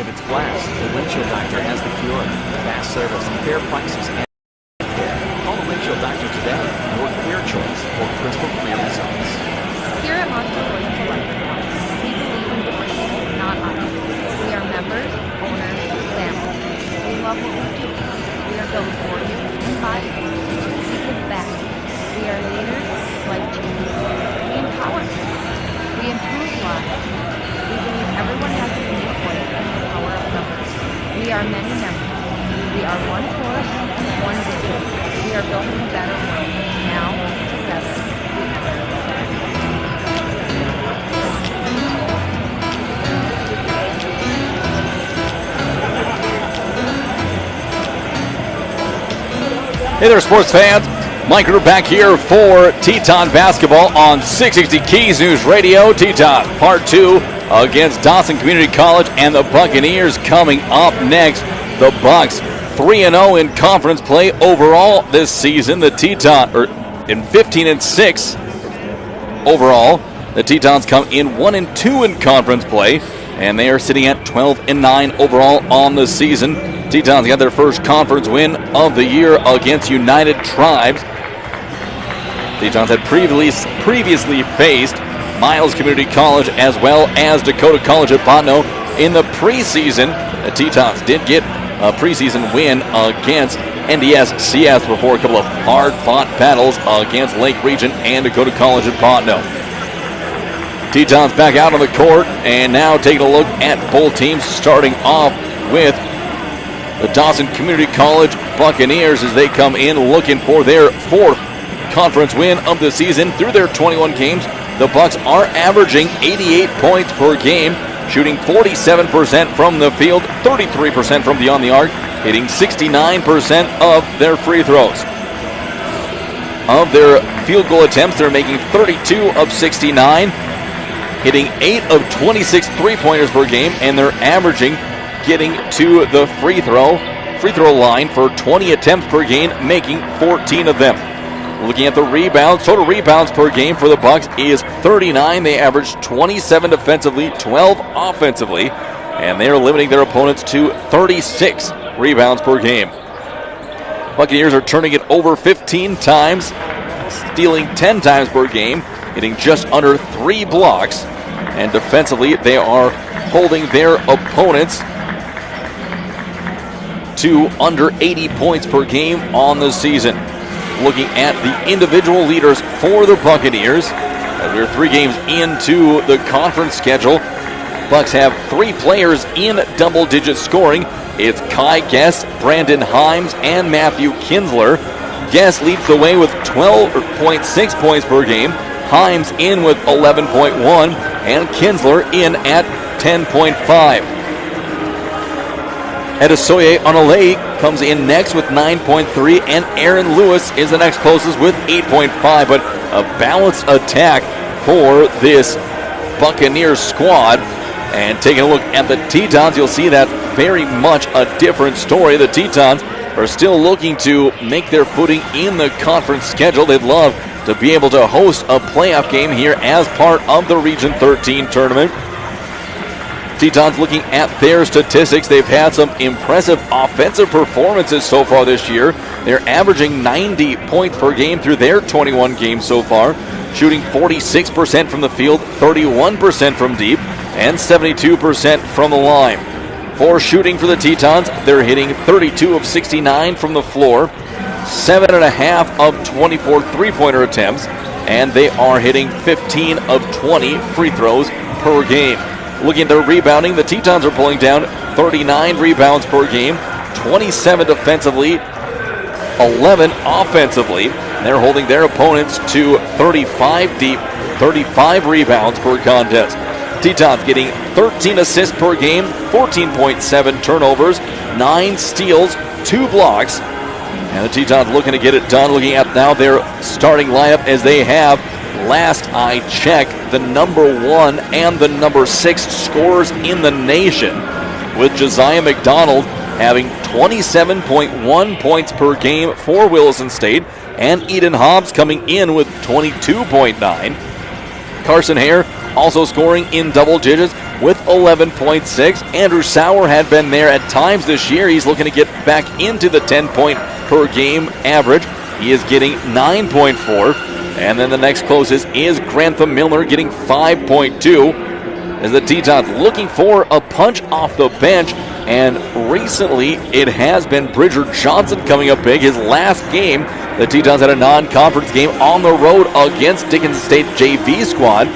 If it's glass, the Windshield Doctor has the cure. Fast service, fair prices, and care. Call the Windshield Doctor today, your clear choice for crystal clear results. Here at Monster Williams Electric Lights, we believe in doors, not eyes. We are members, owners, family. We love what we do. We are built for you and by you. We give back. We are leaders, life changers. We empower. We improve lives. We believe everyone has a unique voice and the power of numbers. We are many members. We are one force, one vision. We are building a better world. Now, together, we Hey there, sports fans. Mike Rue back here for Teton basketball on 660 Keys News Radio. Teton Part 2 against Dawson Community College and the Buccaneers coming up next. The Bucks 3-0 in conference play overall this season. The Teton in 15-6 overall. The Tetons come in 1-2 in conference play, and they are sitting at 12-9 overall on the season. Tetons got their first conference win of the year against United Tribes. Tetons had previously faced Miles Community College as well as Dakota College at Botno in the preseason. The Tetons did get a preseason win against NDS-CS before a couple of hard-fought battles against Lake Region and Dakota College at Botno. Tetons back out on the court, and now taking a look at both teams, starting off with the Dawson Community College Buccaneers as they come in looking for their fourth conference win of the season. Through their 21 games, the Bucks are averaging 88 points per game, shooting 47% from the field, 33% from beyond the arc, hitting 69% of their free throws. Of their field goal attempts, they're making 32 of 69, hitting 8 of 26 three-pointers per game, and they're averaging getting to the free throw line for 20 attempts per game, making 14 of them. Looking at the rebounds, total rebounds per game for the Bucks is 39. They average 27 defensively, 12 offensively, and they are limiting their opponents to 36 rebounds per game. Buccaneers are turning it over 15 times, stealing 10 times per game, hitting just under 3 blocks, and defensively they are holding their opponents to under 80 points per game on the season. Looking at the individual leaders for the Buccaneers, as we're 3 games into the conference schedule, Bucks have 3 players in double-digit scoring. It's Kai Guess, Brandon Himes, and Matthew Kinsler. Guess leads the way with 12.6 points per game. Himes in with 11.1, and Kinsler in at 10.5. Edisoye Onole comes in next with 9.3, and Aaron Lewis is the next closest with 8.5. But a balanced attack for this Buccaneers squad. And taking a look at the Tetons, you'll see that's very much a different story. The Tetons are still looking to make their footing in the conference schedule. They'd love to be able to host a playoff game here as part of the Region 13 tournament. Tetons looking at their statistics. They've had some impressive offensive performances so far this year. They're averaging 90 points per game through their 21 games so far, shooting 46% from the field, 31% from deep, and 72% from the line. For shooting for the Tetons, they're hitting 32 of 69 from the floor, 7.5 of 24 three-pointer attempts, and they are hitting 15 of 20 free throws per game. Looking at their rebounding, the Tetons are pulling down 39 rebounds per game, 27 defensively, 11 offensively. They're holding their opponents to 35 deep, 35 rebounds per contest. Tetons getting 13 assists per game, 14.7 turnovers, 9 steals, 2 blocks. And the Tetons looking to get it done. Looking at now their starting lineup as they have, last I checked, the number 1 and the number 6 scorers in the nation, with Josiah McDonald having 27.1 points per game for Williston State, and Eden Hobbs coming in with 22.9. Carson Hare also scoring in double digits with 11.6. Andrew Sauer had been there at times this year. He's looking to get back into the 10-point per game average. He is getting 9.4. And then the next closest is Grantham Milner getting 5.2. As the Tetons looking for a punch off the bench. And recently it has been Bridger Johnson coming up big. His last game, the Tetons had a non-conference game on the road against Dickinson State JV squad.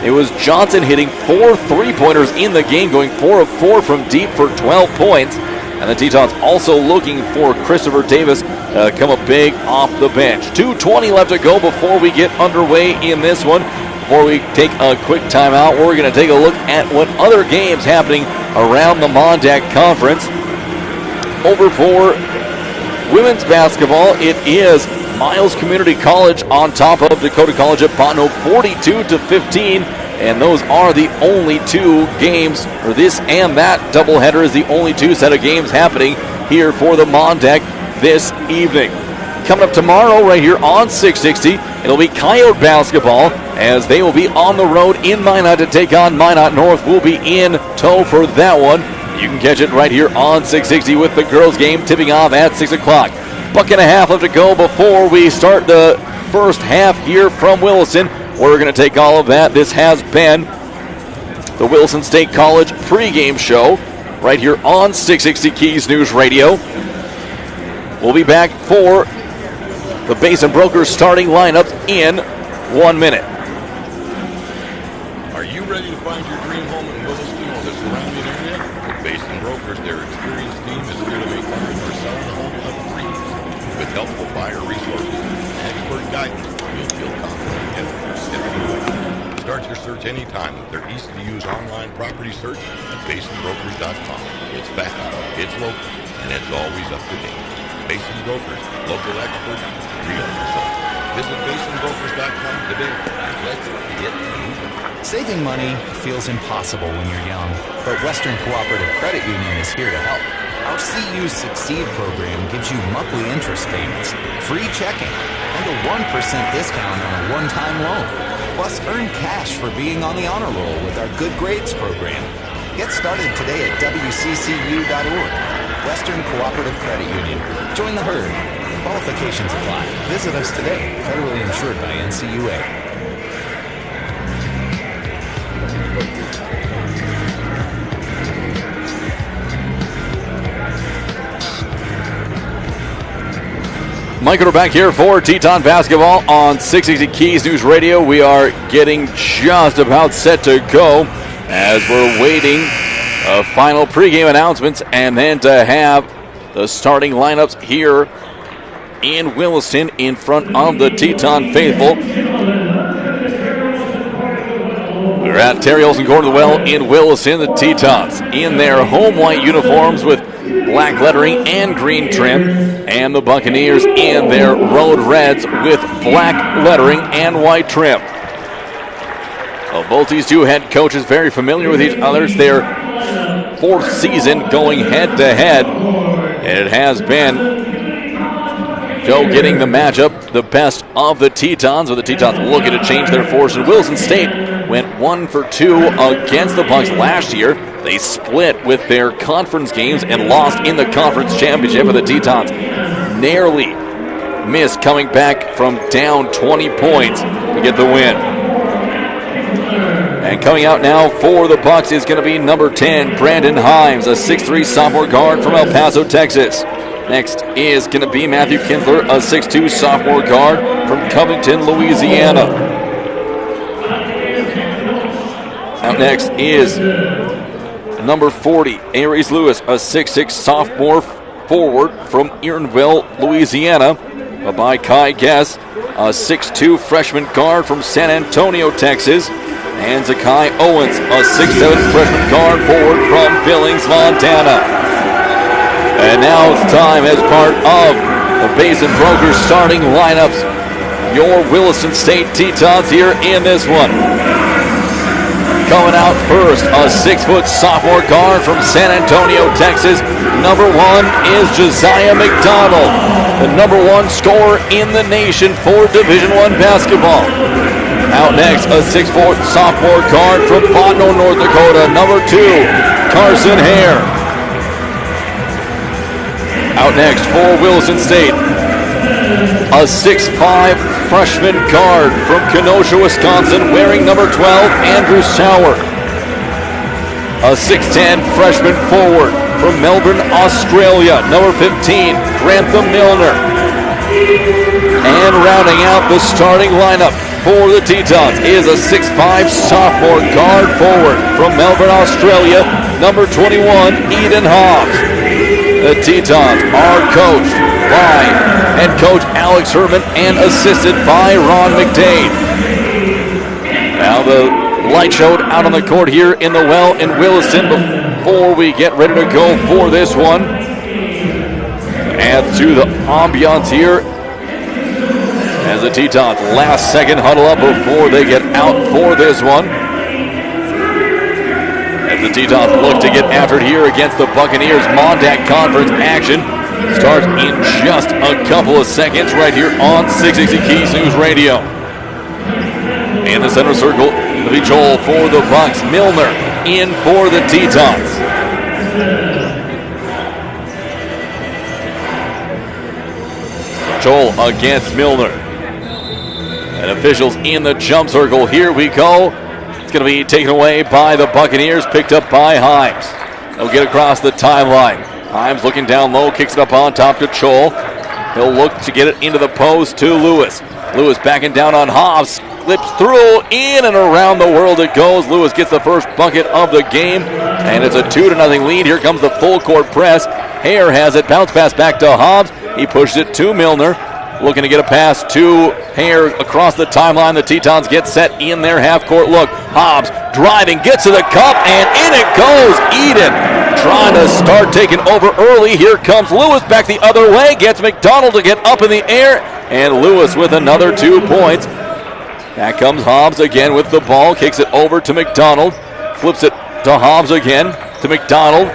It was Johnson hitting 4 3-pointers in the game, going 4 of 4 from deep for 12 points. And the Tetons also looking for Christopher Davis come up big off the bench. 2:20 left to go before we get underway in this one. Before we take a quick timeout, we're going to take a look at what other games happening around the Mondac Conference. Over for women's basketball, it is Miles Community College on top of Dakota College at Bottineau 42-15. And those are the only two games, or this and that doubleheader is the only two set of games happening here for the Mondac this evening. Coming up tomorrow right here on 660, it'll be Coyote basketball as they will be on the road in Minot to take on Minot North. We'll be in tow for that one. You can catch it right here on 660 with the girls game tipping off at 6 o'clock. Buck and a half left to go before we start the first half here from Williston. We're going to take all of that. This has been the Wilson State College pregame show right here on 660 Keys News Radio. We'll be back for the Basin Brokers starting lineups in 1 minute. Are you ready to find your dream home in Williston or the surrounding area? With Basin Brokers, their experienced team is here to make buying or selling a home a breeze. With helpful buyer resources and expert guidance, you'll feel confident in every step of the way. Start your search anytime with their easy-to-use online property search at basinbrokers.com. It's fast, it's local, and it's always up to date. Basin Brokers, local experts, real results. Visit basinbrokers.com today and let's get moving. Saving money feels impossible when you're young, but Western Cooperative Credit Union is here to help. Our CU Succeed program gives you monthly interest payments, free checking, and a 1% discount on a one-time loan. Plus, earn cash for being on the honor roll with our Good Grades program. Get started today at WCCU.org. Western Cooperative Credit Union. Join the herd. Qualifications apply. Visit us today. Federally insured by NCUA. Mike, we're back here for Teton basketball on 660 Keys News Radio. We are getting just about set to go as we're waiting final pregame announcements and then to have the starting lineups here in Williston in front of the Teton faithful. We're at Terry Olson Corner of the Well in Williston. The Tetons in their home white uniforms with black lettering and green trim, and the Buccaneers in their road reds with black lettering and white trim. Well, both these two head coaches very familiar with each other. It's their fourth season going head-to-head, and it has been Joe getting the matchup, the best of the Tetons, with the Tetons looking to change their fortune. Wilson State went 1 for 2 against the Bucks last year. They split with their conference games and lost in the conference championship, with the Tetons narrowly missed coming back from down 20 points to get the win. And coming out now for the Bucks is going to be number 10, Brandon Himes, a 6'3 sophomore guard from El Paso, Texas. Next is going to be Matthew Kinsler, a 6'2 sophomore guard from Covington, Louisiana. Out next is number 40, Aries Lewis, a 6'6 sophomore forward from Eatonville, Louisiana. By Kai Guess, a 6'2 freshman guard from San Antonio, Texas. And Zakai Owens, a 6'7 freshman guard forward from Billings, Montana. And now it's time, as part of the Basin Brokers starting lineups, your Williston State Tetons here in this one. Coming out first, a 6-foot sophomore guard from San Antonio, Texas. Number 1 is Josiah McDonald, the number 1 scorer in the nation for Division I basketball. Out next, a 6'4" sophomore guard from Botno, North Dakota, number 2, Carson Hare. Out next for Williston State, a 6'5" freshman guard from Kenosha, Wisconsin, wearing number 12, Andrew Sauer. A 6'10" freshman forward from Melbourne, Australia, number 15, Grantham Milner. And rounding out the starting lineup for the Tetons is a 6'5" sophomore guard forward from Melbourne, Australia, number 21, Eden Hobbs. The Tetons are coached by head coach Alex Herman and assisted by Ron McDade. Now the light showed out on the court here in the Well in Williston before we get ready to go for this one. Add to the ambiance here as the Tetons last second huddle up before they get out for this one. As the Tetons look to get after it here against the Buccaneers, Mondac Conference action starts in just a couple of seconds right here on 660 Keys News Radio. In the center circle, it'll be Joel for the Bucks. Milner in for the Tetons. Joel against Milner. And officials in the jump circle. Here we go. It's going to be taken away by the Buccaneers, picked up by Himes. They'll get across the timeline. Himes looking down low, kicks it up on top to Joel. He'll look to get it into the post to Lewis. Lewis backing down on Hobbs. Slips through, in and around the world it goes. Lewis gets the first bucket of the game, and it's a 2-0 lead. Here comes the full court press. Hare has it, bounce pass back to Hobbs. He pushes it to Milner, looking to get a pass to Hare across the timeline. The Tetons get set in their half-court look. Hobbs driving, gets to the cup, and in it goes. Eden trying to start taking over early. Here comes Lewis back the other way, gets McDonald to get up in the air, and Lewis with another 2 points. Back comes Hobbs again with the ball, kicks it over to McDonald, flips it to Hobbs again, to McDonald,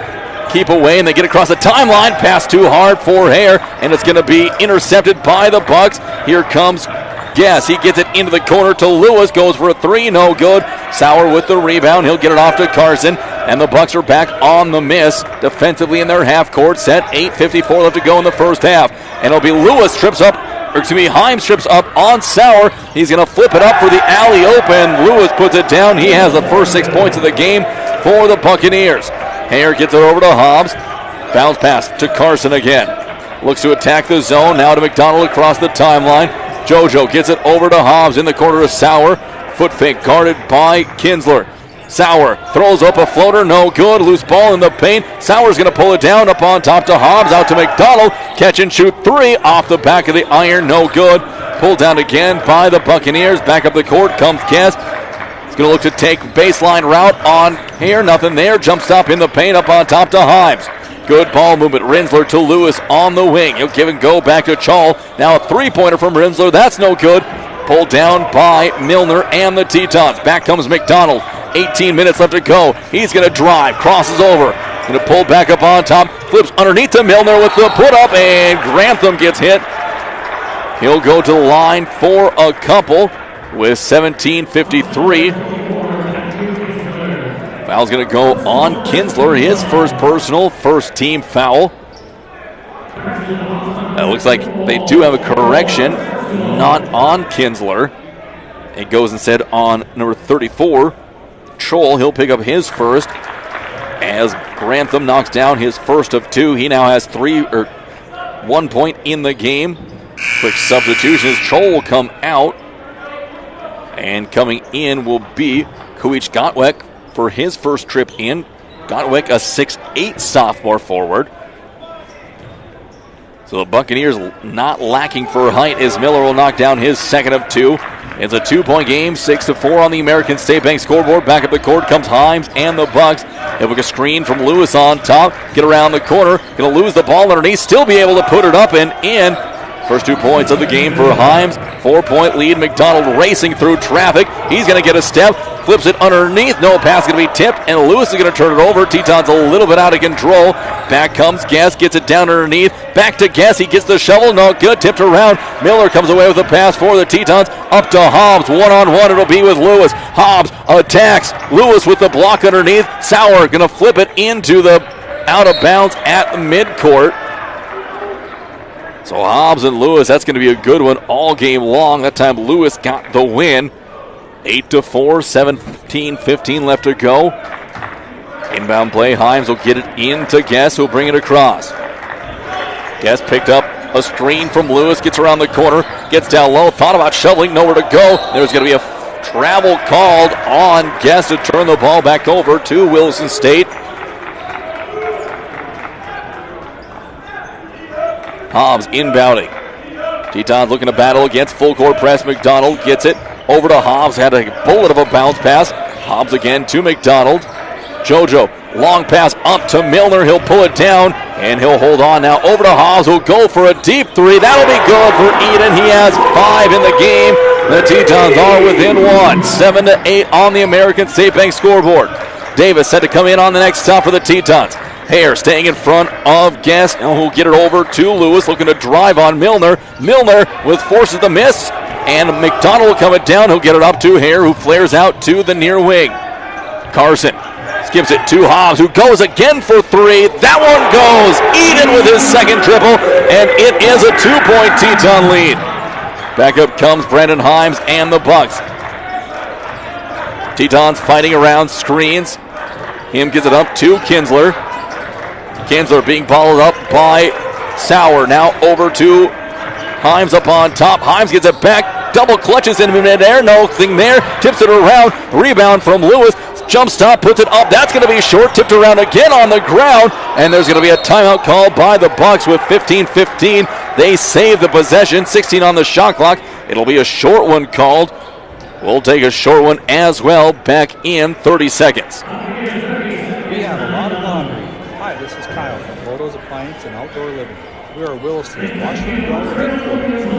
keep away, and they get across the timeline, pass too hard for Hare, and it's going to be intercepted by the Bucks. Here comes Guess, he gets it into the corner to Lewis, goes for a 3, no good. Sauer with the rebound, he'll get it off to Carson, and the Bucks are back on the miss, defensively in their half court set, 8:54 left to go in the first half, and it'll be Lewis Himes trips up on Sauer. He's going to flip it up for the alley-oop, and Lewis puts it down. He has the first 6 points of the game for the Buccaneers. Hare gets it over to Hobbs. Bounce pass to Carson again. Looks to attack the zone. Now to McDonald across the timeline. JoJo gets it over to Hobbs in the corner of Sauer. Foot fake guarded by Kinsler. Sauer throws up a floater, no good. Loose ball in the paint. Sauer's going to pull it down up on top to Hobbs, out to McDonald. Catch and shoot 3 off the back of the iron, no good. Pulled down again by the Buccaneers. Back up the court comes Kess. He's going to look to take baseline route on Hare, nothing there. Jump stop in the paint up on top to Himes. Good ball movement. Rinsler to Lewis on the wing. He'll give and go back to Chal. Now a 3-pointer from Rinsler. That's no good. Pulled down by Milner and the Tetons. Back comes McDonald. 18 minutes left to go. He's going to drive. Crosses over. Going to pull back up on top. Flips underneath to Milner with the put up. And Grantham gets hit. He'll go to the line for a couple with 17:53. Foul's going to go on Kinsler. His first personal, first team foul. It looks like they do have a correction. Not on Kinsler. It goes instead on number 34. Scholl, he'll pick up his first as Grantham knocks down his first of 2. He now has 1 point in the game. Quick substitution as Scholl will come out. And coming in will be Kuich Gotwek for his first trip in. Gotwek, a 6'8" sophomore forward. So the Buccaneers not lacking for height as Miller will knock down his second of 2. It's a 2-point game, 6-4 on the American State Bank scoreboard. Back up the court comes Himes and the Bucks. They'll look a screen from Lewis on top. Get around the corner. Going to lose the ball underneath. Still be able to put it up and in. First 2 points of the game for Himes. 4-point lead. McDonald racing through traffic. He's going to get a step. Flips it underneath. No pass going to be tipped. And Lewis is going to turn it over. Teton's a little bit out of control. Back comes Guess. Gets it down underneath. Back to Guess. He gets the shovel. No good. Tipped around. Miller comes away with the pass for the Tetons. Up to Hobbs. One-on-one. It'll be with Lewis. Hobbs attacks. Lewis with the block underneath. Sauer going to flip it into the out of bounds at midcourt. So Hobbs and Lewis, that's going to be a good one all game long. That time Lewis got the win. 8-4, 17-15 left to go. Inbound play, Himes will get it into Guess, who'll bring it across. Guess picked up a screen from Lewis, gets around the corner, gets down low, thought about shoveling, nowhere to go. There's going to be a travel called on Guess to turn the ball back over to Williston State. Hobbs inbounding. Tetons looking to battle against full court press. McDonald gets it over to Hobbs. Had a bullet of a bounce pass. Hobbs again to McDonald. JoJo, long pass up to Milner. He'll pull it down and he'll hold on now over to Hobbs. Who'll go for a deep three. That'll be good for Eden. He has 5 in the game. The Tetons are within 1. 7-8 on the American State Bank scoreboard. Davis set to come in on the next stop for the Tetons. Hare staying in front of Guest. Now he'll get it over to Lewis, looking to drive on Milner. Milner with forces the miss, and McDonald will come it down. He'll get it up to Hare, who flares out to the near wing. Carson skips it to Hobbs, who goes again for 3. That one goes. Eden with his second triple, and it is a 2-point Teton lead. Back up comes Brandon Himes and the Bucks. Tetons fighting around screens. Him gets it up to Kinsler. Kinsler being balled up by Sauer. Now over to Himes up on top. Himes gets it back. Double clutches in midair. Nothing there. Tips it around. Rebound from Lewis. Jump stop. Puts it up. That's going to be short. Tipped around again on the ground. And there's going to be a timeout called by the Bucks with 15-15. They save the possession. 16 on the shot clock. It'll be a short one called. We'll take a short one as well. Back in 30 seconds. We have a lot of laundry. Hi, this is Kyle from Photos, Appliance, and Outdoor Living. We are Williston's washroom dryer headquarters. The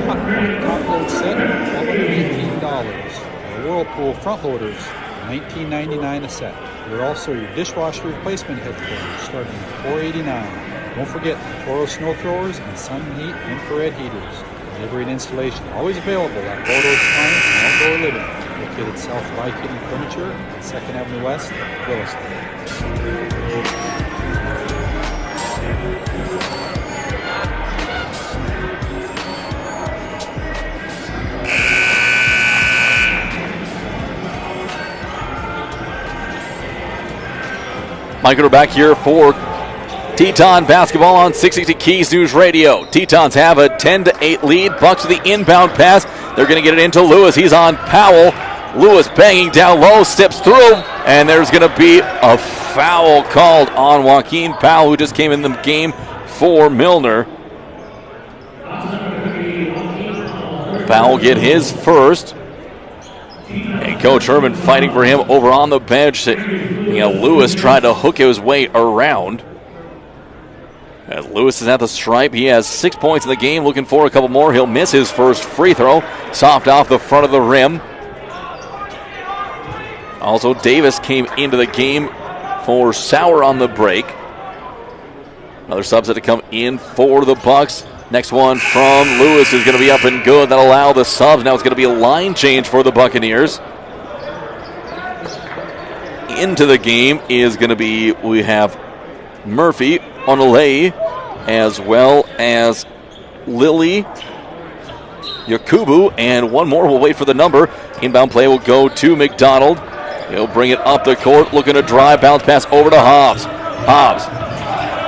Hot Point top load set, $118. The Whirlpool front loaders, $19.99 a set. We're also your dishwasher replacement headquarters, starting at $4.89. Don't forget the Toro snow throwers and Sun Heat infrared heaters. Delivery and installation always available at Photos, Appliance, and Outdoor Living. Located south of I-Kitty Furniture on 2nd Avenue West, Williston. Mike, we're back here for Teton basketball on 660 Keys News Radio. Tetons have a 10-8 lead. Bucks with the inbound pass. They're going to get it into Lewis. He's on Powell. Lewis banging down low, steps through, and there's going to be a foul called on Joaquin Powell, who just came in the game for Milner. Powell get his first. And Coach Herman fighting for him over on the bench. Lewis tried to hook his way around. As Lewis is at the stripe, he has 6 points in the game, looking for a couple more. He'll miss his first free throw. Soft off the front of the rim. Also, Davis came into the game for Sauer on the break. Another subset to come in for the Bucks. Next one from Lewis is going to be up and good. That'll allow the subs. Now it's going to be a line change for the Buccaneers. Into the game is going to be, we have Murphy, Onolei, as well as Lily, Yakubu, and one more. We'll wait for the number. Inbound play will go to McDonald. He'll bring it up the court, looking to drive, bounce pass over to Hobbs. Hobbs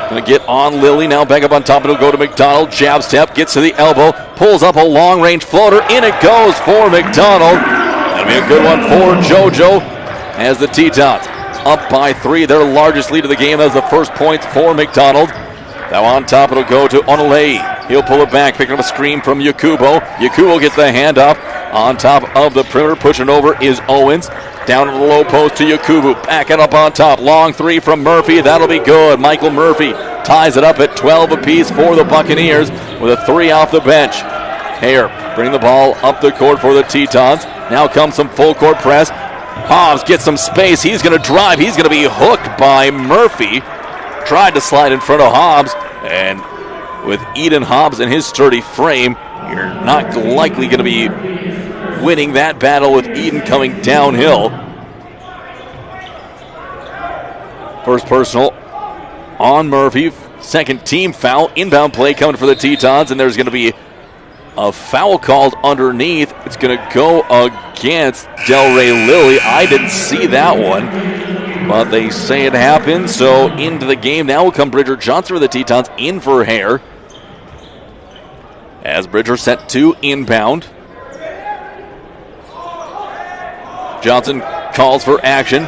going to get on Lily, now back up on top. It'll go to McDonald. Jab step, gets to the elbow, pulls up a long-range floater. In it goes for McDonald. That'll be a good one for JoJo as the Tetons up by 3, their largest lead of the game. That's the first points for McDonald. Now on top, it'll go to Onolei. He'll pull it back, picking up a screen from Yakubo. Yakubo gets the handoff on top of the perimeter. Pushing over is Owens. Down to the low post to Yakubu. Back it up on top. Long three from Murphy. That'll be good. Michael Murphy ties it up at 12 apiece for the Buccaneers with a 3 off the bench. Hare bring the ball up the court for the Tetons. Now comes some full court press. Hobbs gets some space. He's going to drive. He's going to be hooked by Murphy. Tried to slide in front of Hobbs. And with Eden Hobbs in his sturdy frame, you're not likely going to be winning that battle with Eden coming downhill. First personal on Murphy. Second team foul. Inbound play coming for the Tetons, and there's going to be a foul called underneath. It's going to go against Delray Lilly. I didn't see that one, but they say it happened. So into the game now will come Bridger Johnson for the Tetons, in for Hare. As Bridger set to inbound. Johnson calls for action.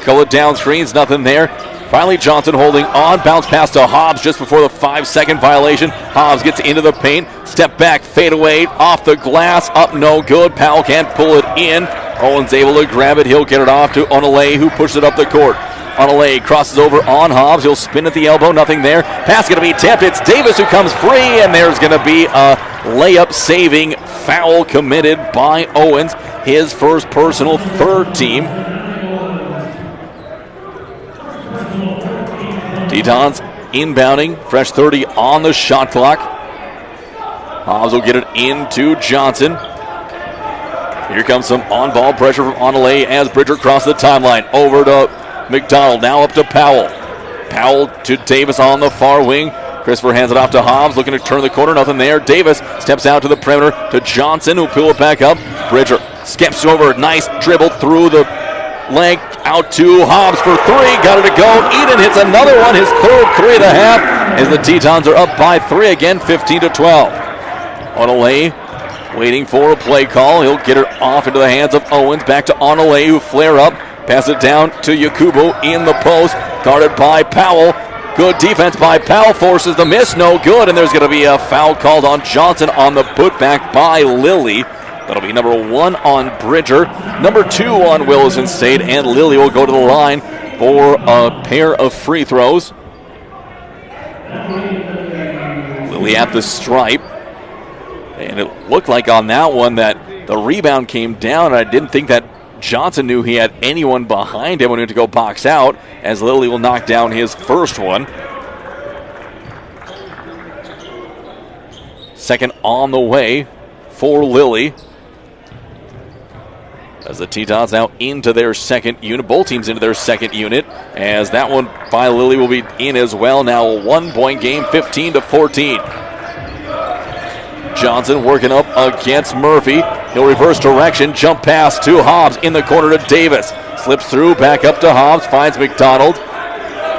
Couple of down screens, nothing there. Finally, Johnson holding on. Bounce pass to Hobbs just before the 5-second violation. Hobbs gets into the paint. Step back, fade away, off the glass. Up, no good. Powell can't pull it in. Owen's able to grab it. He'll get it off to Onale, who pushes it up the court. Onale crosses over on Hobbs. He'll spin at the elbow. Nothing there. Pass going to be tipped. It's Davis who comes free, and there's going to be a layup-saving foul committed by Owens. His first personal, third team. Tetons inbounding, fresh 30 on the shot clock. Hobbs will get it into Johnson. Here comes some on-ball pressure from Onale as Bridger crosses the timeline. Over to McDonald, now up to Powell. Powell to Davis on the far wing. Christopher hands it off to Hobbs, looking to turn the corner, nothing there. Davis steps out to the perimeter to Johnson, who'll pull it back up. Bridger skips over, nice dribble through the length, out to Hobbs for 3, got it to go. Eden hits another one, his third 3 and a half, as the Tetons are up by 3 again, 15-12. Onale waiting for a play call. He'll get it off into the hands of Owens. Back to Onale, who flare up, pass it down to Yakubu in the post, guarded by Powell. Good defense by Powell, forces the miss, no good, and there's going to be a foul called on Johnson on the putback by Lilly. That'll be number 1 on Bridger, number 2 on Williston State, and Lilly will go to the line for a pair of free throws. Lilly at the stripe, and it looked like on that one that the rebound came down, and I didn't think that Johnson knew he had anyone behind him when he went to go box out, as Lilly will knock down his first one. Second on the way for Lilly. As the Tetons now into their second unit, both teams into their second unit, as that one by Lilly will be in as well. Now a 1-point game, 15-14. Johnson working up against Murphy. He'll reverse direction, jump pass to Hobbs in the corner to Davis. Slips through, back up to Hobbs, finds McDonald.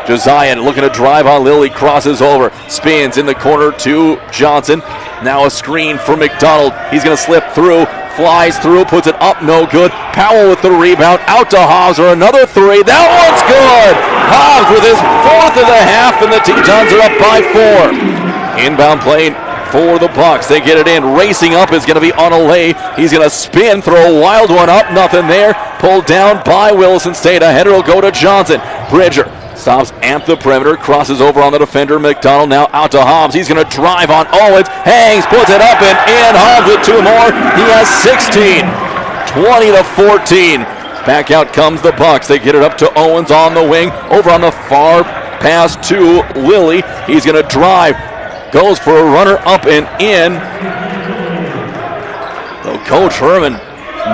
Josiah looking to drive on Lilly, crosses over, spins in the corner to Johnson. Now a screen for McDonald. He's going to slip through, flies through, puts it up, no good. Powell with the rebound, out to Hobbs for another 3. That one's good! Hobbs with his 4th of the half, and the Tetons are up by 4. Inbound play for the Bucks. They get it in. Racing up is going to be Onale. He's going to spin, throw a wild one up, nothing there. Pulled down by Williston State. A header will go to Johnson. Bridger stops at the perimeter, crosses over on the defender. McDonald now out to Hobbs. He's going to drive on Owens. Hangs, puts it up and in. Hobbs with 2 more. He has 16. 20-14. Back out comes the Bucks. They get it up to Owens on the wing. Over on the far pass to Lilly. He's going to drive. Goes for a runner up and in. So Coach Herman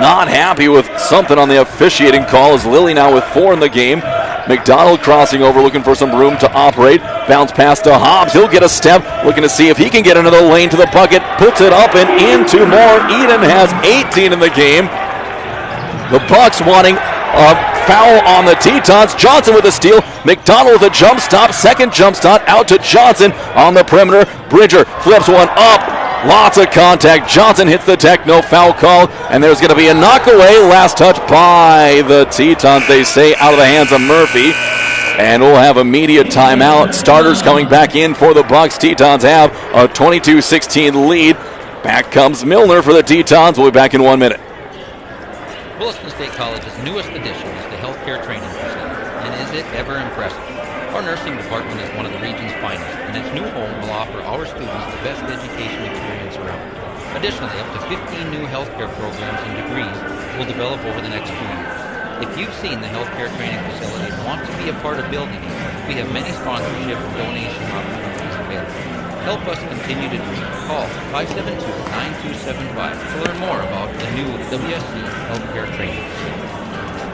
not happy with something on the officiating call, as Lilly now with 4 in the game. McDonald crossing over, looking for some room to operate. Bounce pass to Hobbs. He'll get a step, looking to see if he can get into the lane to the bucket. Puts it up and in 2 more. Eden has 18 in the game. The Bucks wanting a foul on the Tetons. Johnson with a steal. McDonald with a jump stop. Second jump stop out to Johnson on the perimeter. Bridger flips one up. Lots of contact. Johnson hits the deck. No foul call. And there's going to be a knockaway. Last touch by the Tetons, they say, out of the hands of Murphy. And we'll have immediate timeout. Starters coming back in for the Bucks. Tetons have a 22-16 lead. Back comes Milner for the Tetons. We'll be back in 1 minute. Williston State College's newest addition one of the region's finest, and its new home will offer our students the best education experience around. Additionally, up to 15 new healthcare programs and degrees will develop over the next 2 years. If you've seen the healthcare training facility and want to be a part of building it, we have many sponsorship and donation opportunities available. Help us continue to dream. Call 572-9275 to learn more about the new WSC Healthcare Training Facility.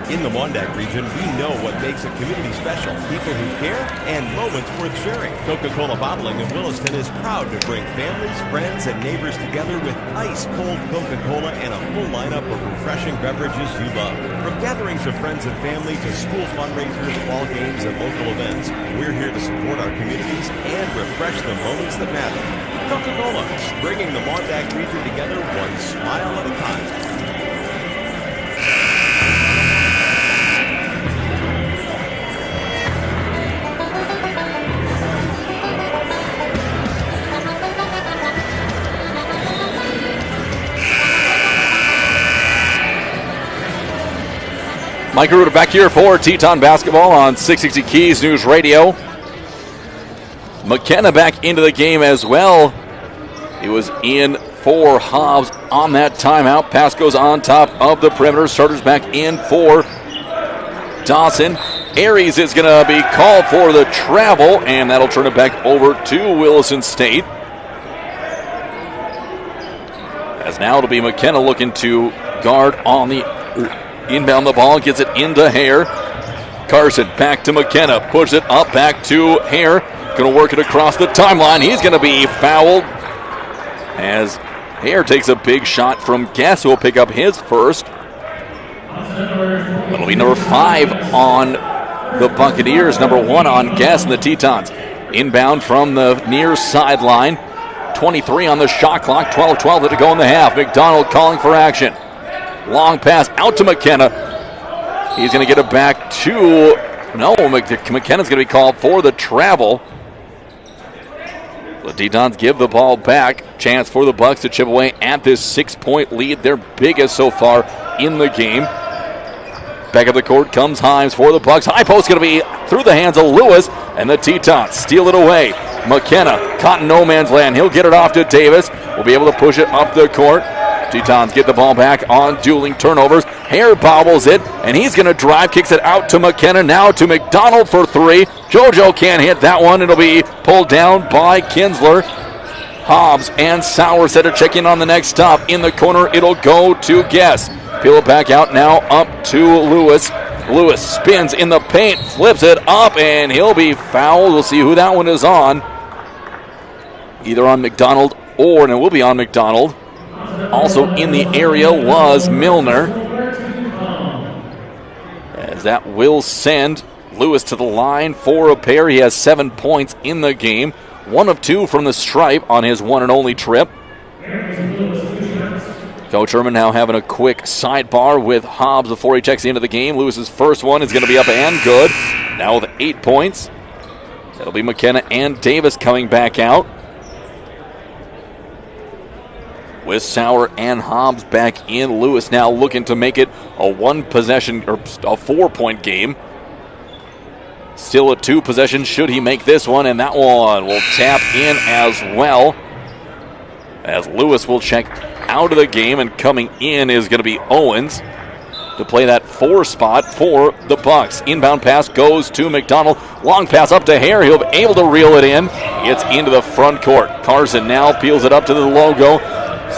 In the Mondack region, we know what makes a community special. People who care and moments worth sharing. Coca-Cola Bottling in Williston is proud to bring families, friends, and neighbors together with ice-cold Coca-Cola and a full lineup of refreshing beverages you love. From gatherings of friends and family to school fundraisers, ball games, and local events, we're here to support our communities and refresh the moments that matter. Coca-Cola, bringing the Mondack region together one smile at a time. Mike Ruder back here for Teton basketball on 660 Keys News Radio. McKenna back into the game as well. He was in for Hobbs on that timeout. Pass goes on top of the perimeter. Starters back in for Dawson. Aries is going to be called for the travel, and that'll turn it back over to Williston State. As now it'll be McKenna looking to guard on the inbound the ball, gets it into Hare. Carson back to McKenna, pushes it up back to Hare. Going to work it across the timeline. He's going to be fouled as Hare takes a big shot from Guess, who will pick up his first. That'll be number 5 on the Buccaneers, number 1 on Guess and the Tetons. Inbound from the near sideline. 23 on the shot clock, 12-12 to go in the half. McDonald calling for action. Long pass out to McKenna. He's going to get it back to... No, McKenna's going to be called for the travel. The Tetons give the ball back. Chance for the Bucks to chip away at this 6-point lead, their biggest so far in the game. Back of the court comes Himes for the Bucks. High post going to be through the hands of Lewis, and the Tetons steal it away. McKenna caught in no man's land. He'll get it off to Davis. Will be able to push it up the court. Tetons get the ball back on dueling turnovers. Hare bobbles it, and he's going to drive, kicks it out to McKenna, now to McDonald for 3. JoJo can't hit that one. It'll be pulled down by Kinsler. Hobbs and Sauer set to check in on the next stop. In the corner, it'll go to Guess. Peel it back out now up to Lewis. Lewis spins in the paint, flips it up, and he'll be fouled. We'll see who that one is on. Either on McDonald and it will be on McDonald. Also in the area was Milner. As that will send Lewis to the line for a pair. He has 7 points in the game. 1 of 2 from the stripe on his one and only trip. Coach Herman now having a quick sidebar with Hobbs before he checks into the game. Lewis's first one is going to be up and good. Now with 8 points. That'll be McKenna and Davis coming back out. With Sauer and Hobbs back in. Lewis now looking to make it a 1-possession or a 4-point game. Still a 2-possession should he make this one, and that one will tap in as well. As Lewis will check out of the game, and coming in is going to be Owens to play that 4 spot for the Bucks. Inbound pass goes to McDonald. Long pass up to Hare. He'll be able to reel it in. Gets into the front court. Carson now peels it up to the logo.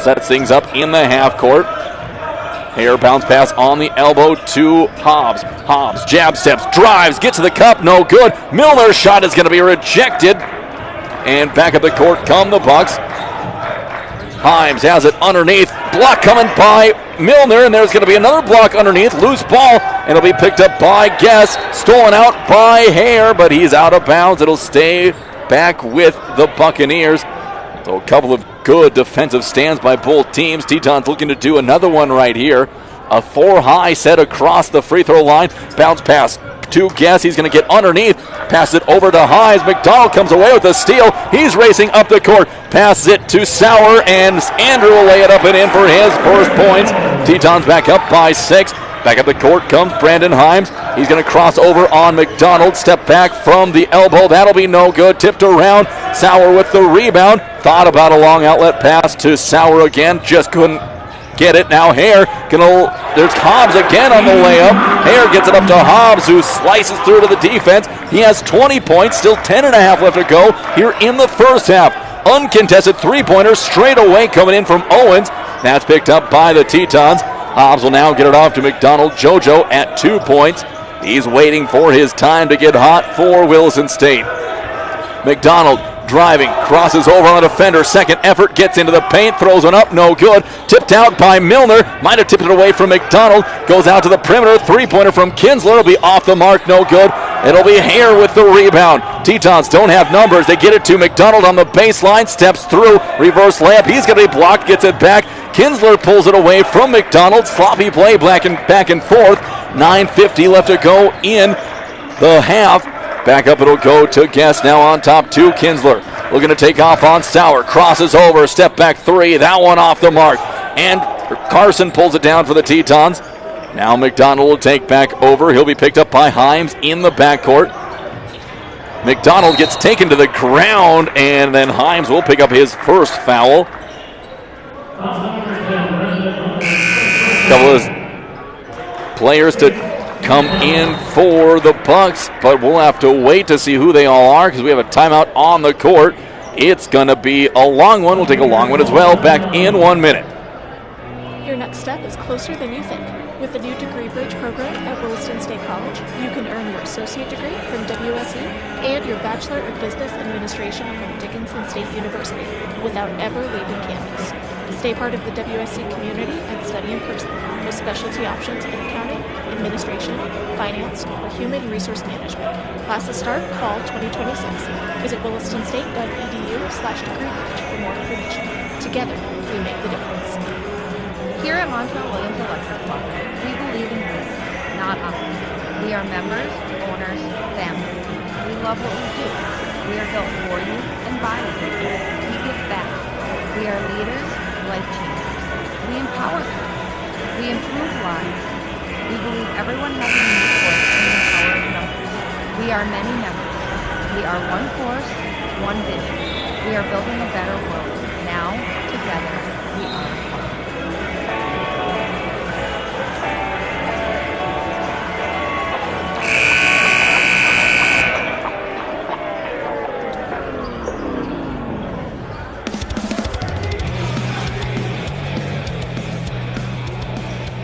Sets things up in the half court. Hare bounce pass on the elbow to Hobbs. Hobbs jab steps, drives, gets to the cup, no good. Milner's shot is going to be rejected. And back at the court come the Bucks. Himes has it underneath. Block coming by Milner, and there's going to be another block underneath. Loose ball, and it'll be picked up by Guess. Stolen out by Hare, but he's out of bounds. It'll stay back with the Buccaneers. So a couple of good defensive stands by both teams. Tetons looking to do another one right here. A 4-high set across the free throw line. Bounce pass to Guess. He's going to get underneath. Pass it over to Himes. McDonald comes away with a steal. He's racing up the court. Passes it to Sauer, and Andrew will lay it up and in for his first points. Tetons back up by 6. Back up the court comes Brandon Himes. He's going to cross over on McDonald. Step back from the elbow. That'll be no good. Tipped around. Sauer with the rebound. Thought about a long outlet pass to Sauer again. Just couldn't get it. Now Hare. There's Hobbs again on the layup. Hare gets it up to Hobbs, who slices through to the defense. He has 20 points. Still 10.5 left to go here in the first half. Uncontested three-pointer straight away coming in from Owens. That's picked up by the Tetons. Hobbs will now get it off to McDonald. JoJo at 2 points. He's waiting for his time to get hot for Williston State. McDonald driving, crosses over on the defender. Second effort, gets into the paint, throws one up, no good. Tipped out by Milner. Might have tipped it away from McDonald. Goes out to the perimeter. Three-pointer from Kinsler. It'll be off the mark, no good. It'll be Hare with the rebound. Tetons don't have numbers. They get it to McDonald on the baseline. Steps through. Reverse layup. He's going to be blocked. Gets it back. Kinsler pulls it away from McDonald. Sloppy play back and forth. 9:50 left to go in the half. Back up it'll go to Guest. Now on top to Kinsler. Looking to take off on Sauer. Crosses over. Step back three. That one off the mark. And Carson pulls it down for the Tetons. Now McDonald will take back over. He'll be picked up by Himes in the backcourt. McDonald gets taken to the ground, and then Himes will pick up his first foul. Couple of players to come in for the Bucks, but we'll have to wait to see who they all are because we have a timeout on the court. It's going to be a long one. We'll take a long one as well. Back in 1 minute. Your next step is closer than you think. With the new Degree Bridge program at Williston State College, you can earn your associate degree from WSU and your Bachelor of Business Administration from Dickinson State University without ever leaving campus. Stay part of the WSU community and study in person with specialty options in accounting, administration, finance, or human resource management. Classes start fall 2026. Visit willistonState.edu/degreebridge for more information. Together, we make the difference. Here at Montel Williams Electric Club, we believe in you, not us. We are members, owners, family. We love what we do. We are built for you and by you. We give back. We are leaders, life changers. We empower people. We improve lives. We believe everyone has a unique voice in the power of numbers. We are many members. We are one force, one vision. We are building a better world. Now, together, we are.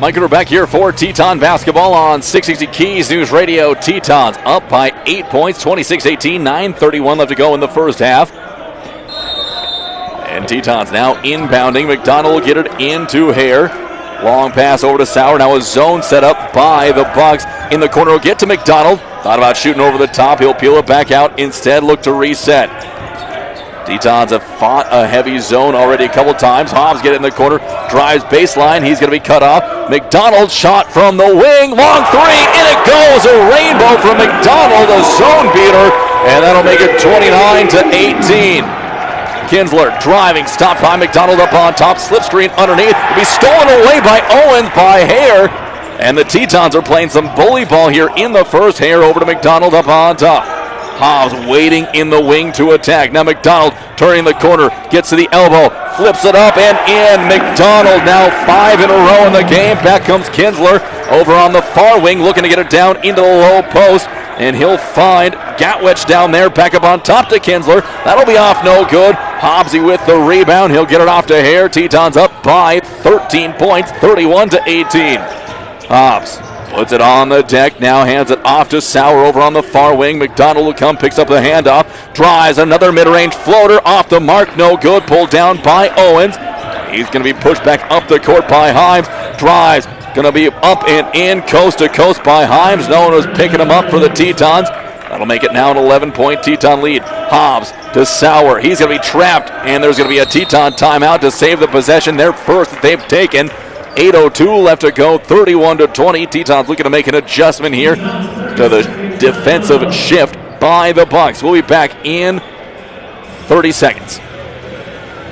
Mike, we're back here for Teton basketball on 660 Keys News Radio. Tetons up by 8 points, 26-18, 9:31 left to go in the first half. And Tetons now inbounding. McDonald will get it into Hare. Long pass over to Sauer. Now a zone set up by the Bucks. In the corner will get to McDonald. Thought about shooting over the top. He'll peel it back out. Instead, look to reset. Tetons have fought a heavy zone already a couple times. Hobbs get it in the corner, drives baseline. He's going to be cut off. McDonald shot from the wing, long three, in it goes. A rainbow from McDonald, a zone beater, and that'll make it 29-18. Kinsler driving, stopped by McDonald up on top, slip screen underneath. It'll be stolen away by Owens by Hare, and the Tetons are playing some bully ball here in the first. Hare over to McDonald up on top. Hobbs waiting in the wing to attack. Now McDonald turning the corner, gets to the elbow, flips it up and in. McDonald now 5 in a row in the game. Back comes Kinsler over on the far wing, looking to get it down into the low post. And he'll find Gatwich down there, back up on top to Kinsler. That'll be off, no good. Hobbsy with the rebound. He'll get it off to Hare. Tetons up by 13 points, 31-18. Hobbs puts it on the deck, now hands it off to Sauer over on the far wing. McDonald will come, picks up the handoff, drives another mid-range floater off the mark, no good, pulled down by Owens. He's going to be pushed back up the court by Himes, drives, going to be up and in, coast to coast by Himes. No one was picking him up for the Tetons. That'll make it now an 11-point Teton lead. Hobbs to Sauer, he's going to be trapped, and there's going to be a Teton timeout to save the possession, their first that they've taken. 8:02 left to go, 31-20. Tetons looking to make an adjustment here to the defensive shift by the Bucks. We'll be back in 30 seconds.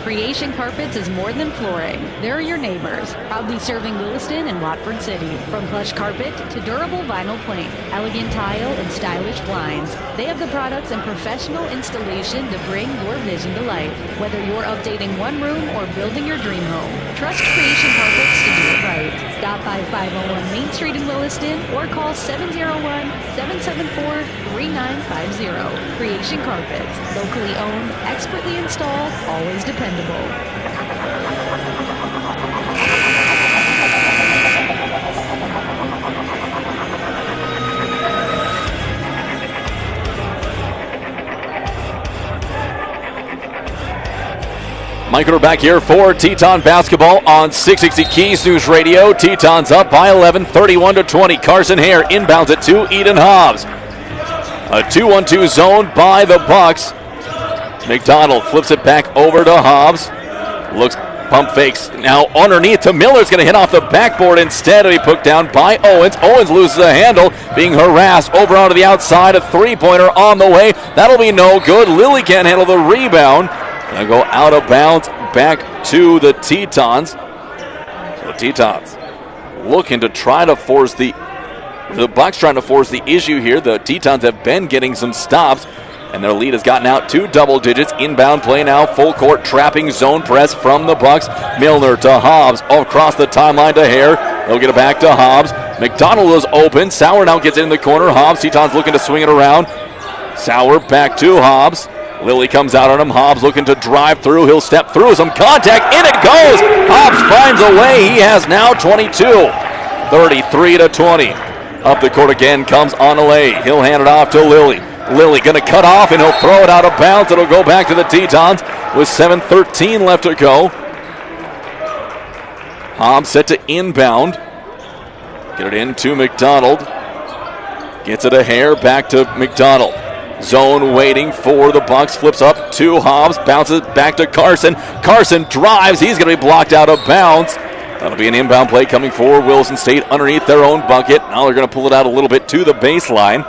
Creation Carpets is more than flooring. They're your neighbors, proudly serving Williston and Watford City. From plush carpet to durable vinyl plank, elegant tile, and stylish blinds, they have the products and professional installation to bring your vision to life. Whether you're updating one room or building your dream home, trust Creation Carpets to do it right. Stop by 501 Main Street in Williston or call 701-774-3950. Creation Carpets, locally owned, expertly installed, always dependable. Mike Ruder back here for Teton basketball on 660 Keys News Radio. Tetons up by 11, 31-20. Carson Hare inbounds it to Eden Hobbs. A 2-1-2 zone by the Bucks. McDonald flips it back over to Hobbs. Looks, pump fakes. Now underneath to Miller's going to hit off the backboard instead. It'll be put down by Owens. Owens loses the handle, being harassed over onto the outside. A three-pointer on the way. That'll be no good. Lilly can't handle the rebound. Gonna go out of bounds back to the Tetons. So Tetons looking to try to force the Bucks trying to force the issue here. The Tetons have been getting some stops, and their lead has gotten out to double digits. Inbound play now, full court, trapping zone press from the Bucks. Milner to Hobbs, across the timeline to Hare. They'll get it back to Hobbs. McDonald was open. Sauer now gets it in the corner. Hobbs, Tetons looking to swing it around. Sauer back to Hobbs. Lilly comes out on him. Hobbs looking to drive through. He'll step through. Some contact. In it goes. Hobbs finds a way. He has now 22. 33-20. Up the court again comes Onale. He'll hand it off to Lilly. Lilly going to cut off, and he'll throw it out of bounds. It'll go back to the Tetons with 7:13 left to go. Hobbs set to inbound. Get it into McDonald. Gets it a Hare. Back to McDonald. Zone waiting for the Bucks. Flips up to Hobbs. Bounces back to Carson. Carson drives. He's going to be blocked out of bounds. That'll be an inbound play coming for Williston State underneath their own bucket. Now they're going to pull it out a little bit to the baseline.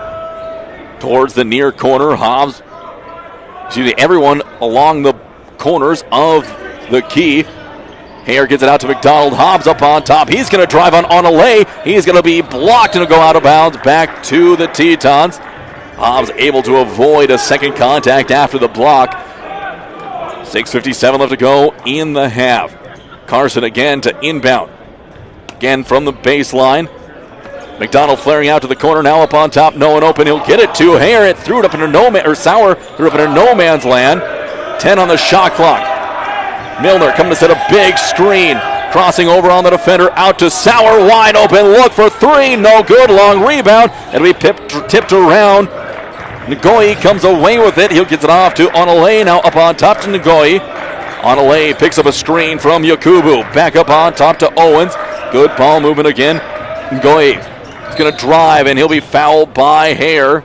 Towards the near corner. Hobbs. Everyone along the corners of the key. Hare gets it out to McDonald. Hobbs up on top. He's going to drive on Onale. He's going to be blocked and go out of bounds back to the Tetons. Hobbs able to avoid a second contact after the block. 6:57 left to go in the half. Carson again to inbound. Again from the baseline. McDonald flaring out to the corner, now up on top. No one open. He'll get it to Hare. It threw it up into Sauer threw it up into no man's land. 10 on the shot clock. Milner coming to set a big screen. Crossing over on the defender, out to Sauer, wide open, look for three, no good, long rebound. It'll be tipped around. Ngoyi comes away with it. He'll get it off to Onale, now up on top to Ngoyi. Onale picks up a screen from Yakubu. Back up on top to Owens. Good ball movement again. Ngoyi is going to drive, and he'll be fouled by Hare.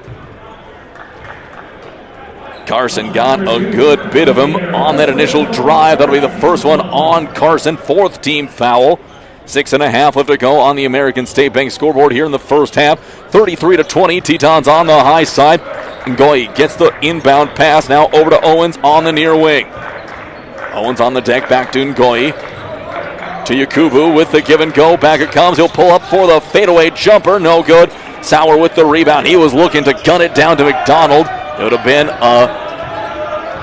Carson got a good bit of him on that initial drive. That'll be the first one on Carson. Fourth team foul. 6.5 left to go on the American State Bank scoreboard here in the first half. 33-20. Tetons on the high side. Ngoyi gets the inbound pass now over to Owens on the near wing. Owens on the deck, back to Ngoyi. To Yakubu with the give and go. Back it comes. He'll pull up for the fadeaway jumper. No good. Sauer with the rebound. He was looking to gun it down to McDonald. It would have been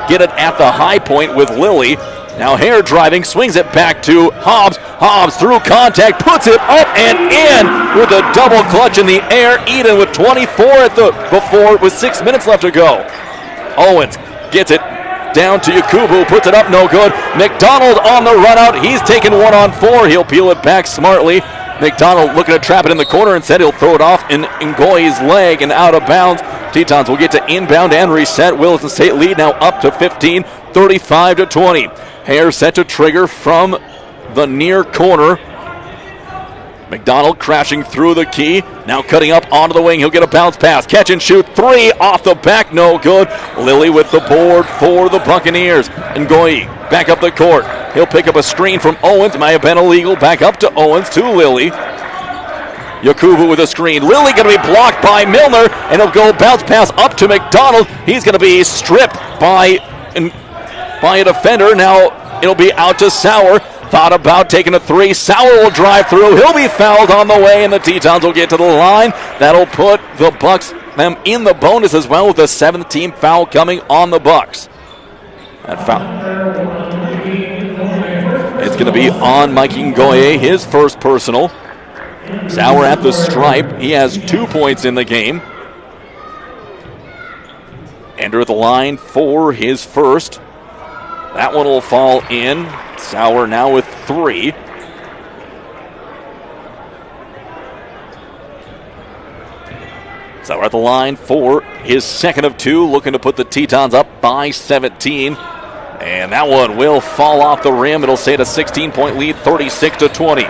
get it at the high point with Lilly. Now Hare driving, swings it back to Hobbs. Hobbs through contact, puts it up and in with a double clutch in the air. Eden with 24 with 6 minutes left to go. Owens gets it down to Yakubu, puts it up, no good. McDonald on the run out. He's taken 1-on-4. He'll peel it back smartly. McDonald looking to trap it in the corner. Instead, he'll throw it off in Ngoyi's leg and out of bounds. Tetons will get to inbound and reset. Williston State lead now up to 15, 35-20. Hare set to trigger from the near corner. McDonald crashing through the key. Now cutting up onto the wing. He'll get a bounce pass. Catch and shoot. Three off the back. No good. Lilly with the board for the Buccaneers. Ngoyi back up the court. He'll pick up a screen from Owens. Might have been illegal. Back up to Owens to Lilly. Yakubu with a screen. Lilly going to be blocked by Milner. And he'll go bounce pass up to McDonald. He's going to be stripped by a defender. Now It'll be out to Sauer. Thought about taking a three. Sauer will drive through. He'll be fouled on the way, and the Tetons will get to the line. That'll put the Bucks them in the bonus as well, with the 7th team foul coming on the Bucks. That foul. It's going to be on Mikey Ngoye, his first personal. Sauer at the stripe. He has 2 points in the game. Ender at the line for his first. That one will fall in. Sauer now with 3. Sauer at the line for his second of 2, looking to put the Tetons up by 17. And that one will fall off the rim. It'll stay at a 16-point lead, 36-20.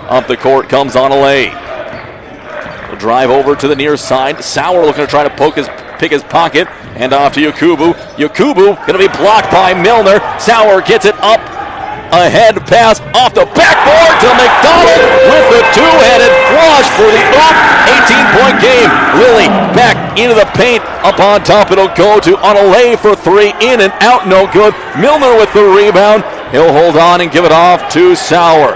Up the court comes Onale. He'll drive over to the near side. Sauer looking to try to pick his pocket. And off to Yakubu. Yakubu going to be blocked by Milner. Sauer gets it up. Ahead pass off the backboard to McDonald with the two-headed flush for the 18-point game. Lilly back into the paint. Up on top, it'll go to Onale for 3. In and out, no good. Milner with the rebound. He'll hold on and give it off to Sauer.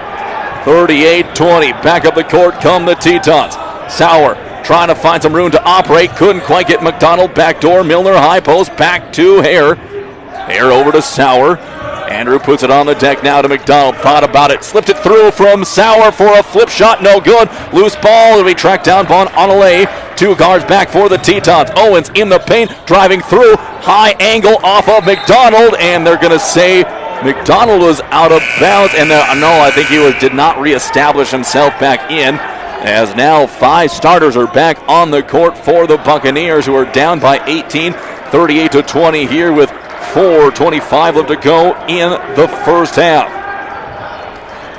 38-20. Back up the court come the Tetons. Sauer trying to find some room to operate. Couldn't quite get McDonald. Backdoor. Milner high post. Back to Hare. Hare over to Sauer. Andrew puts it on the deck now to McDonald. Thought about it. Slipped it through from Sauer for a flip shot. No good. Loose ball. It'll be tracked down by Onale. 2 guards back for the Tetons. Owens in the paint. Driving through. High angle off of McDonald. And they're going to say McDonald was out of bounds. And I think he did not reestablish himself back in. As now 5 starters are back on the court for the Buccaneers, who are down by 18. 38-20 here with 4:25 left to go in the first half.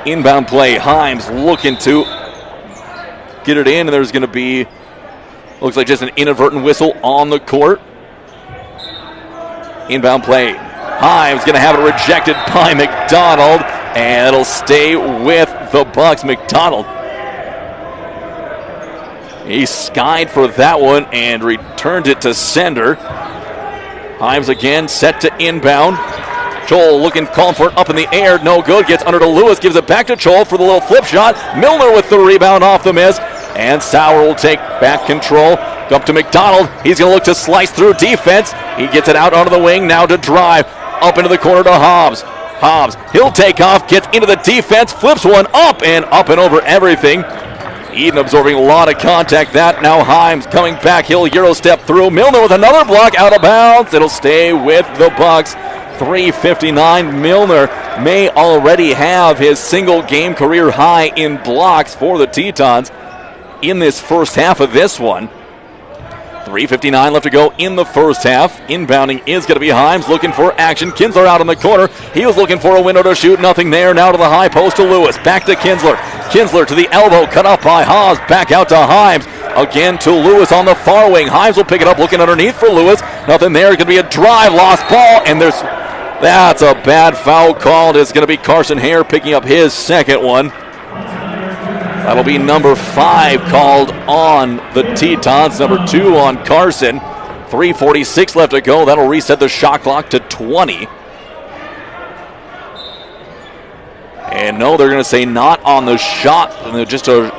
Inbound play. Himes looking to get it in, and there's going to be, looks like just an inadvertent whistle on the court. Inbound play. Himes going to have it rejected by McDonald, and it'll stay with the Bucks. McDonald, he skied for that one and returned it to sender. Himes again set to inbound. Joel looking, calling for it up in the air. No good. Gets under to Lewis. Gives it back to Joel for the little flip shot. Milner with the rebound off the miss. And Sauer will take back control. Up to McDonald. He's going to look to slice through defense. He gets it out onto the wing now to drive. Up into the corner to Hobbs. Hobbs, he'll take off. Gets into the defense. Flips one up and over everything. Eden absorbing a lot of contact. That now Himes coming back. He'll Euro step through. Milner with another block out of bounds. It'll stay with the Bucks. 3:59. Milner may already have his single game career high in blocks for the Tetons in this first half of this one. 3:59 left to go in the first half. Inbounding is going to be Himes looking for action. Kinsler out in the corner. He was looking for a window to shoot. Nothing there. Now to the high post to Lewis. Back to Kinsler. Kinsler to the elbow. Cut up by Haas. Back out to Himes. Again to Lewis on the far wing. Himes will pick it up looking underneath for Lewis. Nothing there. It's going to be a drive. Lost ball. And that's a bad foul called. It's going to be Carson Hare picking up his second one. That'll be number 5 called on the Tetons, number 2 on Carson. 3:46 left to go. That'll reset the shot clock to 20. And no, they're going to say not on the shot. Just a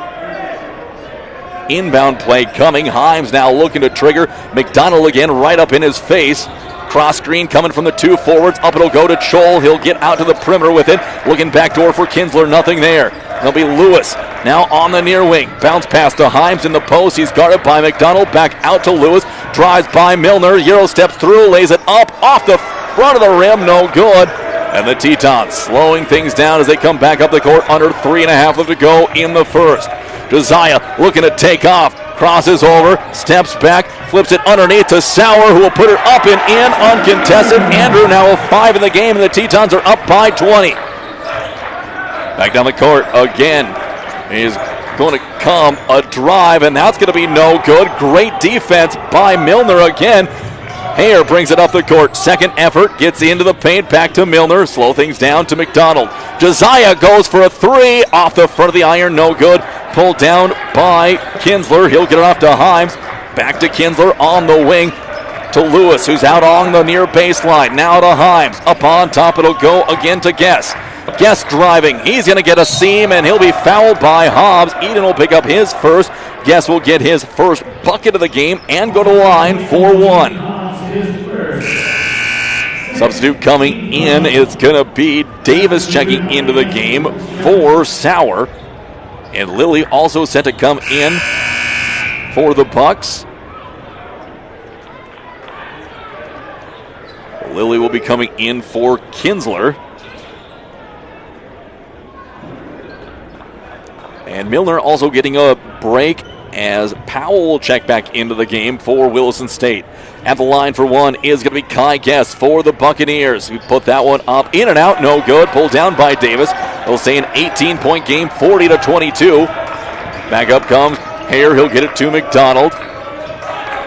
inbound play coming. Himes now looking to trigger. McDonald again right up in his face. Cross screen coming from the 2 forwards. Up it'll go to Chol. He'll get out to the perimeter with it. Looking backdoor for Kinsler. Nothing there. There'll be Lewis now on the near wing. Bounce pass to Himes in the post. He's guarded by McDonald. Back out to Lewis. Drives by Milner. Euro steps through. Lays it up off the front of the rim. No good. And the Tetons slowing things down as they come back up the court. Under 3.5 left to go in the first. Josiah looking to take off. Crosses over. Steps back. Flips it underneath to Sauer, who will put it up and in uncontested. Andrew now with 5 in the game, and the Tetons are up by 20. Back down the court again is going to come a drive, and that's going to be no good. Great defense by Milner again. Hare brings it up the court. Second effort, gets into the paint. Back to Milner. Slow things down to McDonald. Josiah goes for a 3 off the front of the iron. No good. Pulled down by Kinsler. He'll get it off to Himes. Back to Kinsler on the wing. to Lewis, who's out on the near baseline. Now to Himes. Up on top, it'll go again to Guess. Guess driving. He's going to get a seam, and he'll be fouled by Hobbs. Eden will pick up his first. Guess will get his first bucket of the game and go to line for one. Substitute coming in is going to be Davis checking into the game for Sauer. And Lilly also set to come in for the Bucks. Lilly will be coming in for Kinsler. And Milner also getting a break as Powell will check back into the game for Williston State. At the line for one is going to be Kai Guess for the Buccaneers. We put that one up, in and out, no good. Pulled down by Davis. It'll say an 18-point game, 40-22. Back up comes Hare. He'll get it to McDonald.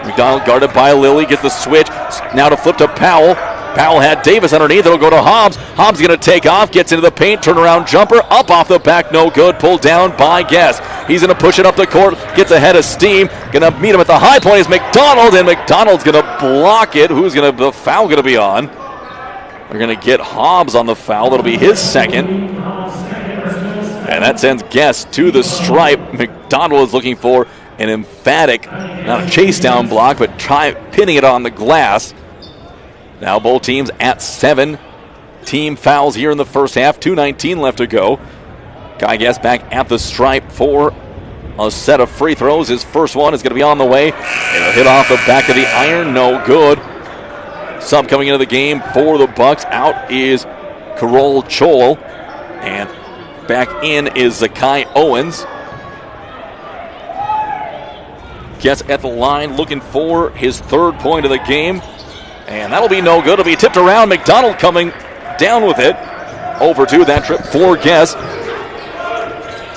McDonald guarded by Lilly, gets the switch. Now to flip to Powell. Powell had Davis underneath. It'll go to Hobbs. Hobbs going to take off, gets into the paint, turnaround jumper, up off the back, no good. Pulled down by Guess. He's going to push it up the court, gets ahead of steam. Going to meet him at the high point is McDonald, and McDonald's going to block it. The foul going to be on? They're going to get Hobbs on the foul. That'll be his second. And that sends Guess to the stripe. McDonald is looking for an emphatic, not a chase down block, but pinning it on the glass. Now both teams at 7 team fouls here in the first half. 2:19 left to go. Kai Guess back at the stripe for a set of free throws. His first one is going to be on the way. It'll hit off the back of the iron. No good. Sub coming into the game for the Bucks. Out is Carol Chol. And back in is Zakai Owens. Guess at the line looking for his third point of the game. And that'll be no good. It'll be tipped around. McDonald coming down with it. Over to that trip for Guess.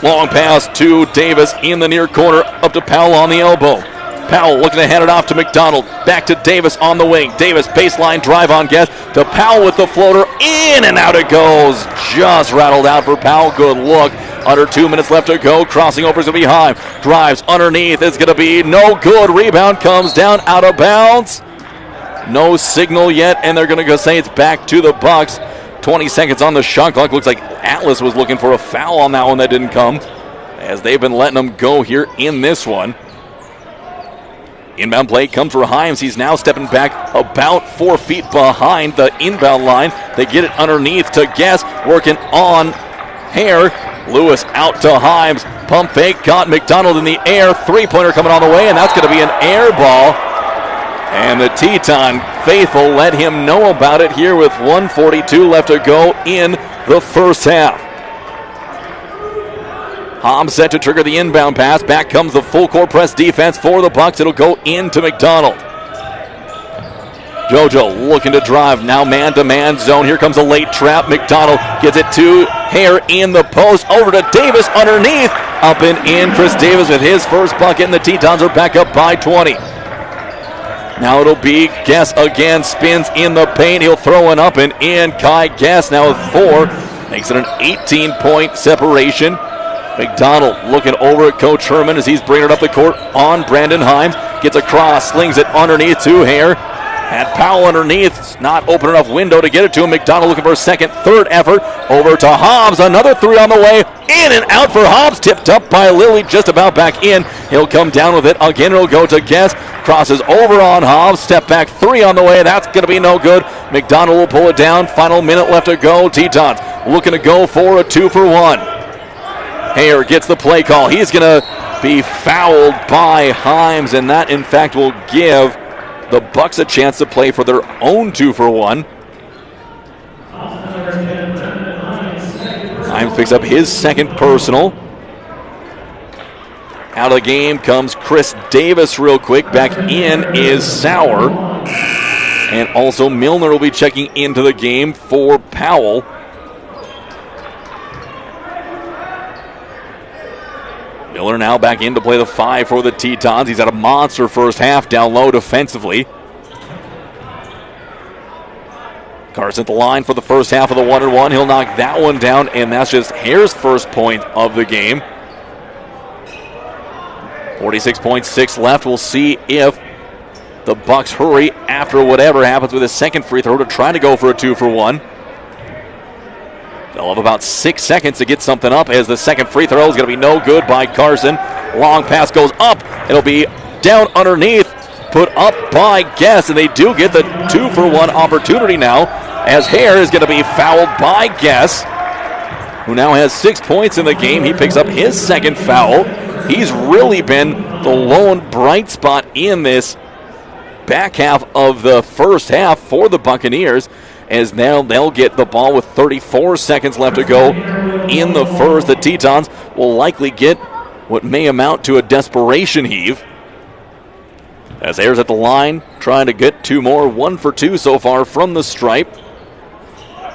Long pass to Davis in the near corner. Up to Powell on the elbow. Powell looking to hand it off to McDonald. Back to Davis on the wing. Davis baseline drive on Guess. To Powell with the floater. In and out it goes. Just rattled out for Powell. Good look. Under 2 minutes left to go. Crossing over is going to be Heim. Drives underneath. It's going to be no good. Rebound comes down out of bounds. No signal yet, and they're going to go say it's back to the Bucks. 20 seconds on the shot clock. Looks like Atlas was looking for a foul on that one that didn't come, as they've been letting them go here in this one. Inbound play comes for Himes. He's now stepping back about 4 feet behind the inbound line. They get it underneath to Guess, working on Hare. Lewis out to Himes. Pump fake, got McDonald in the air. Three-pointer coming on the way, and that's going to be an air ball. And the Teton faithful let him know about it here with 1:42 left to go in the first half. Hobbs set to trigger the inbound pass. Back comes the full court press defense for the Bucks. It'll go into McDonald. JoJo looking to drive. Now man-to-man zone. Here comes a late trap. McDonald gets it to Hare in the post. Over to Davis underneath. Up and in. Chris Davis with his first bucket, and the Tetons are back up by 20. Now it'll be Guess again, spins in the paint. He'll throw it up and in. Kai Guess now with 4. Makes it an 18-point separation. McDonald looking over at Coach Herman as he's bringing it up the court on Brandon Himes. Gets across, slings it underneath to Hare. Had Powell underneath. It's not open enough window to get it to him. McDonald looking for a second, third effort. Over to Hobbs. Another 3 on the way. In and out for Hobbs. Tipped up by Lilly. Just about back in. He'll come down with it. Again, it'll go to Guess. Crosses over on Hobbs. Step back 3 on the way. That's going to be no good. McDonald will pull it down. Final minute left to go. Tetons looking to go for a 2-for-1. Hare gets the play call. He's going to be fouled by Himes, and that, in fact, will give the Bucks a chance to play for their own 2-for-1. Himes picks up his second personal. Out of the game comes Chris Davis real quick. Back in is Sauer. And also Milner will be checking into the game for Powell. Miller now back in to play the 5 for the Tetons. He's had a monster first half down low defensively. Carson at the line for the first half of the 1-and-1. He'll knock that one down, and that's just Hare's first point of the game. 46.6 left. We'll see if the Bucks hurry after whatever happens with his second free throw to try to go for a 2-for-1. They'll have about 6 seconds to get something up as the second free throw is going to be no good by Carson. Long pass goes up. It'll be down underneath, put up by Guess, and they do get the 2-for-1 opportunity now as Hare is going to be fouled by Guess, who now has 6 points in the game. He picks up his second foul. He's really been the lone bright spot in this back half of the first half for the Buccaneers, as now they'll get the ball with 34 seconds left to go in the first. The Tetons will likely get what may amount to a desperation heave, as Ayers at the line trying to get 2 more. 1 for 2 so far from the stripe.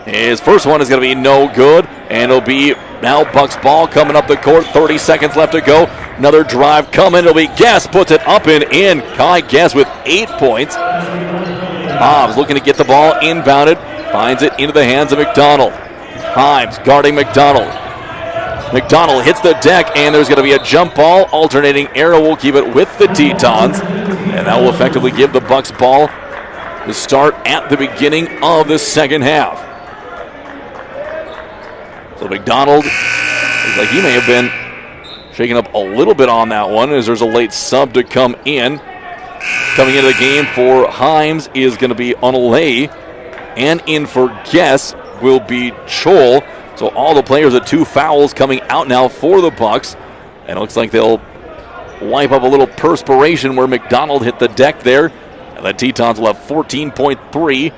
His first one is going to be no good, and it'll be now Bucks ball coming up the court. 30 seconds left to go. Another drive coming. It'll be Guess, puts it up and in. Kai Guess with 8 points. Hobbs looking to get the ball inbounded. Finds it into the hands of McDonald. Himes guarding McDonald. McDonald hits the deck, and there's going to be a jump ball. Alternating arrow will keep it with the Tetons, and that will effectively give the Bucks ball to start at the beginning of the second half. So McDonald looks like he may have been shaking up a little bit on that one, as there's a late sub to come in. Coming into the game for Himes is going to be Onalay, and in for Guess will be Chol. So all the players at 2 fouls coming out now for the Bucks, and it looks like they'll wipe up a little perspiration where McDonald hit the deck there, and the Tetons will have 14.3.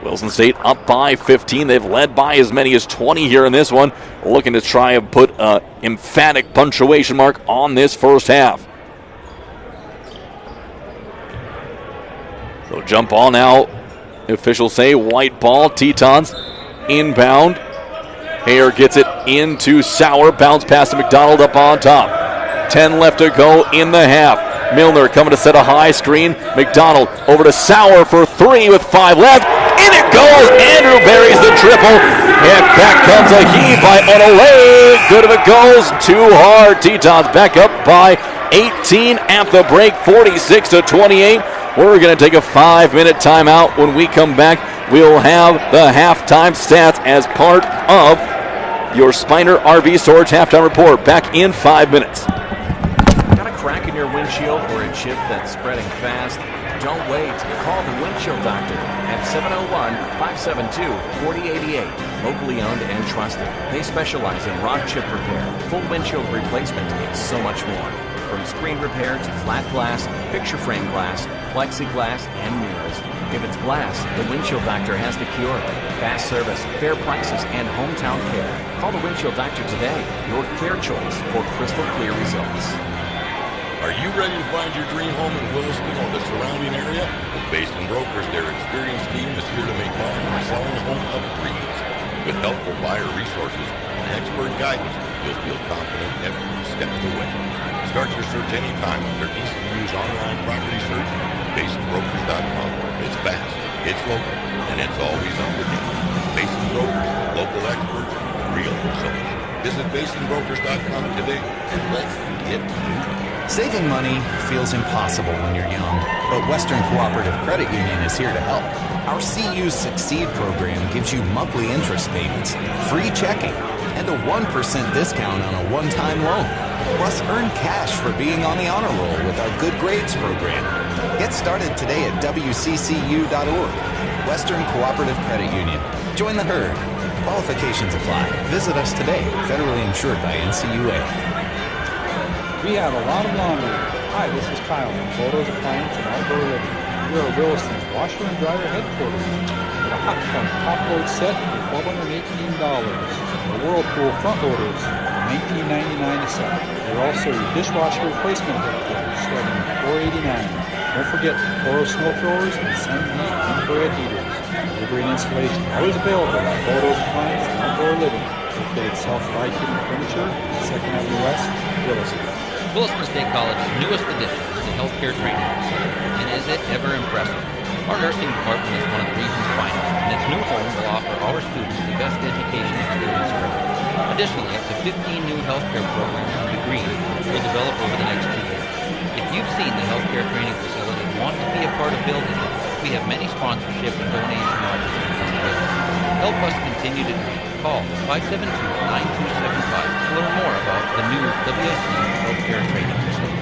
Wilson State up by 15. They've led by as many as 20 here in this one, looking to try and put an emphatic punctuation mark on this first half. So jump ball now. Officials say white ball. Tetons inbound. Hare gets it into Sauer. Bounce pass to McDonald up on top. 10 left to go in the half. Milner coming to set a high screen. McDonald over to Sauer for 3 with 5 left. In it goes. Andrew buries the triple. And back comes a heave by Onalay. Good if it goes. Too hard. Tetons back up by 18 at the break. 46-28. We're going to take a 5-minute timeout. When we come back, we'll have the halftime stats as part of your Spiner RV Storage halftime report. Back in 5 minutes. Got a crack in your windshield or a chip that's spreading fast? Don't wait. Call the Windshield Doctor at 701-572-4088. Locally owned and trusted. They specialize in rock chip repair, full windshield replacement, and so much more. From screen repair to flat glass, picture frame glass, plexiglass, and mirrors. If it's glass, the Windshield Doctor has the cure. Fast service, fair prices, and hometown care. Call the Windshield Doctor today, your clear choice for crystal clear results. Are you ready to find your dream home in Williston or the surrounding area? With Basin Brokers, their experienced team is here to make offers for selling a home of dreams. With helpful buyer resources and expert guidance, you'll feel confident every step of the way. Start your search anytime with their easy-to-use online property search, BasinBrokers.com. It's fast, it's local, and it's always up to date. Basin Brokers, local experts, real results. Visit BasinBrokers.com today and let's get moving. Saving money feels impossible when you're young, but Western Cooperative Credit Union is here to help. Our CU Succeed program gives you monthly interest payments, free checking, and a 1% discount on a one-time loan. Plus, earn cash for being on the honor roll with our Good Grades program. Get started today at WCCU.org. Western Cooperative Credit Union. Join the herd. Qualifications apply. Visit us today. Federally insured by NCUA. We have a lot of laundry. Hi, this is Kyle from Photos, Appliance, and Outdoor Living. We are Williston's washer and dryer headquarters. With a hot pump top load set for $1,218. The Whirlpool front loaders, $19.99 a set. We're also your dishwasher replacement headquarters, starting at $4.89. Don't forget Toro snow throwers and sun heat infrared heaters. Delivery and installation always available at Photos, Appliance, and Outdoor Living. Located south of I-10 Furniture, 2nd Avenue West, Williston. Williston State College's newest addition is the healthcare training facility, and is it ever impressive? Our nursing department is one of the region's finest, and its new home will offer our students the best education experience around. Additionally, up to 15 new healthcare programs and degrees will develop over the next 2 years. If you've seen the healthcare training facility want to be a part of building it, we have many sponsorship and donation opportunities. Help us continue to dream. Call 572-9275 to learn more about the new WSC Healthcare Training Facility.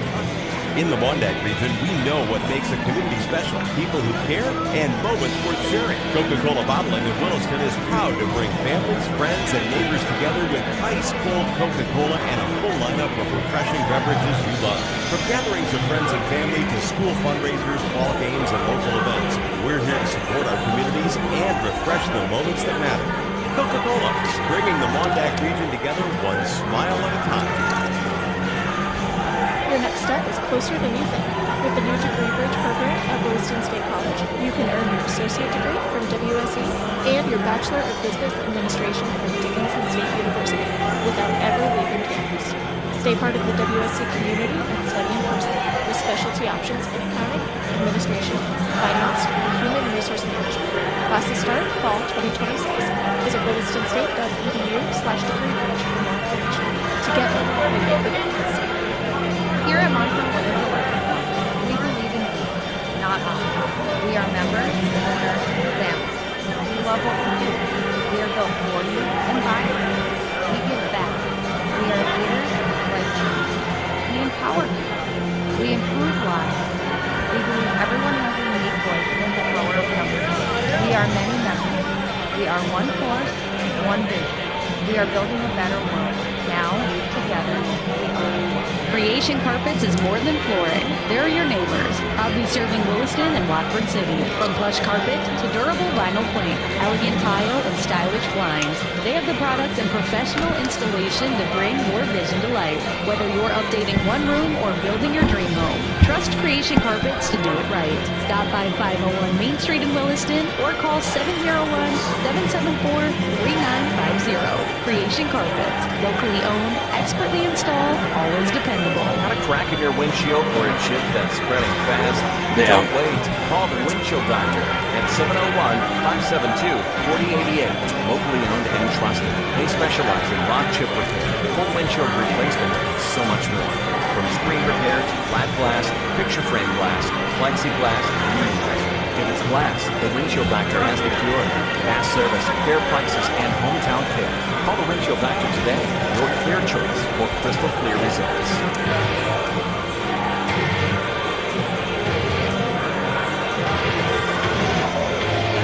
In the Mondack region, we know what makes a community special. People who care and moments worth sharing. Coca-Cola Bottling of Williston is proud to bring families, friends, and neighbors together with ice-cold Coca-Cola and a full lineup of refreshing beverages you love. From gatherings of friends and family to school fundraisers, ball games, and local events, we're here to support our communities and refresh the moments that matter. Coca-Cola, bringing the Mondack region together one smile at a time. Your next step is closer than you think. With the new degree bridge program at Williston State College, you can earn your associate degree from WSE and your Bachelor of Business Administration from Dickinson State University without ever leaving campus. Stay part of the WSC community and study in person with specialty options in accounting, administration, finance, and human resource management. Classes start fall 2026. Visit willistonstate.edu/degree bridge for more information. Together, we make the difference. Here at Montrose Financial Life, we believe in people, not us. We are members, owners, families. We love what we do. We are built for you and by you. We give back. We are leaders like change. We empower people. We improve lives. We believe everyone has a unique voice in the power of numbers. We are many members. We are one force, one vision. We are building a better world. Now, together, we are one. Creation Carpets is more than flooring. They're your neighbors, proudly serving Williston and Watford City. From plush carpet to durable vinyl plank, elegant tile, and stylish blinds, they have the products and professional installation to bring your vision to life. Whether you're updating one room or building your dream home, trust Creation Carpets to do it right. Stop by 501 Main Street in Williston or call 701-774-3950. Creation Carpets, locally owned, expertly installed, always dependable. Got a crack in your windshield or a chip that's spreading fast? Yeah. Don't wait. Call the Windshield Doctor at 701-572-4088. Locally owned and trusted. They specialize in rock chip repair, full windshield replacement, and so much more. From screen repair to flat glass, picture frame glass, plexiglass, and more. If it's glass, the Windshield Doctor has the cure. Fast service, fair prices, and hometown care. Call the Windshield Doctor today. Your clear choice for crystal clear results.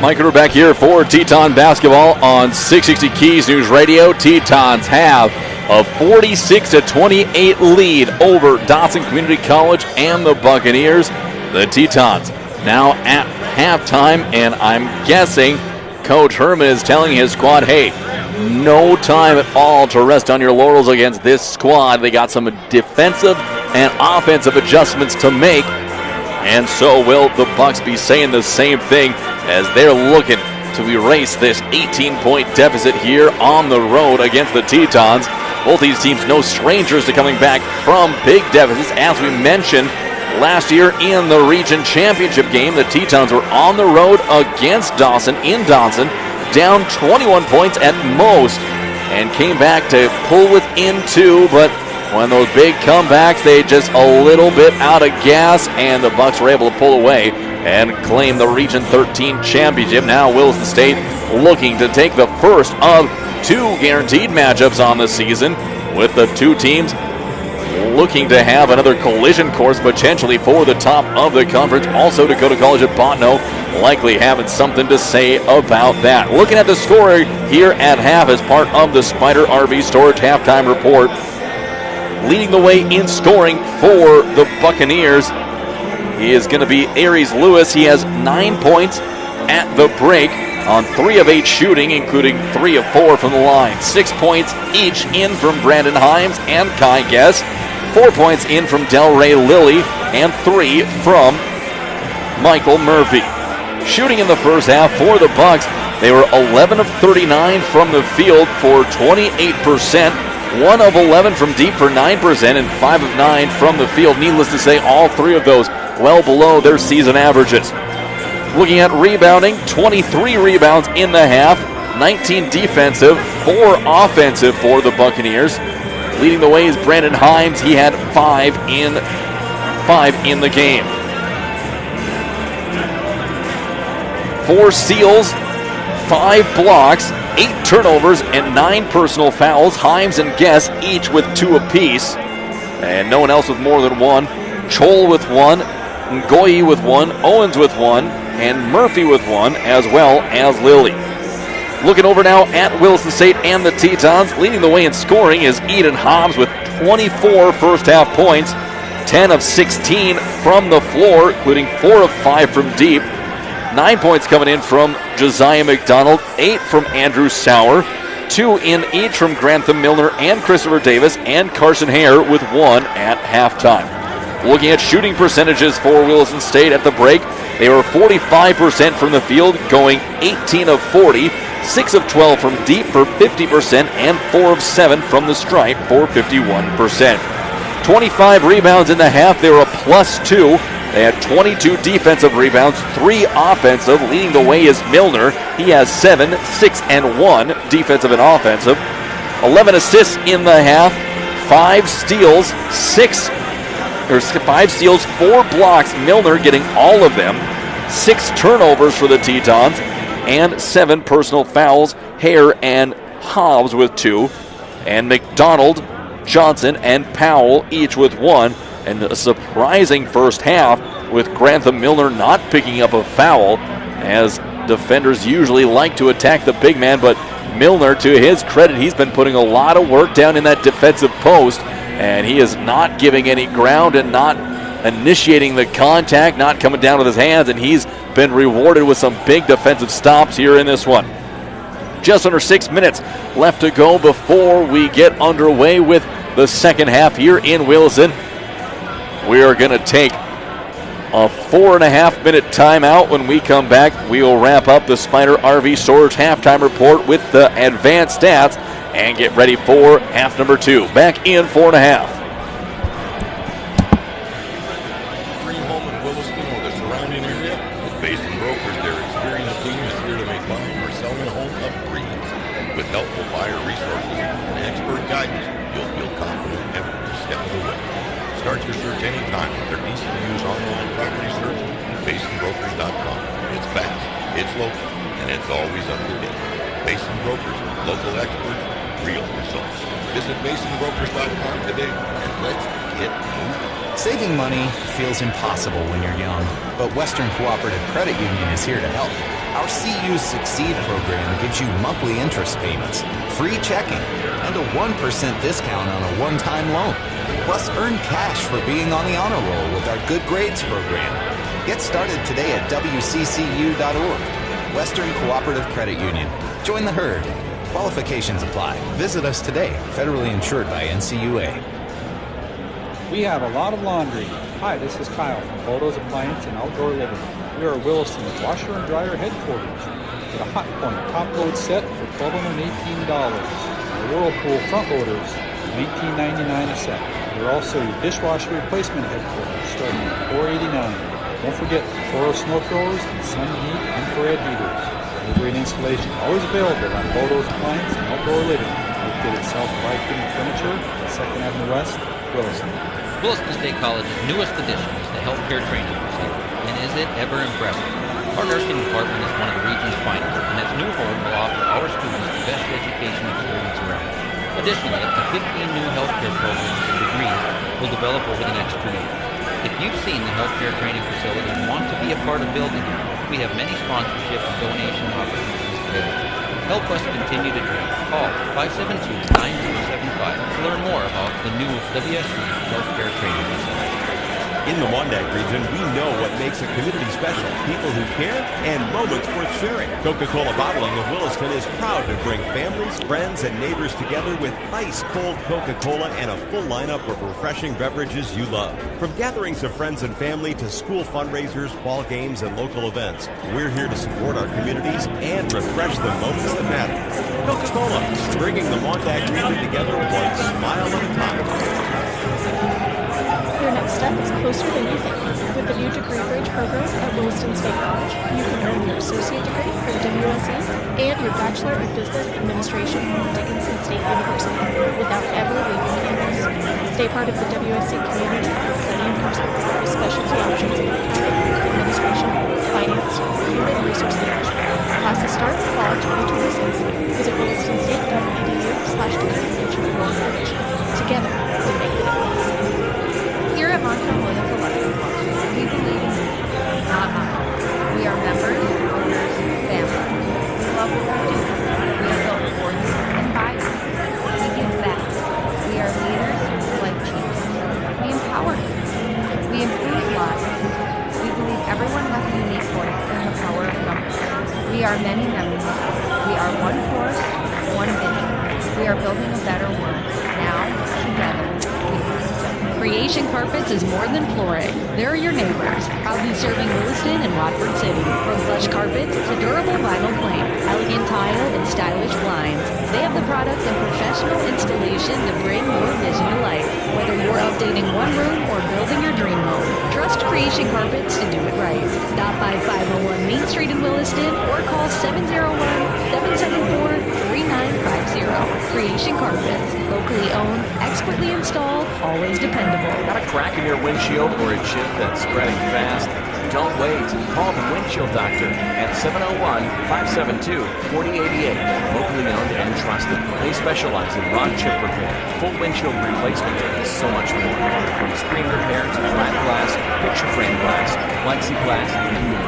Mike Ruber back here for Teton basketball on 660 Keys News Radio. Tetons have a 46-28 lead over Dawson Community College and the Buccaneers. The Tetons now at halftime, and I'm guessing Coach Herman is telling his squad, hey, no time at all to rest on your laurels against this squad. They got some defensive and offensive adjustments to make, and so will the Bucs be saying the same thing as they're looking to erase this 18-point deficit here on the road against the Tetons. Both these teams no strangers to coming back from big deficits. As we mentioned, last year in the region championship game, the Tetons were on the road against Dawson in Dawson, down 21 points at most, and came back to pull within 2, but when those big comebacks, they just a little bit out of gas, and the Bucs were able to pull away and claim the Region 13 championship. Now Williston State looking to take the first of 2 guaranteed matchups on the season, with the 2 teams looking to have another collision course potentially for the top of the conference. Also, Dakota College at Bottineau likely having something to say about that. Looking at the score here at half as part of the Spider RV Storage halftime report. Leading the way in scoring for the Buccaneers is going to be Aries Lewis. He has 9 points at the break on 3 of 8 shooting, including 3 of 4 from the line. 6 points each in from Brandon Himes and Kai Guess. 4 points in from Delray Lilly, and 3 from Michael Murphy. Shooting in the first half for the Bucs, they were 11 of 39 from the field for 28%, 1 of 11 from deep for 9%, and 5 of 9 from the field. Needless to say, all 3 of those well below their season averages. Looking at rebounding, 23 rebounds in the half, 19 defensive, 4 offensive for the Buccaneers. Leading the way is Brandon Himes. He had 5 in the game. 4 steals, 5 blocks, 8 turnovers, and 9 personal fouls. Himes and Guess each with 2 apiece. And no one else with more than 1. Chol with 1, Ngoyi with 1, Owens with 1, and Murphy with 1, as well as Lilly. Looking over now at Williston State and the Tetons. Leading the way in scoring is Eden Hobbs with 24 first-half points, 10 of 16 from the floor, including 4 of 5 from deep. 9 points coming in from Josiah McDonald, 8 from Andrew Sauer, 2 in each from Grantham Milner and Christopher Davis, and Carson Hare with 1 at halftime. Looking at shooting percentages for Williston State at the break, they were 45% from the field, going 18 of 40, 6 of 12 from deep for 50%, and 4 of 7 from the stripe for 51%. 25 rebounds in the half, they were a +2. They had 22 defensive rebounds, 3 offensive. Leading the way is Milner. He has 7, 6, and 1 defensive and offensive. 11 assists in the half, 5 steals, 4 blocks. Milner getting all of them. 6 turnovers for the Tetons, and 7 personal fouls. Hare and Hobbs with 2, and McDonald, Johnson, and Powell each with 1. And a surprising first half with Grantham Milner not picking up a foul, as defenders usually like to attack the big man, but Milner, to his credit, he's been putting a lot of work down in that defensive post, and he is not giving any ground and not initiating the contact, not coming down with his hands, and he's been rewarded with some big defensive stops here in this one. Just under 6 minutes left to go before we get underway with the second half here in Williston. We are going to take a 4.5-minute timeout. When we come back, we will wrap up the Spider RV Storage halftime report with the advanced stats and get ready for half number 2. Back in 4.5. Dream home in Williston or the surrounding area? With Basin Brokers, their experienced team is here to make buying or selling a home a breeze. With helpful buyer resources and expert guidance, you'll feel confident every step of the way. Start your search anytime with their easy-to-use online property search at BasinBrokers.com. It's fast, it's local, and it's always up to date. Basin Brokers, local experts, real results. Visit BasinBrokers.com today and let's get moving. Saving money feels impossible when you're young, but Western Cooperative Credit Union is here to help. Our CU Succeed program gives you monthly interest payments, free checking, and a 1% discount on a one-time loan. Plus, earn cash for being on the honor roll with our Good Grades program. Get started today at WCCU.org. Western Cooperative Credit Union. Join the herd. Qualifications apply. Visit us today. Federally insured by NCUA. We have a lot of laundry. Hi, this is Kyle from Bodo's Appliance and Outdoor Living. We are Williston's washer and dryer headquarters. Get a Hot Point top load set for $1,218. Our Whirlpool front loaders, $19.99 a set. We're also your dishwasher replacement headquarters, starting at $4.89. Don't forget Toro snow throwers and Sun Heat infrared heaters. Delivery and installation always available on Bodo's Appliance and Outdoor Living. Located south of Viking Furniture, 2nd Avenue West, Williston. Williston State College's newest addition is the healthcare training facility, and is it ever impressive? Our nursing department is one of the region's finest, and its new home will offer our students the best education experience around. Additionally, up to 15 new healthcare programs and degrees will develop over the next 2 years. If you've seen the healthcare training facility and want to be a part of building it, we have many sponsorship and donation opportunities available. Help us continue to dream. Call 572-9075 to learn more about the new WSC Healthcare Training Facility. In the Wyandotte region, we know what makes a community special. People who care and moments worth sharing. Coca-Cola Bottling of Williston is proud to bring families, friends, and neighbors together with ice-cold Coca-Cola and a full lineup of refreshing beverages you love. From gatherings of friends and family to school fundraisers, ball games, and local events, we're here to support our communities and refresh the moments that matter. Coca-Cola, bringing the Wyandotte region together one smile at a time. Your next step is closer than you think. With the new Degree Bridge program at Williston State College, you can earn your associate degree from WSE and your Bachelor of Business Administration from Dickinson State University without ever leaving campus. Stay part of the WSC community with study in person with specialty options in accounting, administration, finance, human resource management. Classes start fall 2026. Visit willistonState.edu/degree for more information. Together, we make the difference. Here at Montrose Williams Electric College, we believe in you, not us. We are members, owners, family. We love what we do. We are built for you and by you. We give back. We are leaders like chiefs. We empower you. We improve lives. We believe everyone has a unique voice and the power of numbers. We are many members. We are one force, one vision. We are building a better world. Now, together, we can. Creation Carpets is more than flooring. They're your neighbors, proudly serving Williston and Watford City. From plush carpet to durable vinyl plank, elegant tile, and stylish blinds, they have the products and professional installation to bring your vision to life. Whether you're updating one room or building your dream home, trust Creation Carpets to do it right. Stop by 501 Main Street in Williston or call 701-774-3950. Creation Carpets, locally owned, expertly installed, always dependable. Got a crack in your windshield or a chip that's spreading fast? Don't wait. Call the Windshield Doctor at 701-572-4088. Locally owned and trusted. They specialize in rod chip repair, full windshield replacement, and so much more. From screen repair to flat glass, picture frame glass, plexiglass, and more.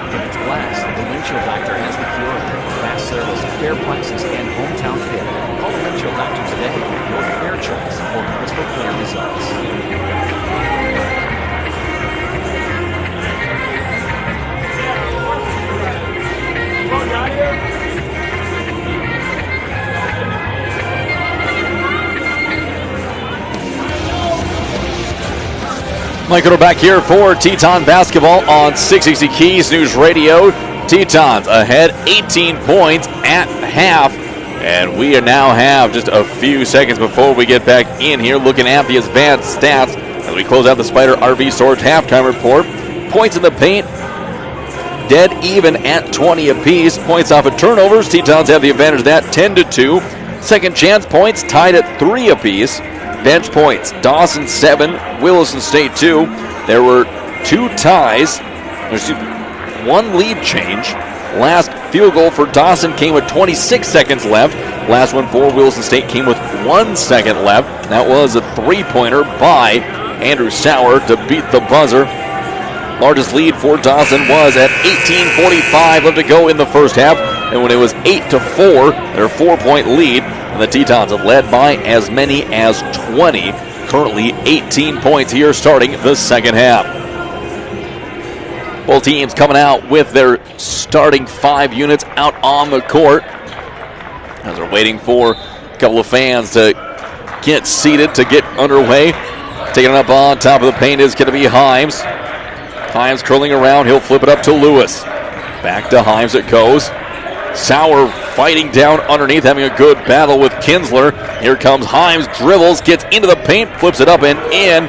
If it's glass, the Windshield Doctor has the cure. Fast service, fair prices, and hometown fit. Call the Windshield Doctor today. Your clear choice for crystal clear results. Mike Cutter back here for Teton basketball on 660 Keys News Radio. Tetons ahead 18 points at half. And we now have just a few seconds before we get back in here looking at the advanced stats as we close out the Spider RV Storage halftime report. Points in the paint, dead even at 20 apiece. Points off of turnovers, Tetons have the advantage of that, 10-2. Second chance points tied at 3 apiece. Bench points, Dawson 7, Williston State 2. There were 2 ties. There's 1 lead change. Last field goal for Dawson came with 26 seconds left. Last one for Williston State came with 1 second left. That was a 3-pointer by Andrew Sauer to beat the buzzer. Largest lead for Dawson was at 18:45 left to go in the first half. And when it was 8-4, their 4-point lead. And the Tetons have led by as many as 20. Currently 18 points here starting the second half. Both teams coming out with their starting 5 units out on the court as they're waiting for a couple of fans to get seated to get underway. Taking it up on top of the paint is going to be Himes. Himes curling around. He'll flip it up to Lewis. Back to Himes it goes. Sauer fighting down underneath, having a good battle with Kinsler. Here comes Himes, dribbles, gets into the paint, flips it up and in.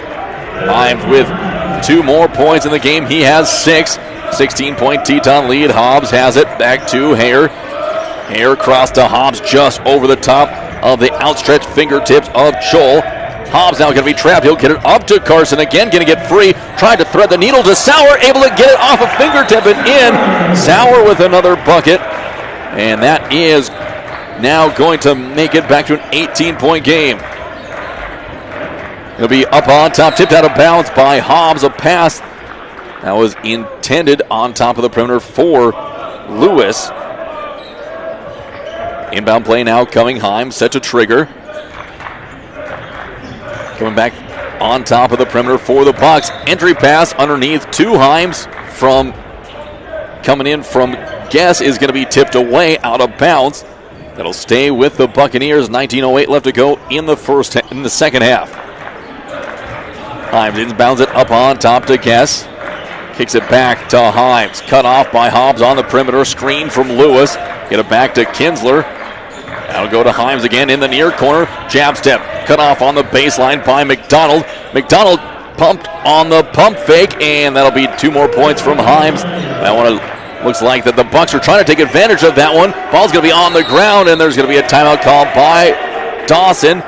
Himes with 2 more points in the game. He has 6. 16-point Teton lead. Hobbs has it. Back to Hare. Hare cross to Hobbs just over the top of the outstretched fingertips of Joel. Hobbs now going to be trapped. He'll get it up to Carson again. Going to get free. Tried to thread the needle to Sauer. Able to get it off a fingertip and in. Sauer with another bucket. And that is now going to make it back to an 18-point game. It'll be up on top, tipped out of bounds by Hobbs. A pass that was intended on top of the perimeter for Lewis. Inbound play now coming. Himes set to trigger. Coming back on top of the perimeter for the Bucks. Entry pass underneath to Himes from coming in from Guess is going to be tipped away out of bounds. That'll stay with the Buccaneers. 19:08 left to go in the second half. Himes inbounds it up on top to Guess. Kicks it back to Himes. Cut off by Hobbs on the perimeter. Screen from Lewis. Get it back to Kinsler. That'll go to Himes again in the near corner. Jab step. Cut off on the baseline by McDonald. McDonald pumped on the pump fake, and that'll be 2 more points from Himes. I want to Looks like that the Bucks are trying to take advantage of that one. Ball's going to be on the ground, and there's going to be a timeout called by Dawson.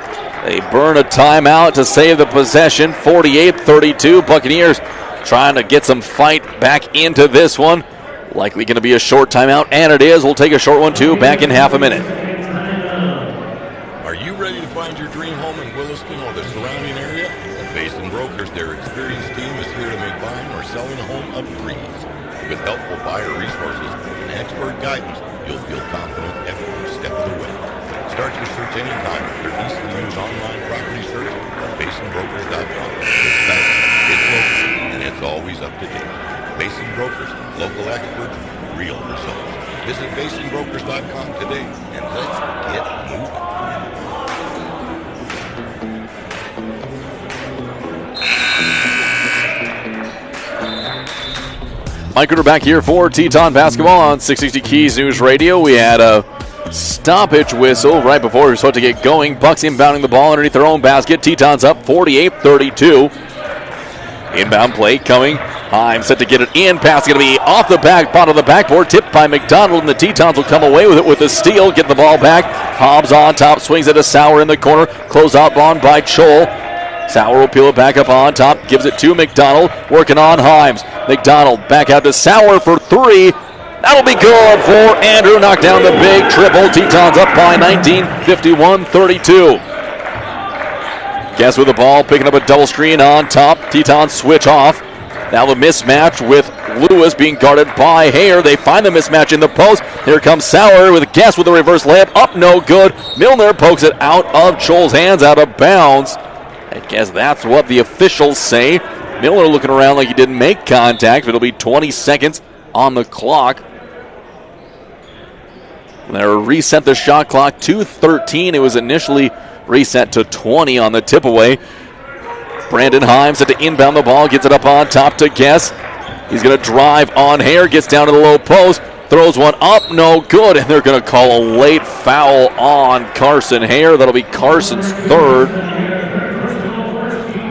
They burn a timeout to save the possession. 48-32. Buccaneers trying to get some fight back into this one. Likely going to be a short timeout, and it is. We'll take a short one, too, back in half a minute. Are you ready to find your dream home in Williston or the surrounding area? At Basin Brokers, their experienced team is here to make buying or selling a home a breeze. With helpful buyer resources and expert guidance, you'll feel confident every step of the way. Start your search anytime with their easy-to-use online property search at basinbrokers.com. It's fast, it's local, and it's always up to date. Basin Brokers, local experts, real results. Visit basinbrokers.com today, and let's get moving. Mike Ritter back here for Teton Basketball on 660 Keys News Radio. We had a stoppage whistle right before we were supposed to get going. Bucks inbounding the ball underneath their own basket. Teton's up 48-32. Inbound play coming. Himes set to get it in. Pass going to be off the bottom of the backboard. Tipped by McDonald, and the Tetons will come away with it with a steal. Get the ball back. Hobbs on top. Swings it to Sauer in the corner. Close out on by Chol. Sauer will peel it back up on top. Gives it to McDonald. Working on Himes. McDonald back out to Sauer for three. That'll be good for Andrew. Knocked down the big triple. Tetons up by 19, 51-32. Guess with the ball, picking up a double screen on top. Tetons switch off. Now the mismatch with Lewis being guarded by Hare. They find the mismatch in the post. Here comes Sauer with Guess with a reverse layup. Up, no good. Milner pokes it out of Chol's hands, out of bounds. I guess that's what the officials say. Miller looking around like he didn't make contact, but it'll be 20 seconds on the clock. They'll reset the shot clock to 13. It was initially reset to 20 on the tip away. Brandon Himes set to inbound the ball, gets it up on top to Guess. He's going to drive on Hare, gets down to the low post, throws one up, no good, and they're going to call a late foul on Carson Hare. That'll be Carson's third.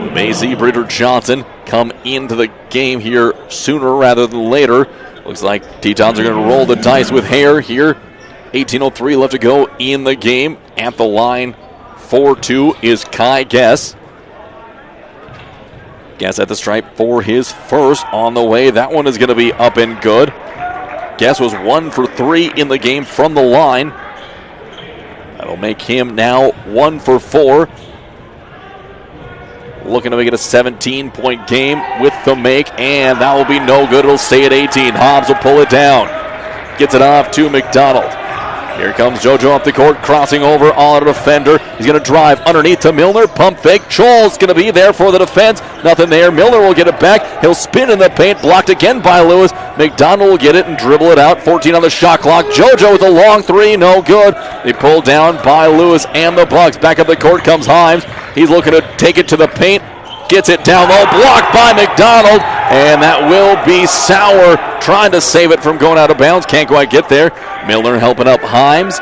We may see Bridger Johnson come into the game here sooner rather than later. Looks like Tetons are going to roll the dice with Hare here. 18:03 left to go in the game. At the line, 4-2 is Kai Guess. Guess at the stripe for his first on the way. That one is going to be up and good. Guess was 1 for 3 in the game from the line. That'll make him now 1 for 4. Looking to make it a 17-point game with the make, and that will be no good. It'll stay at 18. Hobbs will pull it down. Gets it off to McDonald. Here comes JoJo up the court, crossing over on a defender. He's going to drive underneath to Milner. Pump fake. Chol's going to be there for the defense. Nothing there. Milner will get it back. He'll spin in the paint. Blocked again by Lewis. McDonald will get it and dribble it out. 14 on the shot clock. JoJo with a long three. No good. They pulled down by Lewis and the Bucks. Back up the court comes Himes. He's looking to take it to the paint. Gets it down low. Blocked by McDonald. And that will be Sauer trying to save it from going out of bounds. Can't quite get there. Milner helping up Himes.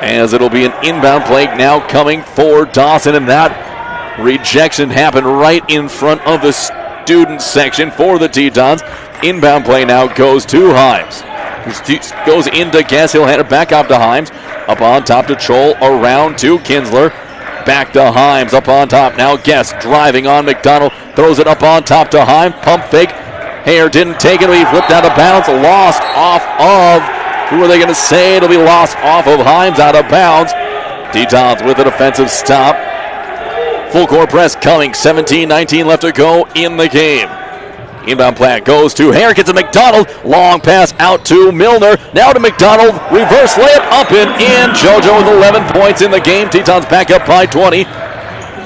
As it'll be an inbound play now coming for Dawson. And that rejection happened right in front of the student section for the Tetons. Inbound play now goes to Himes. Goes into Guess. He'll hand it back up to Himes. Up on top to Chol. Around to Kinsler. Back to Himes, up on top. Now Guess driving on McDonald. Throws it up on top to Himes. Pump fake. Hare didn't take it. He flipped out of bounds. Lost off of, who are they going to say? It'll be lost off of Himes, out of bounds. Tetons with a defensive stop. Full court press coming. 17-19 left to go in the game. Inbound play goes to Hare, gets to McDonald. Long pass out to Milner. Now to McDonald. Reverse layup up and in. JoJo with 11 points in the game. Tetons back up by 20.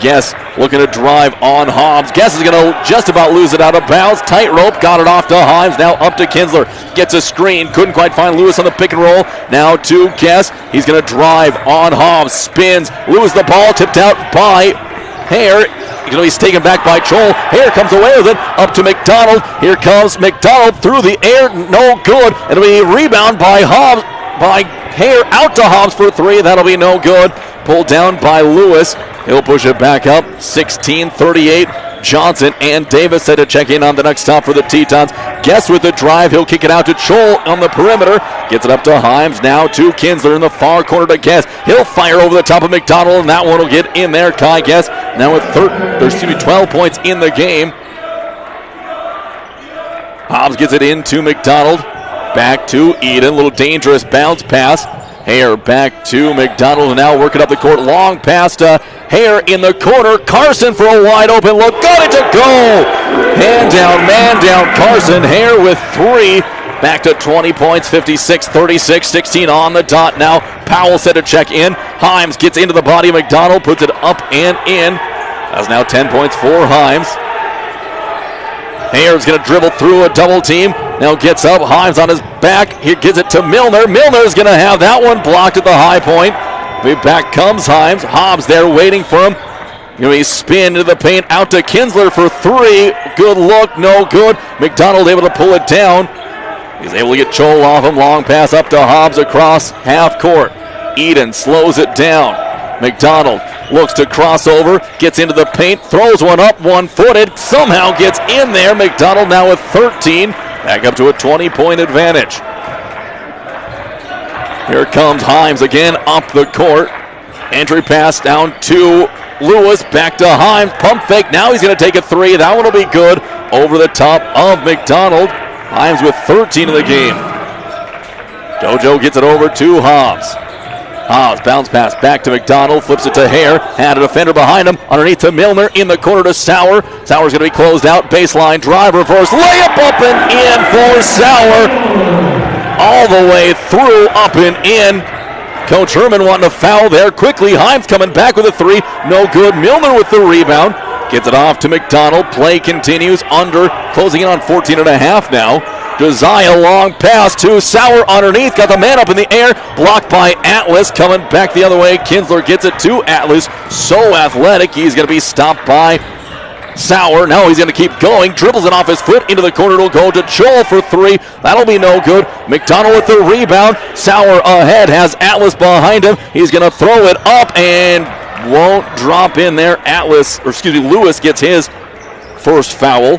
Guess looking to drive on Hobbs. Guess is going to just about lose it out of bounds. Tightrope, got it off to Himes. Now up to Kinsler. Gets a screen. Couldn't quite find Lewis on the pick and roll. Now to Guess. He's going to drive on Hobbs. Spins. Lose the ball. Tipped out by Hare. He's taken back by Chol. Hare comes away with it. Up to McDonald. Here comes McDonald through the air. No good. It'll be a rebound by Hobbs. By Hare out to Hobbs for three. That'll be no good. Pulled down by Lewis. He'll push it back up. 16-38. Johnson and Davis set to check in on the next stop for the Tetons. Guest with the drive. He'll kick it out to Chol on the perimeter. Gets it up to Himes. Now to Kinsler in the far corner to Guest. He'll fire over the top of McDonald, and that one will get in there. Kai Guest now with 12 points in the game. Hobbs gets it into McDonald. Back to Eden. A little dangerous bounce pass. Hare back to McDonald, and now working up the court. Long pass to Hare in the corner. Carson for a wide open look. Got it to go. Man down. Carson Hare with 3. Back to 20 points, 56-36, 16 on the dot now. Powell set to check in. Himes gets into the body of McDonald, puts it up and in. That's now 10 points for Himes. Hare's going to dribble through a double team. Now gets up. Himes on his back. He gives it to Milner. Milner's going to have that one blocked at the high point. Back comes Himes. Hobbs there waiting for him. He spin into the paint. Out to Kinsler for 3. Good look. No good. McDonald able to pull it down. He's able to get Chol off him. Long pass up to Hobbs across half court. Eden slows it down. McDonald looks to cross over, gets into the paint, throws one up, one-footed, somehow gets in there. McDonald now with 13, back up to a 20-point advantage. Here comes Himes again up the court. Entry pass down to Lewis, back to Himes, pump fake, now he's going to take a 3. That one will be good over the top of McDonald. Himes with 13 in the game. JoJo gets it over to Hobbs. Hobbs bounce pass back to McDonald, flips it to Hare, had a defender behind him, underneath to Milner, in the corner to Sauer. Sauer's going to be closed out, baseline drive, reverse, layup up and in for Sauer. All the way through, up and in. Coach Herman wanting to foul there quickly. Himes coming back with a 3, no good. Milner with the rebound, gets it off to McDonald. Play continues under, closing in on 14 and a half now. Josiah long pass to Sauer underneath, got the man up in the air, blocked by Atlas, coming back the other way. Kinsler gets it to Atlas, so athletic, he's going to be stopped by Sauer. Now he's going to keep going, dribbles it off his foot into the corner. It'll go to Chol for 3, that'll be no good. McDonald with the rebound, Sauer ahead, has Atlas behind him, he's going to throw it up and won't drop in there. Lewis gets his first foul.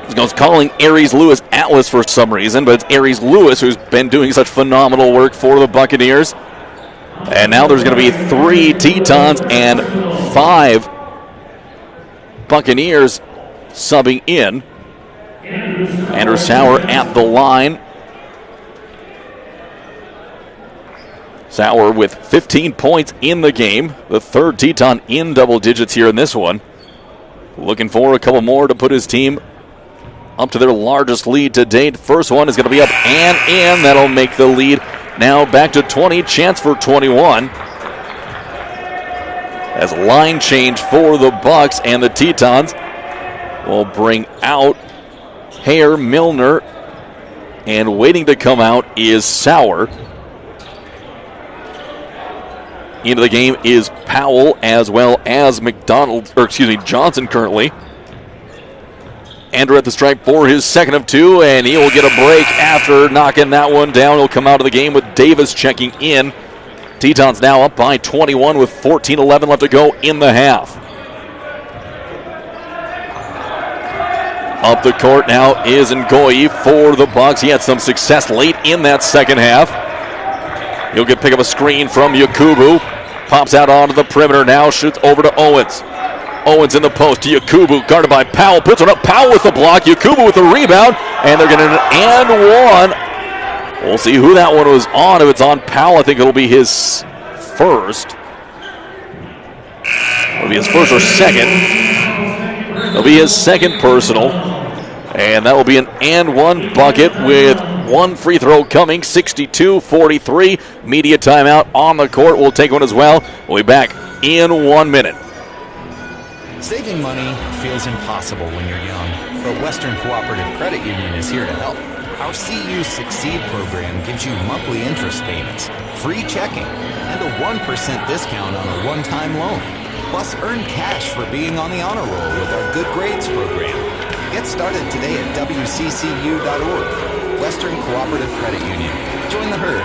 I was calling Aries Lewis Atlas for some reason, but it's Aries Lewis who's been doing such phenomenal work for the Buccaneers. And now there's going to be 3 Tetons and 5 Buccaneers subbing in. Andrew Sauer at the line. Sauer with 15 points in the game. The third Teton in double digits here in this one. Looking for a couple more to put his team up to their largest lead to date. First one is going to be up and in. That'll make the lead now back to 20. Chance for 21. As line change for the Bucks, and the Tetons will bring out Hare, Milner, and waiting to come out is Sauer. Into the game is Powell as well as Johnson currently. Andrew at the stripe for his second of 2, and he will get a break after knocking that one down. He'll come out of the game with Davis checking in. Tetons now up by 21 with 14-11 left to go in the half. Up the court now is Ngoyi for the Bucks. He had some success late in that second half. He'll pick up a screen from Yakubu. Pops out onto the perimeter now, shoots over to Owens. Owens in the post to Yakubu, guarded by Powell. Puts one up, Powell with the block, Yakubu with the rebound, and they're going to and one. We'll see who that one was on. If it's on Powell, I think it'll be his first. It'll be his first or second. It'll be his second personal. And that will be an and one bucket with one free throw coming, 62-43. Media timeout on the court. We'll take one as well. We'll be back in 1 minute. Saving money feels impossible when you're young, but Western Cooperative Credit Union is here to help. Our CU Succeed program gives you monthly interest payments, free checking, and a 1% discount on a one-time loan. Plus, earn cash for being on the honor roll with our Good Grades program. Get started today at WCCU.org. Western Cooperative Credit Union. Join the herd.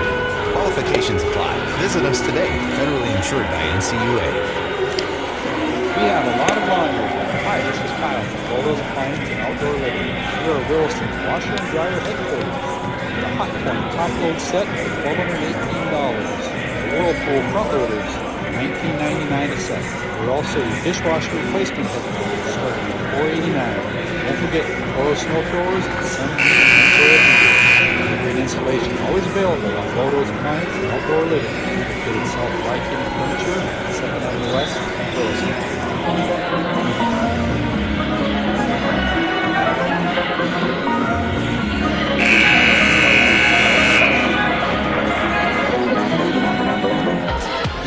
Qualifications apply. Visit us today. Federally insured by NCUA. We have a lot of laundry. Hi, this is Kyle from Photos Appliance and Outdoor Living. We are Williston's washer and dryer headquarters. The Hot Point top load set for $1,218. The Whirlpool front loaders, $19.99 a set. We're also your dishwasher replacement headquarters starting at $4.89. Don't forget Toro snow throwers and sun heat and infrared heaters. Delivery and installation always available on Photos Appliance and Outdoor Living. Located south of Viking Furniture, 2nd Avenue West, Williston.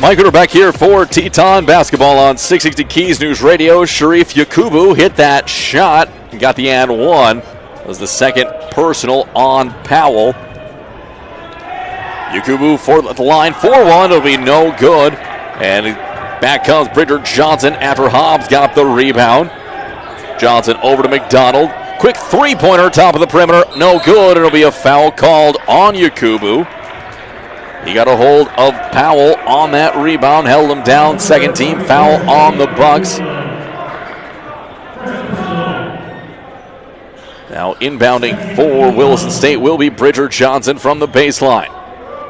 Mike, we're back here for Teton basketball on 660 Keys News Radio. Sharif Yakubu hit that shot and got the and one. It was the second personal on Powell. Yakubu for the line, 4-1. It'll be no good. And back comes Bridger Johnson after Hobbs got the rebound. Johnson over to McDonald. Quick three-pointer, top of the perimeter. No good. It'll be a foul called on Yakubu. He got a hold of Powell on that rebound, held him down. Second team foul on the Bucks. Now inbounding for Williston State will be Bridger Johnson from the baseline.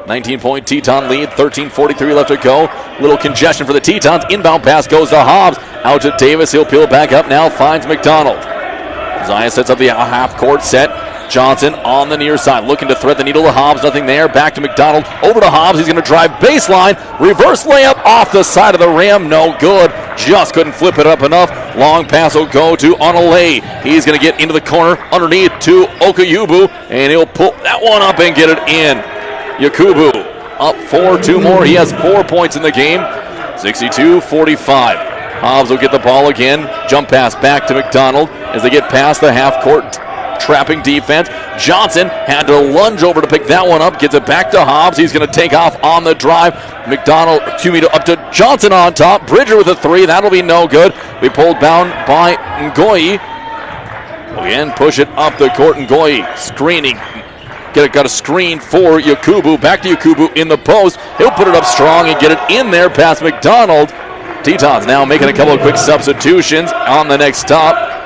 19-point Teton lead, 13:43 left to go. Little congestion for the Tetons. Inbound pass goes to Hobbs. Out to Davis. He'll peel back up now, finds McDonald. Zaya sets up the half-court set. Johnson on the near side, looking to thread the needle to Hobbs. Nothing there. Back to McDonald. Over to Hobbs. He's going to drive baseline. Reverse layup off the side of the rim. No good. Just couldn't flip it up enough. Long pass will go to Onalay. He's going to get into the corner underneath to Okayubu, and he'll pull that one up and get it in. Yakubu up 4-2 more. He has 4 points in the game. 62-45. Hobbs will get the ball again. Jump pass back to McDonald as they get past the half-court trapping defense. Johnson had to lunge over to pick that one up. Gets it back to Hobbs. He's going to take off on the drive. McDonald, up to Johnson on top. Bridger with a three. That'll be no good. We pulled down by Ngoyi. Again, push it up the court. Ngoyi screening. Got a screen for Yakubu. Back to Yakubu in the post. He'll put it up strong and get it in there past McDonald. Tetons now making a couple of quick substitutions on the next stop.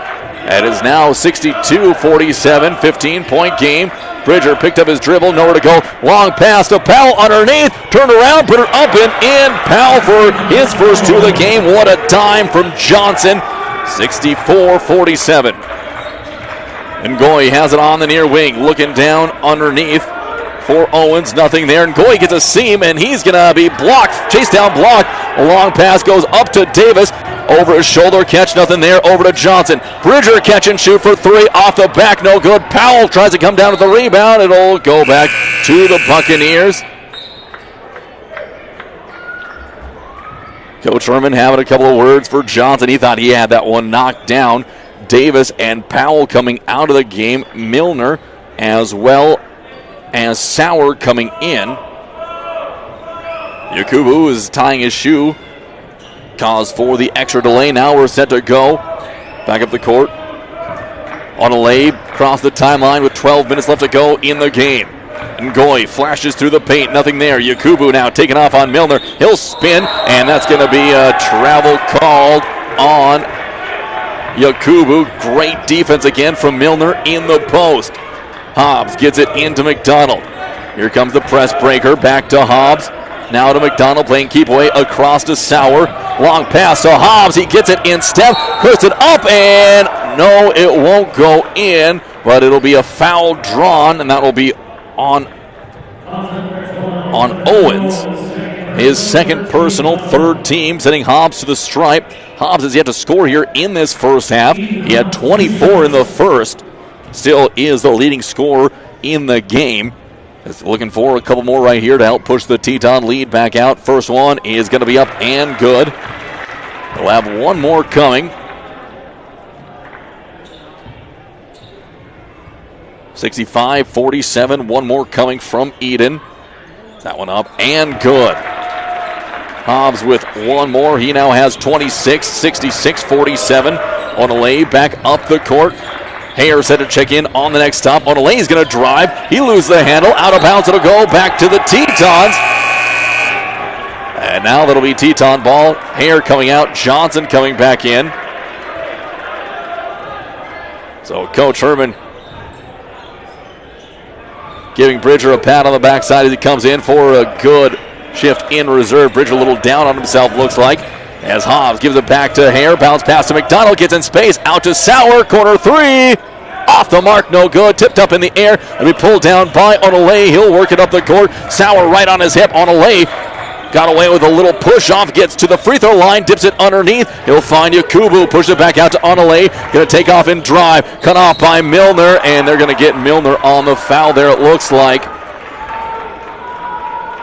It is now 62-47, 15-point game. Bridger picked up his dribble, nowhere to go. Long pass to Powell underneath. Turned around, put it up and in. Powell for his first two of the game. What a dime from Johnson. 64-47. Ngoyi has it on the near wing, looking down underneath for Owens. Nothing there. Ngoyi gets a seam, and he's going to be blocked. Chase down block. A long pass goes up to Davis. Over his shoulder, catch, nothing there. Over to Johnson. Bridger catch and shoot for three. Off the back, no good. Powell tries to come down with the rebound. It'll go back to the Buccaneers. Coach Herman having a couple of words for Johnson. He thought he had that one knocked down. Davis and Powell coming out of the game. Milner as well as Sauer coming in. Yakubu is tying his shoe. Cause for the extra delay. Now we're set to go. Back up the court. Onalay across the timeline with 12 minutes left to go in the game. Ngoyi flashes through the paint. Nothing there. Yakubu now taking off on Milner. He'll spin, and that's going to be a travel called on Yakubu. Great defense again from Milner in the post. Hobbs gets it into McDonald. Here comes the press breaker. Back to Hobbs. Now to McDonald playing keep away across to Sauer. Long pass to Hobbs. He gets it in step. Puts it up, and no, it won't go in, but it'll be a foul drawn, and that will be on Owens. His second personal, third team, sending Hobbs to the stripe. Hobbs has yet to score here in this first half. He had 24 in the first. Still is the leading scorer in the game. Looking for a couple more right here to help push the Teton lead back out. First one is going to be up and good. We'll have one more coming. 65-47, one more coming from Eden. That one up and good. Hobbs with one more. He now has 26, 66-47. Onalay back up the court. Hayer set to check in on the next stop. Onalay is going to drive. He loses the handle. Out of bounds. It'll go back to the Tetons. And now that'll be Teton ball. Hare coming out, Johnson coming back in. So Coach Herman giving Bridger a pat on the backside as he comes in for a good shift in reserve. Bridger a little down on himself, looks like, as Hobbs gives it back to Hare. Bounce pass to McDonald, gets in space, out to Sauer, corner three. Off the mark, no good. Tipped up in the air and be pulled down by Onale. He'll work it up the court. Sauer right on his hip. Onale got away with a little push off, gets to the free throw line, dips it underneath. He'll find Yakubu, push it back out to Onale. Going to take off and drive. Cut off by Milner, and they're going to get Milner on the foul there, it looks like.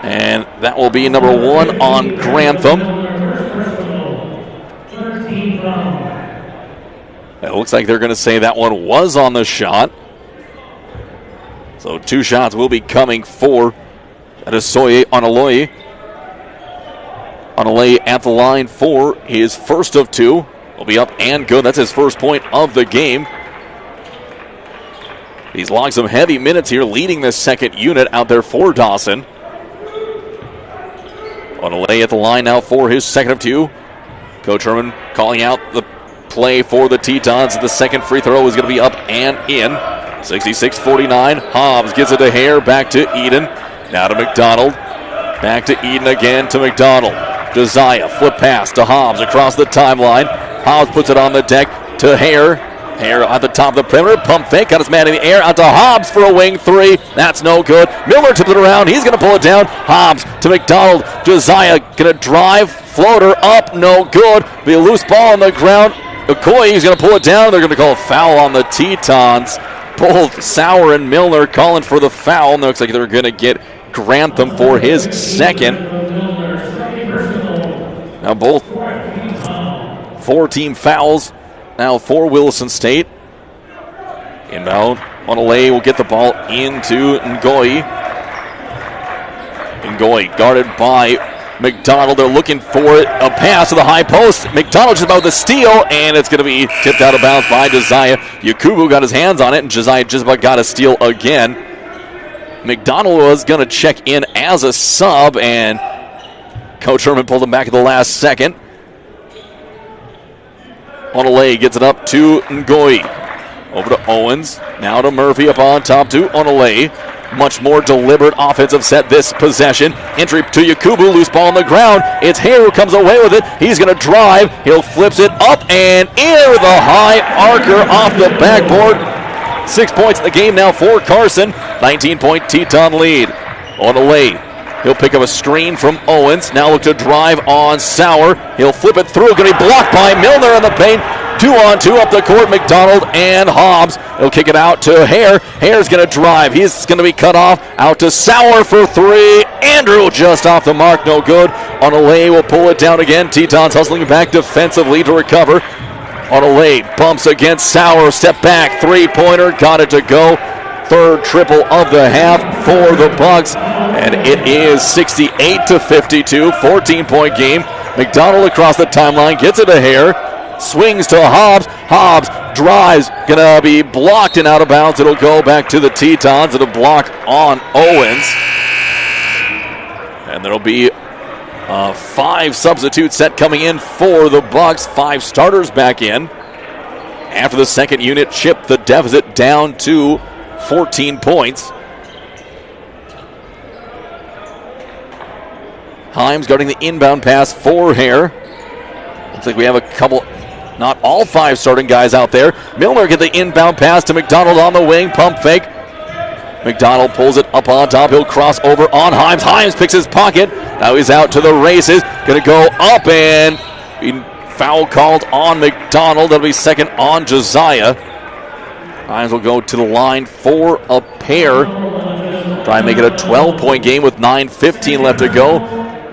And that will be number 1 on Grantham. It looks like they're going to say that one was on the shot. So 2 shots will be coming for Adesoye Onaloye. Onale at the line for his first of 2. Will be up and good. That's his first point of the game. He's logged some heavy minutes here, leading this second unit out there for Dawson. Onale at the line now for his second of 2. Coach Herman calling out the play for the Tetons. The second free throw is going to be up and in. 66-49. Hobbs gives it to Hare, back to Eden. Now to McDonald. Back to Eden again to McDonald. Josiah, flip pass to Hobbs across the timeline. Hobbs puts it on the deck to Hare. Hare at the top of the perimeter. Pump fake, got his man in the air. Out to Hobbs for a wing 3. That's no good. Miller tips it around. He's going to pull it down. Hobbs to McDonald. Josiah going to drive. Floater up, no good. Be a loose ball on the ground. Okoye, he's going to pull it down. They're going to call a foul on the Tetons. Both Sauer and Milner calling for the foul. And it looks like they're going to get Grantham for his second. Now both 4-team fouls now for Williston State. Inbound. Onale will get the ball into Ngoyi. Ngoyi guarded by McDonald. They're looking for it. A pass to the high post. McDonald just about to steal, and it's going to be tipped out of bounds by Josiah. Yakubu got his hands on it, and Josiah just about got a steal again. McDonald was going to check in as a sub, and Coach Herman pulled him back at the last second. Onale gets it up to Ngoyi. Over to Owens. Now to Murphy up on top to Onale. Much more deliberate offensive set this possession. Entry to Yakubu, loose ball on the ground. It's Hare who comes away with it. He's going to drive. He'll flips it up and in with a high arcer off the backboard. 6 points in the game now for Carson. 19-point Teton lead. Onale. He'll pick up a screen from Owens. Now look to drive on Sauer. He'll flip it through. Going to be blocked by Milner in the paint. 2-on-2 up the court. McDonald and Hobbs. He'll kick it out to Hare. Hare's going to drive. He's going to be cut off. Out to Sauer for 3. Andrew just off the mark. No good. Onale will pull it down again. Tetons hustling back defensively to recover. Onale bumps against Sauer. Step back. 3-pointer. Got it to go. Third triple of the half for the Bucks. And it is 68-52. 14-point game. McDonald across the timeline. Gets it to Hare. Swings to Hobbs. Hobbs drives. Gonna be blocked and out of bounds. It'll go back to the Tetons. It'll block on Owens. And there'll be a 5 substitute set coming in for the Bucks. 5 starters back in. After the second unit chipped the deficit down to 14 points. Himes guarding the inbound pass for Hare. Looks like we have a couple, not all 5 starting guys out there. Milner get the inbound pass to McDonald on the wing. Pump fake. McDonald pulls it up on top. He'll cross over on Himes. Himes picks his pocket. Now he's out to the races. Going to go up and foul called on McDonald. That'll be second on Josiah. Himes will go to the line for a pair. Try and make it a 12-point game with 9:15 left to go.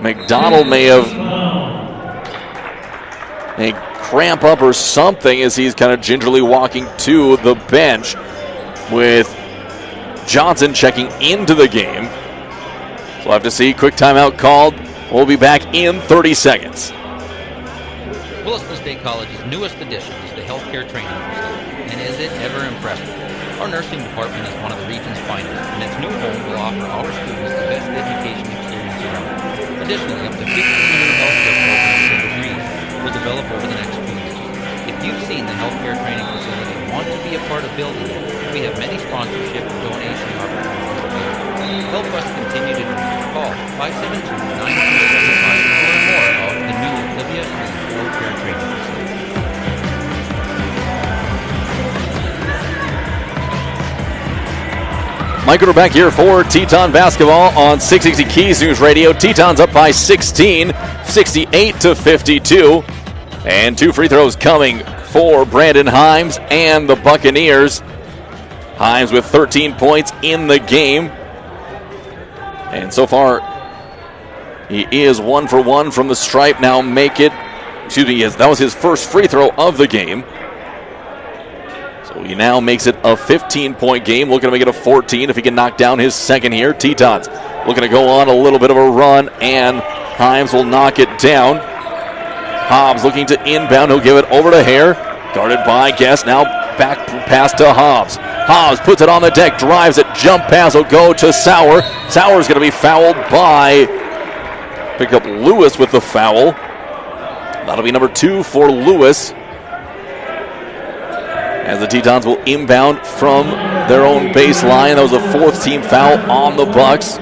McDonald may have a cramp up or something as he's kind of gingerly walking to the bench with Johnson checking into the game. So we'll have to see. Quick timeout called. We'll be back in 30 seconds. Williston State College's newest addition is the healthcare training facility, and is it ever impressive? Our nursing department is one of the region's finest, and its new home will offer our students the best education experience around. Additionally, up to 50 new healthcare programs and degrees will develop over the next 2 years. If you've seen the healthcare training facility and want to be a part of building it, we have many sponsorship and donation opportunities available. Help us continue to call 572-9275 to learn more about the new WSU healthcare training facility. Mike, we're back here for Teton basketball on 660 Keys News Radio. Tetons up by 16, 68-52. And 2 free throws coming for Brandon Himes and the Buccaneers. Himes with 13 points in the game. And so far, he is 1 for 1 from the stripe. Now that was his first free throw of the game. So he now makes it a 15-point game, looking to make it a 14 if he can knock down his second here. Tetons looking to go on a little bit of a run, and Himes will knock it down. Hobbs looking to inbound. He'll give it over to Hare. Guarded by Guest. Now back pass to Hobbs. Hobbs puts it on the deck, drives it. Jump pass will go to Sauer. Sauer's going to be fouled by, pick up Lewis with the foul. That'll be number 2 for Lewis, as the Tetons will inbound from their own baseline. That was a 4th team foul on the Bucks.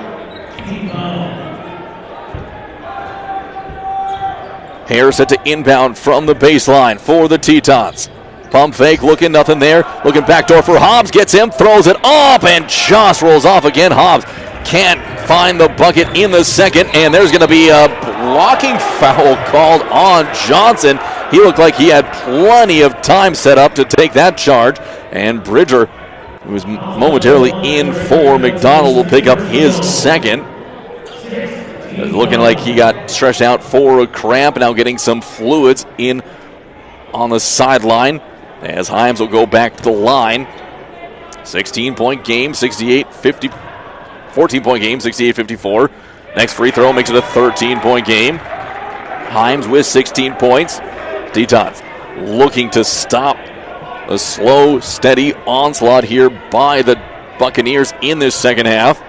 Hare set to inbound from the baseline for the Tetons. Pump fake, looking, nothing there. Looking backdoor for Hobbs, gets him, throws it up, and Joss rolls off again. Hobbs can't find the bucket in the second, and there's going to be a blocking foul called on Johnson. He looked like he had plenty of time set up to take that charge, and Bridger, who was momentarily in for McDonald, will pick up his second. Looking like he got stretched out for a cramp, now getting some fluids in on the sideline, as Himes will go back to the line. 16-point game, 68-50. 14-point game, 68-54. Next free throw makes it a 13-point game. Himes with 16 points. Tetons looking to stop a slow, steady onslaught here by the Buccaneers in this second half,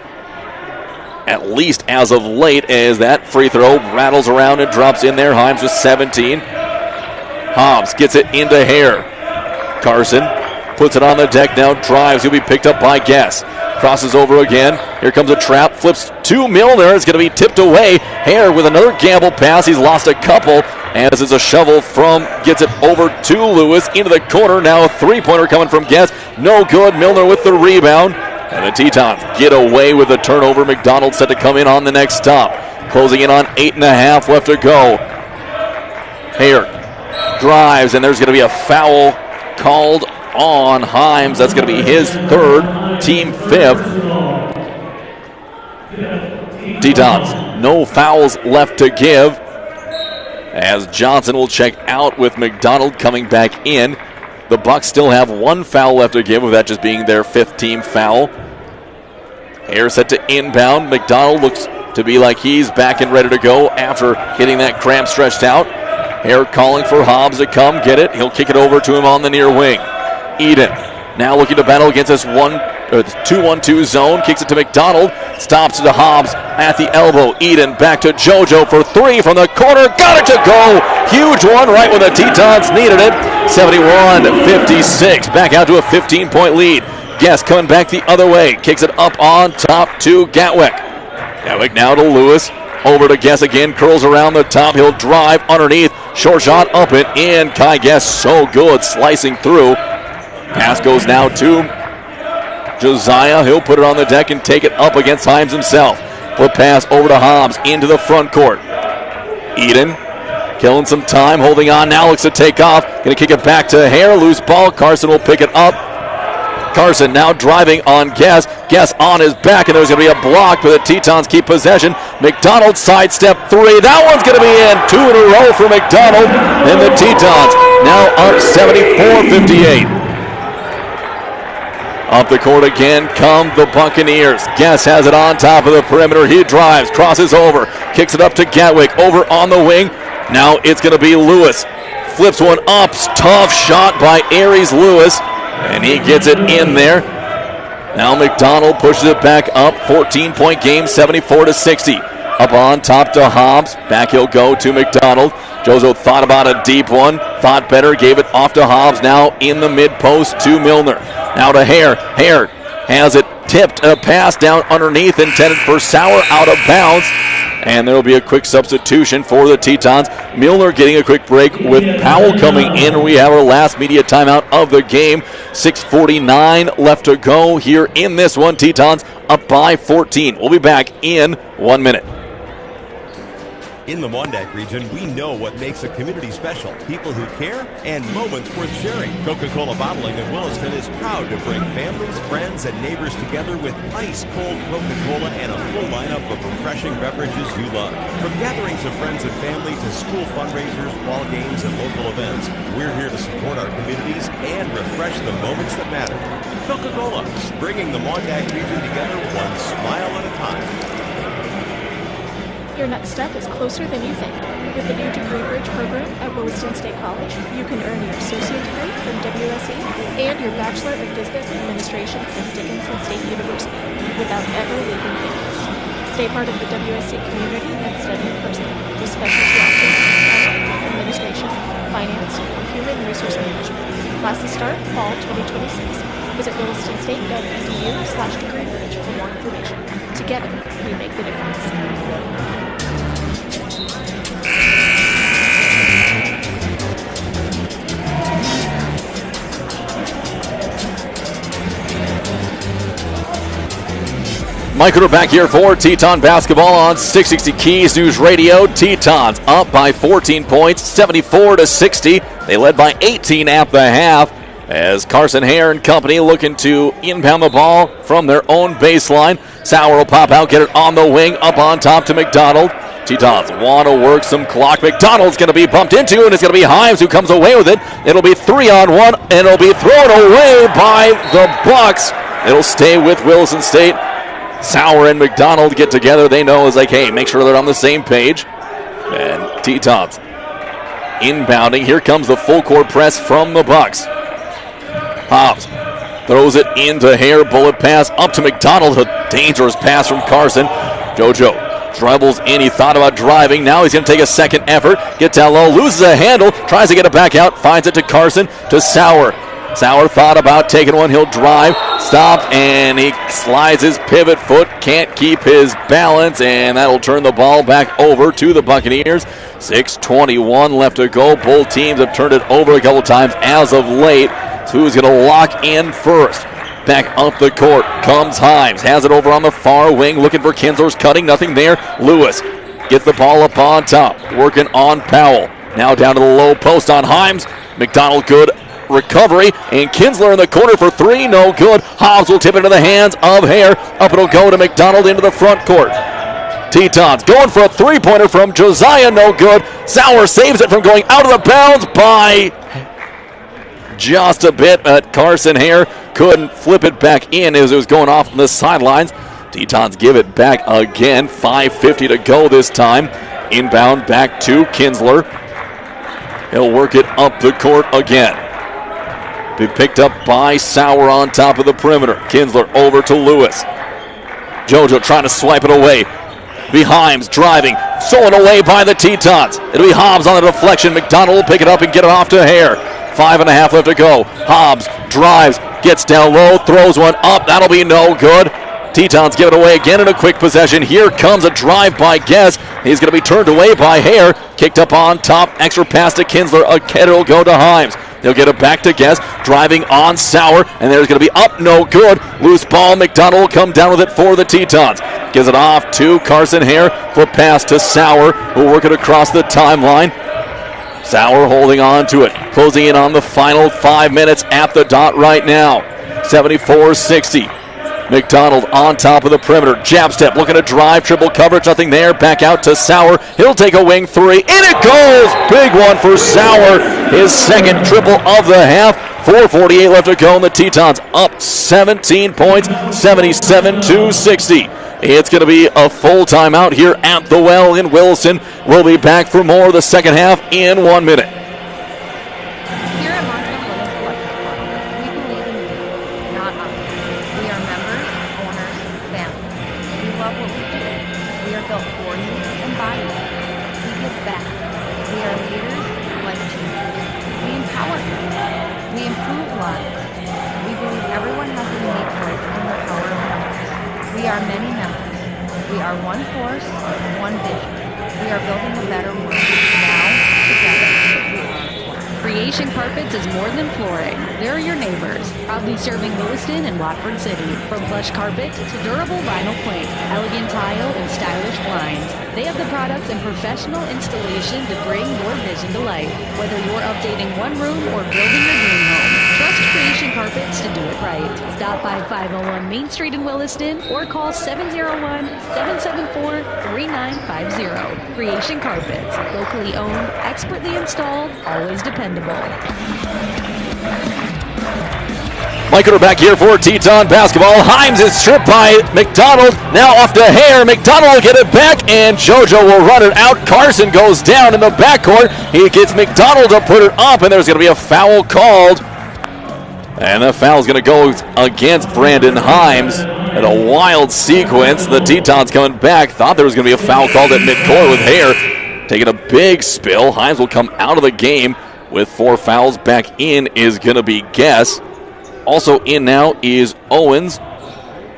at least as of late, as that free throw rattles around and drops in there. Himes with 17. Hobbs gets it into Hare. Carson puts it on the deck now, drives. He'll be picked up by Guess. Crosses over again. Here comes a trap. Flips to Milner. It's going to be tipped away. Hare with another gamble pass. He's lost a couple. As it's a shovel gets it over to Lewis into the corner. Now a three-pointer coming from Guess. No good. Milner with the rebound. And the Tetons get away with the turnover. McDonald set to come in on the next stop. Closing in on 8.5 left to go. Hare drives, and there's going to be a foul called on Himes. That's going to be his 3rd, team 5th. Tetons, no fouls left to give, as Johnson will check out with McDonald coming back in. The Bucks still have 1 foul left to give, with that just being their 5th team foul. Hare set to inbound. McDonald looks to be like he's back and ready to go after getting that cramp stretched out. Hare calling for Hobbs to come get it. He'll kick it over to him on the near wing. Eden now looking to battle against this 2-1-2 zone. Kicks it to McDonald. Stops to Hobbs at the elbow. Eden back to JoJo for 3 from the corner. Got it to go. Huge one right when the Tetons needed it. 71-56. Back out to a 15-point lead. Guess coming back the other way. Kicks it up on top to Gatwick. Gatwick now to Lewis. Over to Guess again. Curls around the top. He'll drive underneath. Short shot up and in. Kai Guess so good slicing through. Pass goes now to Josiah. He'll put it on the deck and take it up against Himes himself. Flip pass over to Hobbs into the front court. Eden killing some time, holding on now, looks to take off. Going to kick it back to Hare. Loose ball. Carson will pick it up. Carson now driving on Guess. Guess on his back, and there's going to be a block, but the Tetons keep possession. McDonald sidestep 3. That one's going to be in. 2 in a row for McDonald, and the Tetons now up 74-58. Up the court again come the Buccaneers. Guess has it on top of the perimeter. He drives, crosses over, kicks it up to Gatwick, over on the wing. Now it's going to be Lewis. Flips one up, tough shot by Aries Lewis, and he gets it in there. Now McDonald pushes it back up, 14-point game, 74-60. Up on top to Hobbs. Back he'll go to McDonald. Jozo thought about a deep one. Thought better. Gave it off to Hobbs. Now in the mid post to Milner. Now to Hare. Hare has it tipped. A pass down underneath intended for Sauer, out of bounds. And there will be a quick substitution for the Tetons. Milner getting a quick break with Powell coming in. We have our last media timeout of the game. 6:49 left to go here in this one. Tetons up by 14. We'll be back in 1 minute. In the Wyandotte region, we know what makes a community special. People who care and moments worth sharing. Coca-Cola Bottling in Williston is proud to bring families, friends, and neighbors together with ice-cold Coca-Cola and a full lineup of refreshing beverages you love. From gatherings of friends and family to school fundraisers, ball games, and local events, we're here to support our communities and refresh the moments that matter. Coca-Cola, bringing the Wyandotte region together one smile at a time. Your next step is closer than you think. With the new Degree Bridge program at Williston State College, you can earn your associate degree from WSE and your Bachelor of Business Administration from Dickinson State University without ever leaving campus. Stay part of the WSE community and study in person with specialty options in administration, finance, or human resource management. Classes start fall 2026. Visit willistonstate.edu/degreebridge for more information. Together, we make the difference. Mike Ritter back here for Teton basketball on 660 Keys News Radio. Tetons up by 14 points, 74-60. They led by 18 at the half as Carson Hare and company looking to inbound the ball from their own baseline. Sauer will pop out, get it on the wing, up on top to McDonald. Tetons want to work some clock. McDonald's going to be bumped into, and it's going to be Himes who comes away with it. It'll be 3-on-1, and it'll be thrown away by the Bucks. It'll stay with Williston State. Sauer and McDonald get together. They know it's like, hey, make sure they're on the same page. And Tetons inbounding. Here comes the full court press from the Bucks. Hobbs throws it into Hare. Bullet pass up to McDonald. A dangerous pass from Carson. JoJo dribbles in. He thought about driving. Now he's going to take a second effort. Get down low. Loses a handle. Tries to get it back out. Finds it to Carson. To Sauer. Sauer thought about taking one. He'll drive. Stopped. And he slides his pivot foot. Can't keep his balance. And that'll turn the ball back over to the Buccaneers. 6:21 left to go. Both teams have turned it over a couple times as of late. So who's going to lock in first? Back up the court comes Himes. Has it over on the far wing. Looking for Kinsler's cutting. Nothing there. Lewis gets the ball up on top. Working on Powell. Now down to the low post on Himes. McDonald good recovery. And Kinsler in the corner for three. No good. Hobbs will tip into the hands of Hare. Up it'll go to McDonald into the front court. Tetons going for a three-pointer from Josiah. No good. Sauer saves it from going out of the bounds by just a bit, but Carson Hare couldn't flip it back in as it was going off on the sidelines. Tetons give it back again. 5:50 to go this time. Inbound back to Kinsler. He'll work it up the court again. Be picked up by Sauer on top of the perimeter. Kinsler over to Lewis. JoJo trying to swipe it away. Himes driving, stolen away by the Tetons. It'll be Hobbs on the deflection. McDonald will pick it up and get it off to Hare. 5.5 left to go. Hobbs drives, gets down low, throws one up. That'll be no good. Tetons give it away again in a quick possession. Here comes a drive by Guess. He's going to be turned away by Hare. Kicked up on top. Extra pass to Kinsler. Again, it'll go to Himes. They'll get it back to Guess. Driving on Sauer. And there's going to be up. No good. Loose ball. McDonald will come down with it for the Tetons. Gives it off to Carson Hare. Flip pass to Sauer. Who'll work it across the timeline. Sauer holding on to it. Closing in on the final 5 minutes at the dot right now. 74-60. McDonald on top of the perimeter. Jab step, looking to drive. Triple coverage, nothing there. Back out to Sauer. He'll take a wing three. And it goes! Big one for Sauer. His second triple of the half. 4:48 left to go, and the Tetons up 17 points, 77-60. It's going to be a full timeout here at the Well in Williston. We'll be back for more of the second half in 1 minute. Here at Montana Women's Electric Department, we believe in you, not us. We are members, owners, families. We love what we do. We are built for you and by you. We give back. We are leaders, life changers. We empower you. We improve lives. We believe everyone has a unique voice and the power of numbers. We are many members. We are one force, one vision. We are building a better world. Now, together, we are a force. Creation Carpets is more than flooring. They're your neighbors, proudly serving Williston and Watford City. From plush carpet to durable vinyl plank, elegant tile, and stylish blinds, they have the products and professional installation to bring your vision to life. Whether you're updating one room or building your dream home, trust Creation Carpets to do it right. Stop by 501 Main Street in Williston or call 701-774-3950. Creation Carpets, locally owned, expertly installed, always dependable. Mike Cutter back here for Teton basketball. Himes is stripped by McDonald. Now off to Hare. McDonald will get it back, and JoJo will run it out. Carson goes down in the backcourt. He gets McDonald to put it up, and there's going to be a foul called. And the foul is going to go against Brandon Himes. At a wild sequence, the Tetons coming back. Thought there was going to be a foul called at midcourt with Hare taking a big spill. Himes will come out of the game with 4 fouls. Back in is going to be Guess. Also in now is Owens,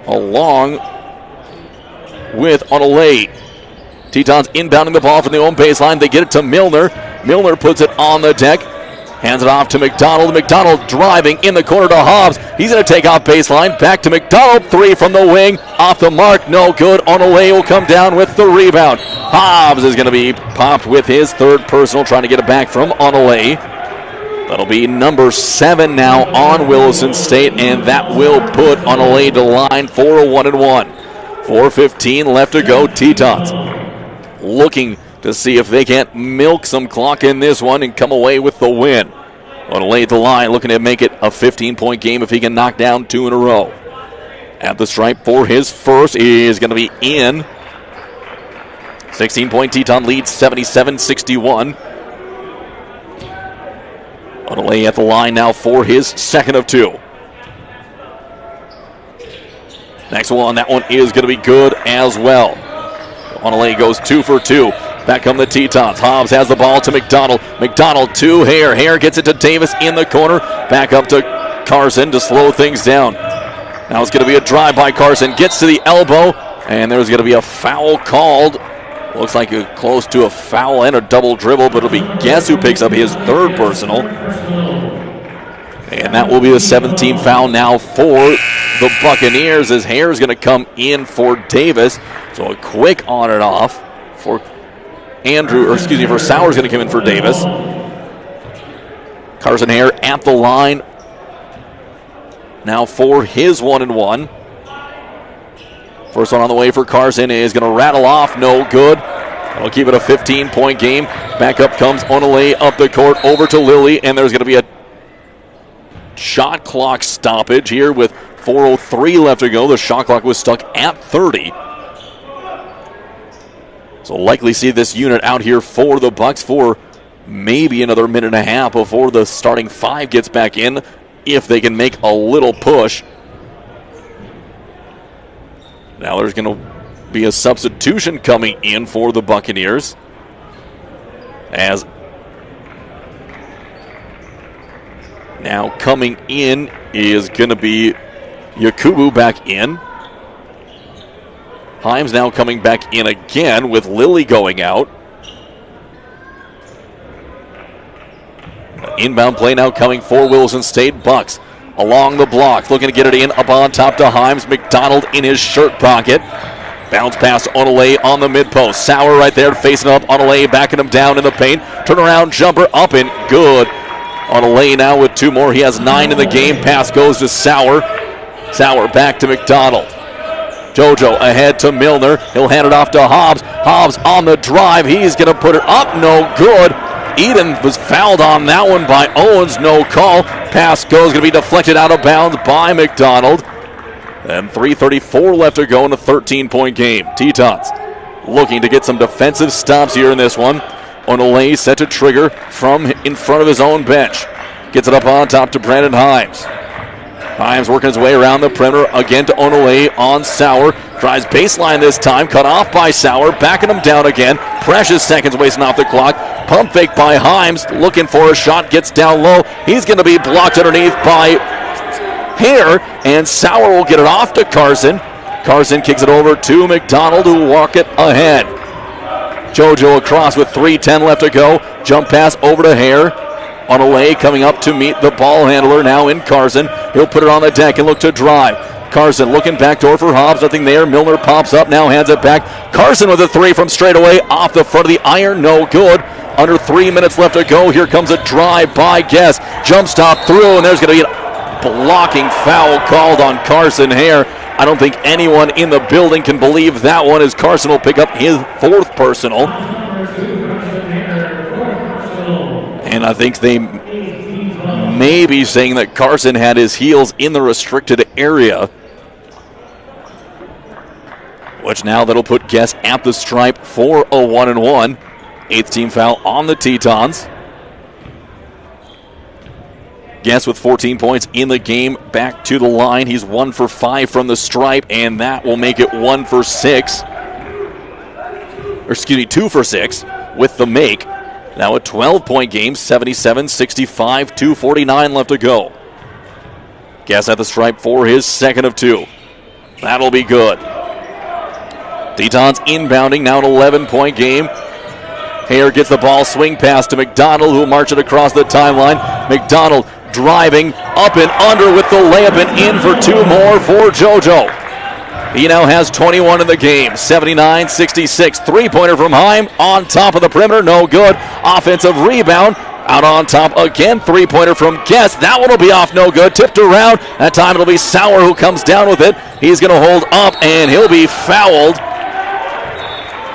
along with Onalay. Tetons inbounding the ball from the own baseline. They get it to Milner. Milner puts it on the deck. Hands it off to McDonald. McDonald driving in the corner to Hobbs. He's going to take off baseline. Back to McDonald. 3 from the wing. Off the mark. No good. Onalay will come down with the rebound. Hobbs is going to be popped with his 3rd personal, trying to get it back from Onalay. That'll be number 7 now on Williston State, and that will put Onalay to line for a 1-and-1. 4:15 left to go. Tetons looking to see if they can't milk some clock in this one and come away with the win. Onalay at the line, looking to make it a 15-point game if he can knock down 2 in a row. At the stripe for his first is going to be in. 16-point Teton lead, 77-61. Onalay at the line now for his 2nd of 2. Next one, that one is going to be good as well. Onalay goes 2 for 2. Back come the Tetons. Hobbs has the ball to McDonald. McDonald to Hare. Hare gets it to Davis in the corner. Back up to Carson to slow things down. Now it's going to be a drive by Carson. Gets to the elbow, and there's going to be a foul called. Looks like close to a foul and a double dribble, but it'll be Guess who picks up his 3rd personal. And that will be the 7th team foul now for the Buccaneers, as Hare's going to come in for Davis. So a quick on and off for for Sauer's going to come in for Davis. Carson Hare at the line now for his 1-and-1. First one on the way for Carson is going to rattle off, no good. That'll keep it a 15-point game. Back up comes Onalay up the court over to Lilly, and there's going to be a shot clock stoppage here with 4:03 left to go. The shot clock was stuck at 30. So likely see this unit out here for the Bucks for maybe another minute and a half before the starting 5 gets back in, if they can make a little push. Now there's going to be a substitution coming in for the Buccaneers, as now coming in is going to be Yakubu back in. Himes now coming back in again with Lilly going out. Inbound play now coming for Williston State. Bucks along the block, looking to get it in up on top to Himes. McDonald in his shirt pocket. Bounce pass to Onalay on the mid-post. Sauer right there facing up. Onalay backing him down in the paint. Turnaround jumper up and good. Onalay now with 2 more. He has 9 in the game. Pass goes to Sauer. Sauer back to McDonald. JoJo ahead to Milner. He'll hand it off to Hobbs. Hobbs on the drive. He's going to put it up. No good. Eden was fouled on that one by Owens. No call. Pass goes, going to be deflected out of bounds by McDonald. And 3:34 left to go in a 13-point game. Tetons looking to get some defensive stops here in this one. Onalay set to trigger from in front of his own bench. Gets it up on top to Brandon Himes. Himes working his way around the perimeter again to Onalay on Sauer. Tries baseline this time, cut off by Sauer, backing him down again. Precious seconds wasting off the clock. Pump fake by Himes, looking for a shot, gets down low. He's going to be blocked underneath by Hare, and Sauer will get it off to Carson. Carson kicks it over to McDonald, who will walk it ahead. JoJo across with 3:10 left to go. Jump pass over to Hare. On a lay, coming up to meet the ball handler now in Carson. He'll put it on the deck and look to drive. Carson looking backdoor for Hobbs, nothing there. Milner pops up, now hands it back. Carson with a three from straight away off the front of the iron, no good. Under 3 minutes left to go. Here comes a drive by Guess. Jump stop through, and there's going to be a blocking foul called on Carson Hare. I don't think anyone in the building can believe that one, as Carson will pick up his 4th personal. And I think they may be saying that Carson had his heels in the restricted area, which now that'll put Guess at the stripe for a 1-and-1. 8th team foul on the Tetons. Guess with 14 points in the game, back to the line. He's 1 for 5 from the stripe, and that will make it 1 for 6. Or excuse me, 2 for 6 with the make. Now a 12-point game, 77-65, 2:49 left to go. Guess at the stripe for his 2nd of 2. That'll be good. Tetons inbounding, now an 11-point game. Hare gets the ball, swing pass to McDonald, who will march it across the timeline. McDonald driving up and under with the layup and in for 2 more for JoJo. He now has 21 in the game, 79-66. Three-pointer from Heim on top of the perimeter, no good. Offensive rebound, out on top again. Three-pointer from Guess. That one will be off, no good. Tipped around. That time it'll be Sauer who comes down with it. He's going to hold up, and he'll be fouled.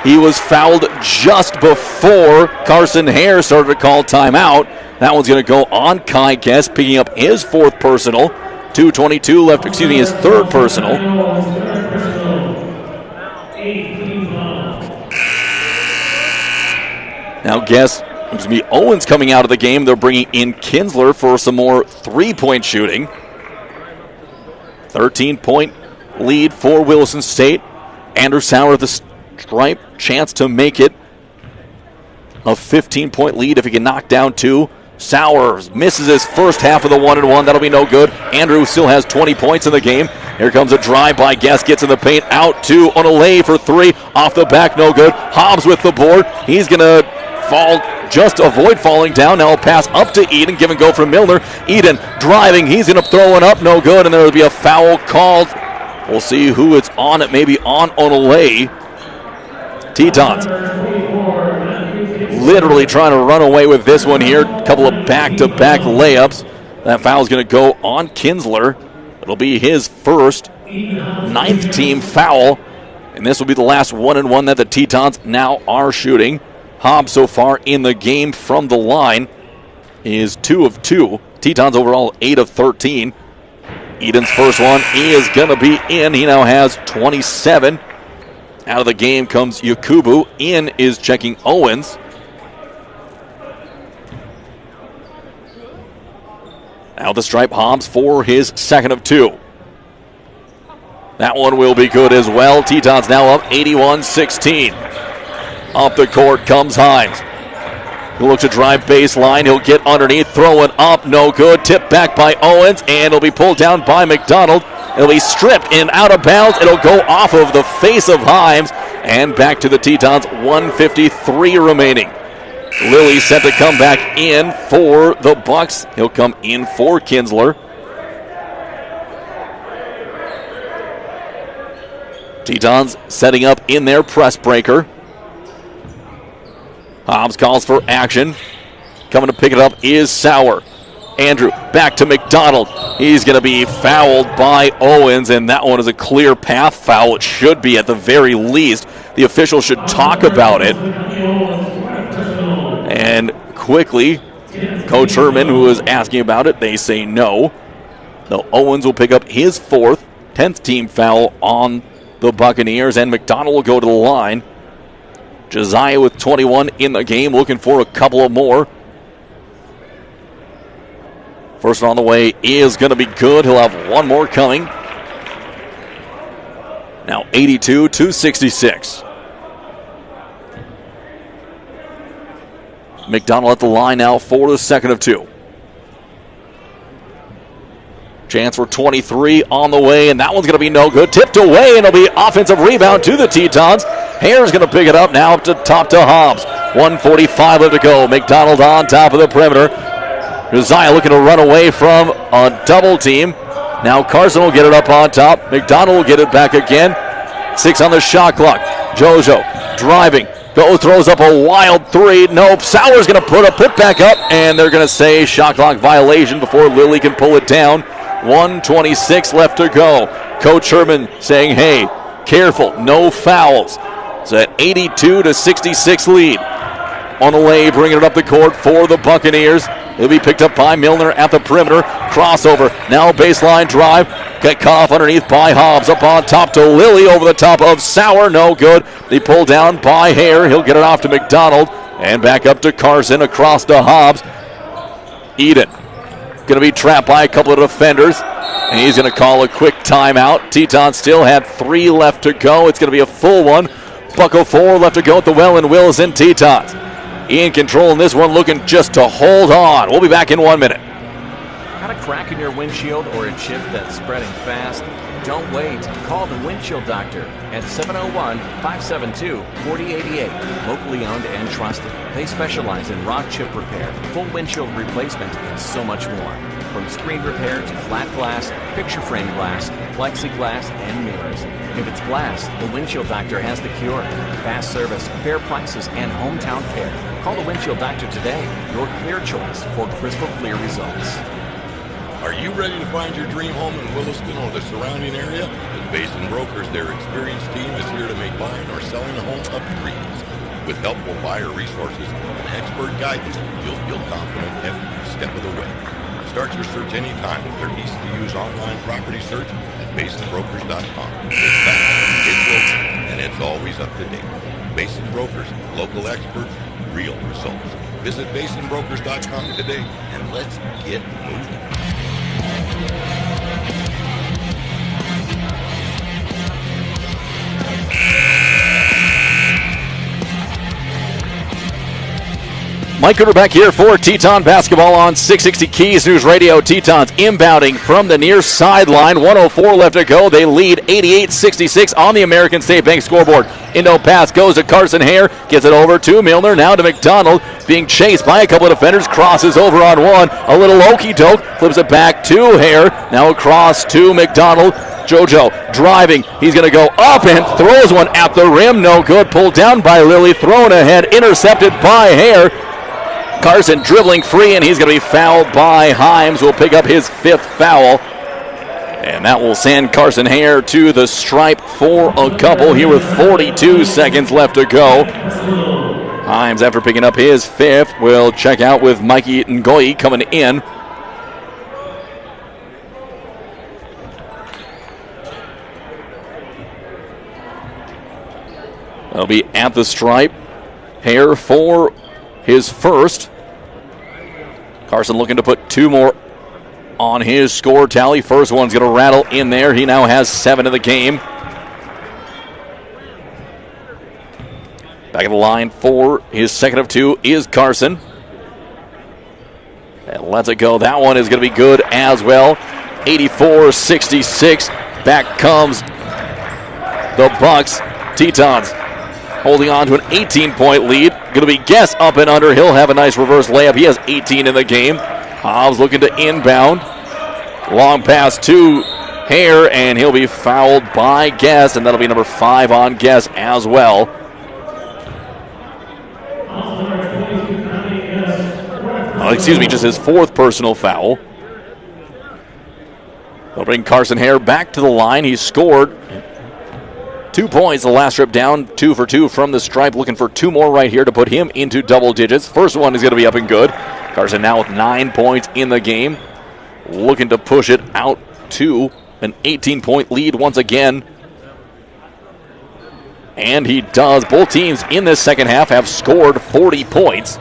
He was fouled just before Carson Hare started to call timeout. That one's going to go on Kai Guess, picking up his 4th personal. 2:22 left, his 3rd personal. Now Guess, Owens coming out of the game. They're bringing in Kinsler for some more 3-point shooting. 13-point lead for Williston State. Andrew Sauer at the stripe, chance to make it a 15-point lead if he can knock down 2. Sauer misses his first half of the 1-and-1. That'll be no good. Andrew still has 20 points in the game. Here comes a drive by Guess. Gets in the paint. Out 2 on a lay for 3. Off the back, no good. Hobbs with the board. He's going to fall, just avoid falling down. Now a pass up to Eden. Give and go from Milner. Eden driving. He's going to throw it up. No good. And there will be a foul called. We'll see who it's on. It may be on Onolay. Tetons literally trying to run away with this one here. A couple of back-to-back layups. That foul is going to go on Kinsler. It'll be his first 9th team foul. And this will be the last 1-and-1 that the Tetons now are shooting. Hobbs so far in the game from the line is 2 of 2. Tetons overall 8 of 13. Eden's first one is going to be in. He now has 27. Out of the game comes Yakubu. In is checking Owens. Now the stripe, Hobbs for his 2nd of 2. That one will be good as well. Tetons now up 81-16. Up the court comes Himes. He'll look to drive baseline. He'll get underneath, throw it up, no good. Tipped back by Owens, and it'll be pulled down by McDonald. It'll be stripped and out of bounds. It'll go off of the face of Himes, and back to the Tetons, 1:53 remaining. Lilly set to come back in for the Bucks. He'll come in for Kinsler. Tetons setting up in their press breaker. Hobbs calls for action. Coming to pick it up is Sauer. Andrew back to McDonald. He's going to be fouled by Owens, and that one is a clear path foul. It should be at the very least. The official should talk about it. And quickly, Coach Herman, who is asking about it, they say no. So Owens will pick up his 4th, 10th team foul on the Buccaneers, and McDonald will go to the line. Josiah with 21 in the game, looking for a couple of more. First one on the way is going to be good. He'll have one more coming. Now 82-66. McDonald at the line now for the second of two. Chance for 23 on the way, and that one's going to be no good. Tipped away, and it'll be offensive rebound to the Tetons. Hare's going to pick it up now up to Hobbs. 1:45 left to go. McDonald on top of the perimeter. Josiah looking to run away from a double team. Now Carson will get it up on top. McDonald will get it back again. 6 on the shot clock. Jojo driving. Throws up a wild three. Nope. Sauer's going to put back up, and they're going to say shot clock violation before Lilly can pull it down. 1:26 left to go. Coach Herman saying, hey, careful, no fouls. It's an 82-66 lead. On the way, bringing it up the court for the Buccaneers. It'll be picked up by Milner at the perimeter. Crossover. Now baseline drive. Get caught off underneath by Hobbs. Up on top to Lilly. Over the top of Sauer. No good. They pull down by Hare. He'll get it off to McDonald. And back up to Carson. Across to Hobbs. Eden. Going to be trapped by a couple of defenders. And he's going to call a quick timeout. Teton still had 3 left to go. It's going to be a full one. Bucko 4 left to go at the well in Williston. Tetons in control in this one, looking just to hold on. We'll be back in 1 minute. Got a crack in your windshield or a chip that's spreading fast? Don't wait. Call the Windshield Doctor at 701-572-4088. Locally owned and trusted. They specialize in rock chip repair, full windshield replacement, and so much more. From screen repair to flat glass, picture frame glass, plexiglass, and mirrors. If it's glass, the Windshield Doctor has the cure. Fast service, fair prices, and hometown care. Call the Windshield Doctor today. Your clear choice for crystal clear results. Are you ready to find your dream home in Williston or the surrounding area? At Basin Brokers, their experienced team is here to make buying or selling a home a breeze. With helpful buyer resources and expert guidance, you'll feel confident every step of the way. Start your search anytime with their easy-to-use online property search at basinbrokers.com. It's fast, it's local, and it's always up to date. Basin Brokers, local experts, real results. Visit basinbrokers.com today, and let's get moving. Mike Cooper back here for Teton basketball on 660 Keys News Radio. Tetons inbounding from the near sideline. 1:04 left to go. They lead 88-66 on the American State Bank scoreboard. Indo pass goes to Carson Hare. Gets it over to Milner. Now to McDonald. Being chased by a couple of defenders. Crosses over on one. A little okey-doke. Flips it back to Hare. Now across to McDonald. Jojo driving. He's going to go up and throws one at the rim. No good. Pulled down by Lilly. Thrown ahead. Intercepted by Hare. Carson dribbling free, and he's going to be fouled by Himes, who will pick up his 5th foul. And that will send Carson Hare to the stripe for a couple here with 42 seconds left to go. Himes, after picking up his 5th, will check out with Mikey Ngoyi coming in. That'll be at the stripe. Hare for his 1st. Carson looking to put 2 more on his score tally. First one's going to rattle in there. He now has 7 in the game. Back at the line for his 2nd of 2 is Carson. And lets it go. That one is going to be good as well. 84-66. Back comes the Bucks. Tetons holding on to an 18-point lead. Going to be Guess up and under. He'll have a nice reverse layup. He has 18 in the game. Hobbs looking to inbound. Long pass to Hare, and he'll be fouled by Guess, and that'll be number 5 on Guess as well. Just his 4th personal foul. They'll bring Carson Hare back to the line. He scored 2 points the last trip down, 2 for 2 from the stripe. Looking for 2 more right here to put him into double digits. First one is going to be up and good. Carson now with 9 points in the game. Looking to push it out to an 18-point lead once again. And he does. Both teams in this second half have scored 40 points.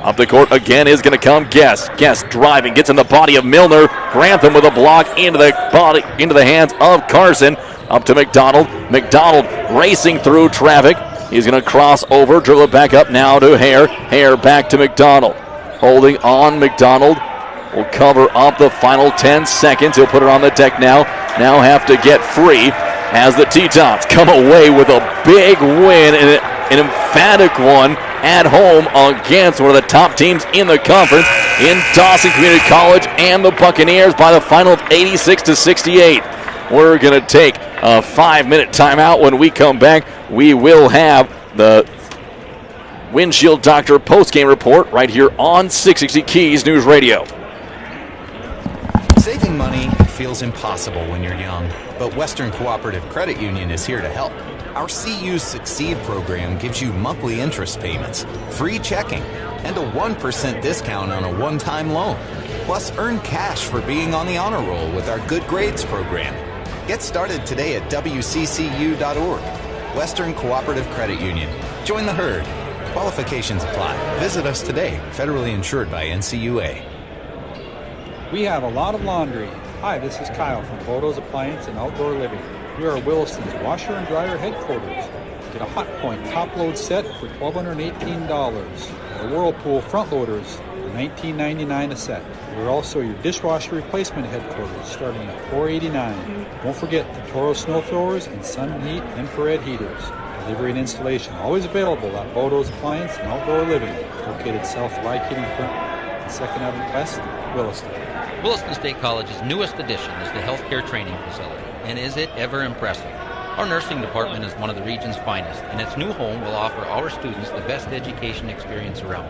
Up the court again is going to come Guess. Guess driving, gets in the body of Milner. Grantham with a block into the hands of Carson. Up to McDonald. McDonald racing through traffic. He's going to cross over, dribble it back up now to Hare. Hare back to McDonald. Holding on, McDonald will cover up the final 10 seconds. He'll put it on the deck now. Now have to get free as the Tetons come away with a big win, and an emphatic one at home against one of the top teams in the conference in Dawson Community College and the Buccaneers by the final of 86-68. We're going to take a 5-minute timeout. When we come back, we will have the Windshield Doctor postgame report right here on 660 Keys News Radio. Saving money feels impossible when you're young, but Western Cooperative Credit Union is here to help. Our CU Succeed program gives you monthly interest payments, free checking, and a 1% discount on a one-time loan. Plus, earn cash for being on the honor roll with our Good Grades program. Get started today at wccu.org. Western Cooperative Credit Union. Join the herd. Qualifications apply. Visit us today. Federally insured by NCUA. We have a lot of laundry. Hi, this is Kyle from Bodo's Appliance and Outdoor Living. We are Williston's washer and dryer headquarters. Get a Hot Point top load set for $1,218. The Whirlpool front loaders for $19.99 a set. We're also your dishwasher replacement headquarters starting at $4.89. Don't forget the Toro snow throwers and Sun Heat infrared heaters. Delivery and installation always available at Bodo's Appliance and Outdoor Living, located south of I-80 Front and 2nd Avenue West, Williston. Williston State College's newest addition is the healthcare training facility, and is it ever impressive? Our nursing department is one of the region's finest, and its new home will offer our students the best education experience around.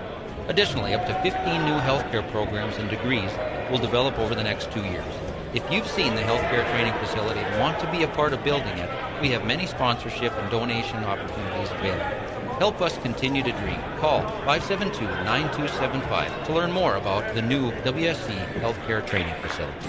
Additionally, up to 15 new healthcare programs and degrees will develop over the next 2 years. If you've seen the healthcare training facility and want to be a part of building it, we have many sponsorship and donation opportunities available. Help us continue to dream. Call 572-9275 to learn more about the new WSC Healthcare Training Facility.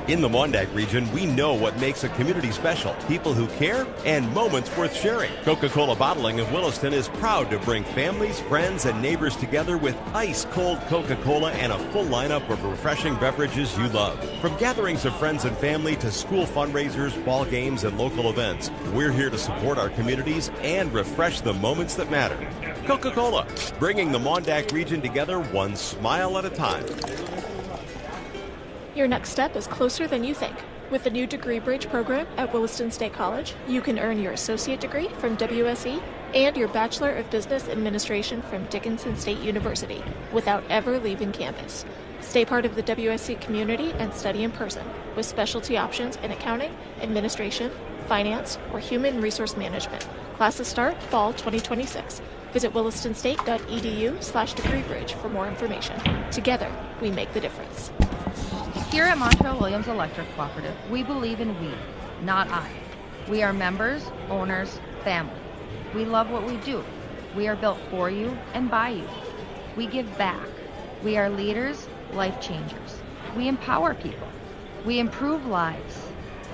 In the Mondack region, we know what makes a community special. People who care and moments worth sharing. Coca-Cola Bottling of Williston is proud to bring families, friends, and neighbors together with ice-cold Coca-Cola and a full lineup of refreshing beverages you love. From gatherings of friends and family to school fundraisers, ball games, and local events, we're here to support our communities and refresh the moments that matter. Coca-Cola, bringing the Mondack region together one smile at a time. Your next step is closer than you think. With the new Degree Bridge program at Williston State College, you can earn your associate degree from WSE and your Bachelor of Business Administration from Dickinson State University without ever leaving campus. Stay part of the WSE community and study in person with specialty options in accounting, administration, finance, or human resource management. Classes start fall 2026. Visit wilistonstate.edu/degreebridge for more information. Together, we make the difference. Here at Montreal Williams Electric Cooperative, we believe in we, not I. We are members, owners, family. We love what we do. We are built for you and by you. We give back. We are leaders, life changers. We empower people. We improve lives.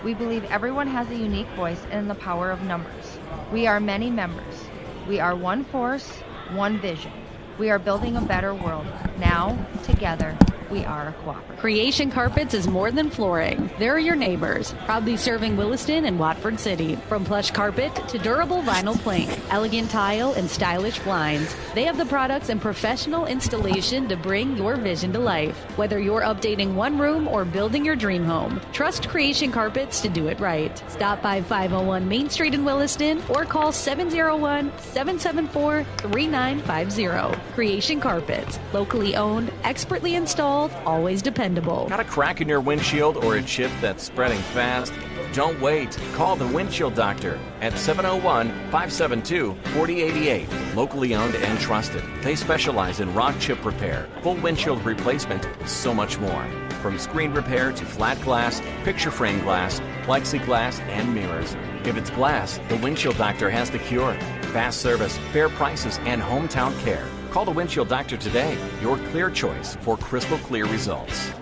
We believe everyone has a unique voice and the power of numbers. We are many members. We are one force, one vision. We are building a better world. Now, together, we are a cooperative. Creation Carpets is more than flooring. They're your neighbors, proudly serving Williston and Watford City. From plush carpet to durable vinyl plank, elegant tile, and stylish blinds, they have the products and professional installation to bring your vision to life. Whether you're updating one room or building your dream home, trust Creation Carpets to do it right. Stop by 501 Main Street in Williston or call 701-774-3950. Creation Carpets, locally owned, expertly installed, always dependable. Got a crack in your windshield or a chip that's spreading fast? Don't wait. Call the Windshield Doctor at 701-572-4088. Locally owned and trusted. They specialize in rock chip repair, full windshield replacement, and so much more. From screen repair to flat glass, picture frame glass, plexiglass, and mirrors. If it's glass, the Windshield Doctor has the cure. Fast service, fair prices, and hometown care. Call the Windshield Doctor today, your clear choice for crystal clear results.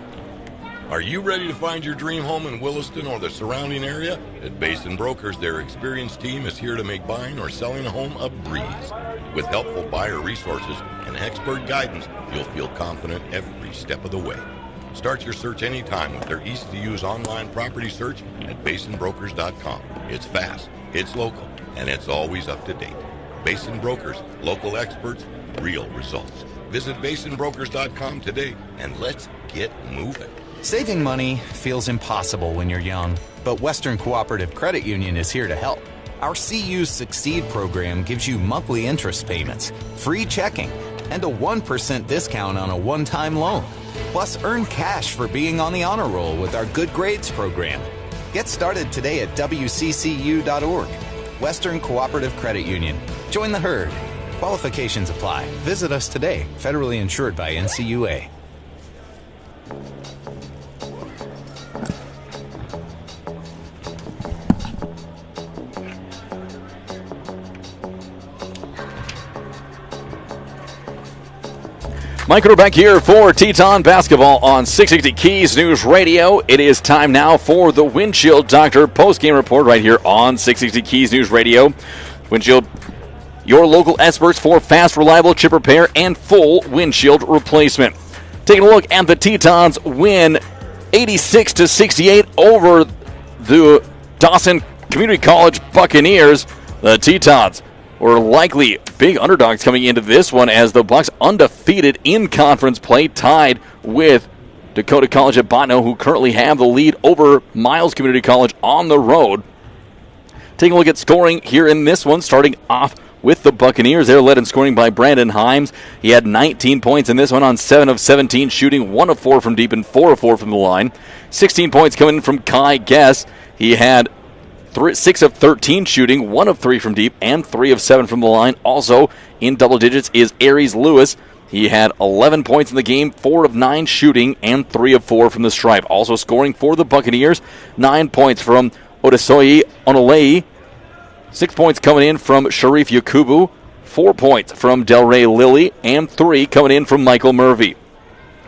Are you ready to find your dream home in Williston or the surrounding area? At Basin Brokers, their experienced team is here to make buying or selling a home a breeze. With helpful buyer resources and expert guidance, you'll feel confident every step of the way. Start your search anytime with their easy-to-use online property search at basinbrokers.com. It's fast, it's local, and it's always up to date. Basin Brokers, local experts, real results. Visit basinbrokers.com today and let's get moving. Saving money feels impossible when you're young, but Western Cooperative Credit Union is here to help. Our CU Succeed program gives you monthly interest payments, free checking, and a 1% discount on a one-time loan. Plus, earn cash for being on the honor roll with our Good Grades program. Get started today at wccu.org. Western Cooperative Credit Union. Join the herd. Qualifications apply. Visit us today. Federally insured by NCUA. Mike back here for Teton Basketball on 660 Keys News Radio. It is time now for the Windshield Doctor post-game report right here on 660 Keys News Radio. Windshield, your local experts for fast, reliable chip repair and full windshield replacement. Taking a look at the Tetons win 86-68 over the Dawson Community College Buccaneers. The Tetons were likely big underdogs coming into this one as the Bucs undefeated in conference play, tied with Dakota College at Botno, who currently have the lead over Miles Community College on the road. Taking a look at scoring here in this one, starting off with the Buccaneers. They're led in scoring by Brandon Himes. He had 19 points in this one on 7 of 17 shooting, 1 of 4 from deep and 4 of 4 from the line. 16 points coming in from Kai Guess. He had 6 of 13 shooting, 1 of 3 from deep, and 3 of 7 from the line. Also in double digits is Aries Lewis. He had 11 points in the game, 4 of 9 shooting, and 3 of 4 from the stripe. Also scoring for the Buccaneers, 9 points from Odesoyi Onolei, 6 points coming in from Sharif Yakubu, 4 points from Delray Lilly, and 3 coming in from Michael Murphy.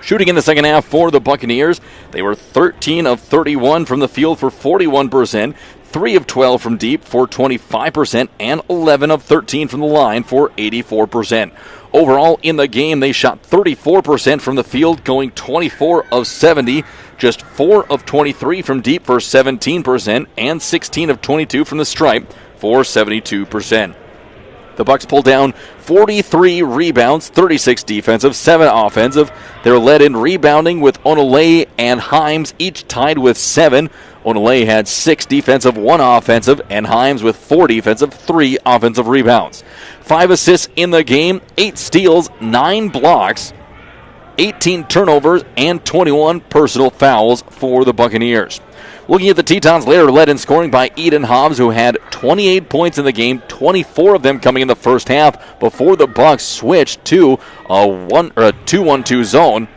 Shooting in the second half for the Buccaneers, they were 13 of 31 from the field for 41%, 3 of 12 from deep for 25%, and 11 of 13 from the line for 84%. Overall in the game, they shot 34% from the field, going 24 of 70, just 4 of 23 from deep for 17%, and 16 of 22 from the stripe for 72%. The Bucs pulled down 43 rebounds, 36 defensive, 7 offensive. They're led in rebounding with Onolei and Himes, each tied with 7. Onolei had 6 defensive, 1 offensive, and Himes with 4 defensive, 3 offensive rebounds. 5 assists in the game, 8 steals, 9 blocks, 18 turnovers, and 21 personal fouls for the Buccaneers. Looking at the Tetons, later led in scoring by Eden Hobbs, who had 28 points in the game, 24 of them coming in the first half before the Bucs switched to a 2-1-2 zone.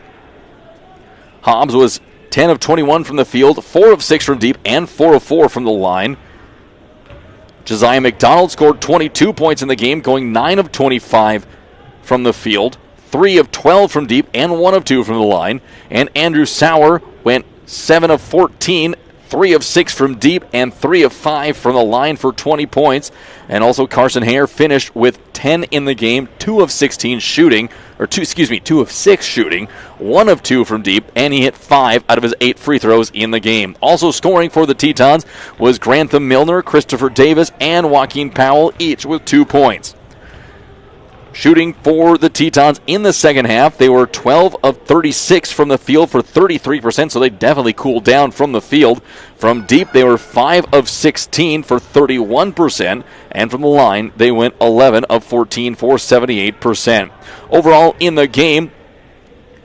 Hobbs was 10 of 21 from the field, 4 of 6 from deep, and 4 of 4 from the line. Josiah McDonald scored 22 points in the game, going 9 of 25 from the field, 3 of 12 from deep, and 1 of 2 from the line. And Andrew Sauer went 7 of 14, 3 of 6 from deep, and 3 of 5 from the line for 20 points. And also Carson Hare finished with 10 in the game, 2 of 6 shooting, 1 of 2 from deep, and he hit 5 out of his 8 free throws in the game. Also scoring for the Tetons was Grantham Milner, Christopher Davis, and Joaquin Powell, each with 2 points. Shooting for the Tetons in the second half, they were 12 of 36 from the field for 33%, so they definitely cooled down from the field. From deep, they were 5 of 16 for 31%, and from the line, they went 11 of 14 for 78%. Overall, in the game,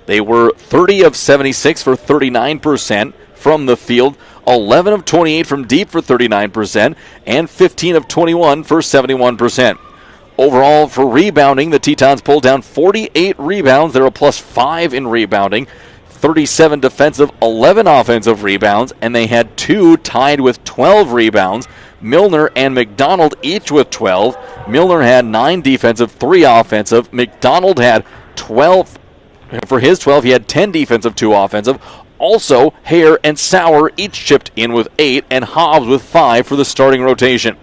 they were 30 of 76 for 39% from the field, 11 of 28 from deep for 39%, and 15 of 21 for 71%. Overall, for rebounding, the Tetons pulled down 48 rebounds. They're a plus 5 in rebounding, 37 defensive, 11 offensive rebounds, and they had 2 tied with 12 rebounds. Milner and McDonald each with 12. Milner had 9 defensive, 3 offensive. McDonald had 12. For his 12, he had 10 defensive, 2 offensive. Also, Hare and Sauer each chipped in with 8, and Hobbs with 5 for the starting rotation.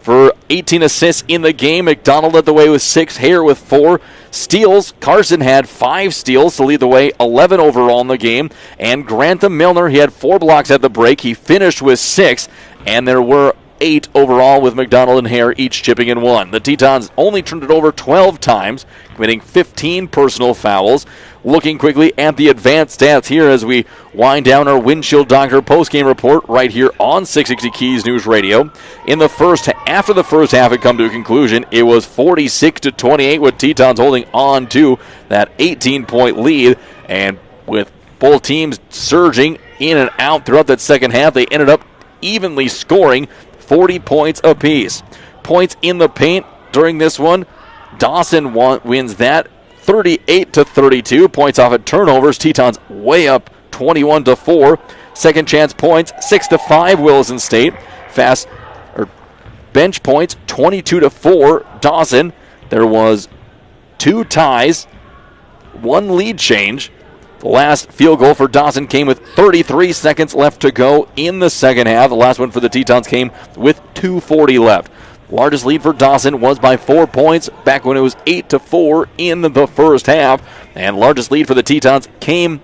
for 18 assists in the game. McDonald led the way with 6, Hare with 4 steals. Carson had 5 steals to lead the way, 11 overall in the game. And Grantham Milner, he had 4 blocks at the break. He finished with 6, and there were 8 overall with McDonald and Hare each chipping in 1. The Tetons only turned it over 12 times, committing 15 personal fouls. Looking quickly at the advanced stats here as we wind down our Windshield Doctor postgame report right here on 660 Keys News Radio. After the first half had come to a conclusion, it was 46-28 with Tetons holding on to that 18-point lead. And with both teams surging in and out throughout that second half, they ended up evenly scoring 40 points apiece. Points in the paint during this one, Dawson wins that 38-32. Points off at turnovers, Tetons way up 21-4. Second chance points 6-5 Williston State. Bench points 22-4 Dawson. There was 2 ties, 1 lead change. The last field goal for Dawson came with 33 seconds left to go in the second half. The last one for the Tetons came with 2:40 left. Largest lead for Dawson was by 4 points back when it was 8-4 in the first half. And largest lead for the Tetons came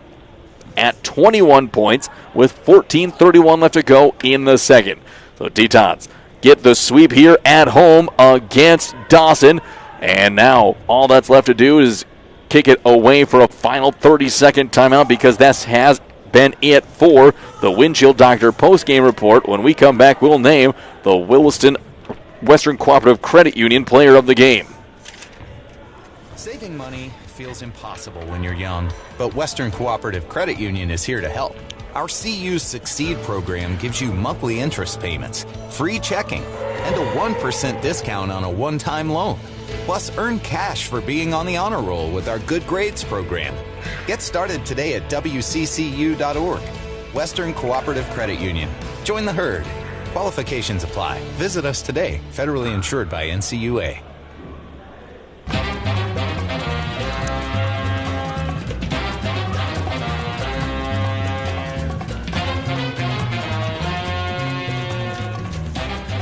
at 21 points with 14:31 left to go in the second. So Tetons get the sweep here at home against Dawson. And now all that's left to do is kick it away for a final 30-second timeout, because that has been it for the Windshield Doctor postgame report. When we come back, we'll name the Williston Western Cooperative Credit Union Player of the Game. Saving money feels impossible when you're young, but Western Cooperative Credit Union is here to help. Our CU Succeed program gives you monthly interest payments, free checking, and a 1% discount on a one-time loan. Plus, earn cash for being on the honor roll with our Good Grades program. Get started today at wccu.org. Western Cooperative Credit Union. Join the herd. Qualifications apply. Visit us today. Federally insured by NCUA.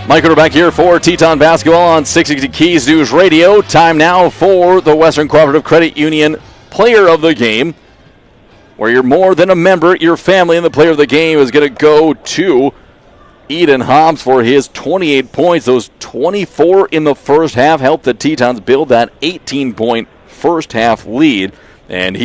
Mike Ruder back here for Teton Basketball on 660 Keys News Radio. Time now for the Western Cooperative Credit Union Player of the Game, where you're more than a member, your family, and the Player of the Game is going to go to Eden Hobbs for his 28 points. Those 24 in the first half helped the Tetons build that 18-point first half lead. And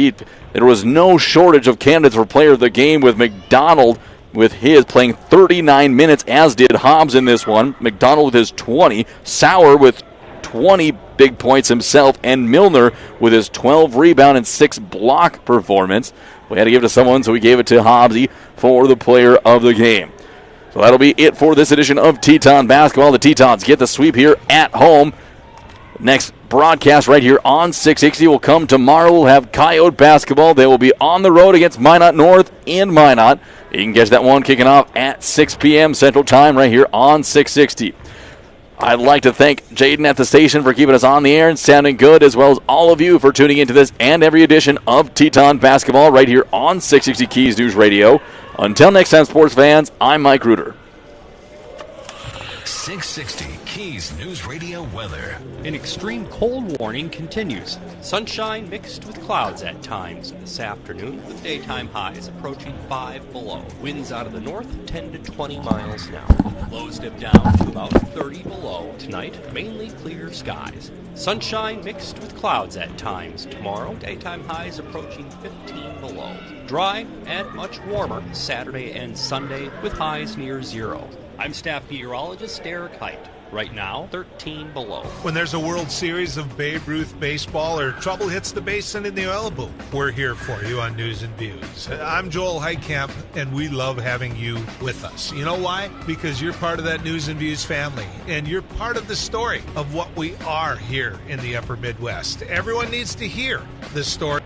there was no shortage of candidates for Player of the Game, with McDonald with his playing 39 minutes, as did Hobbs in this one. McDonald with his 20, Sauer with 20 big points himself, and Milner with his 12 rebound and 6 block performance. We had to give it to someone, so we gave it to Hobbsy for the Player of the Game. So that'll be it for this edition of Teton Basketball. The Tetons get the sweep here at home. Next broadcast right here on 660 will come tomorrow. We'll have Coyote Basketball. They will be on the road against Minot North in Minot. You can catch that one kicking off at 6 p.m. Central Time right here on 660. I'd like to thank Jaden at the station for keeping us on the air and sounding good, as well as all of you for tuning into this and every edition of Teton Basketball right here on 660 Keys News Radio. Until next time, sports fans, I'm Mike Ruder. 660 Keys News Radio weather. An extreme cold warning continues. Sunshine mixed with clouds at times this afternoon, with daytime highs approaching 5 below. Winds out of the north 10 to 20 miles an hour. Lows dip down to about 30 below. Tonight, mainly clear skies. Sunshine mixed with clouds at times. Tomorrow, daytime highs approaching 15 below. Dry and much warmer Saturday and Sunday, with highs near 0. I'm staff meteorologist Derek Height. Right now, 13 below. When there's a World Series of Babe Ruth baseball or trouble hits the basin in the oil boom, we're here for you on News and Views. I'm Joel Heitkamp, and we love having you with us. You know why? Because you're part of that News and Views family, and you're part of the story of what we are here in the Upper Midwest. Everyone needs to hear the story.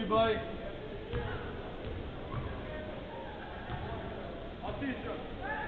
buddy. I'll see you, sir.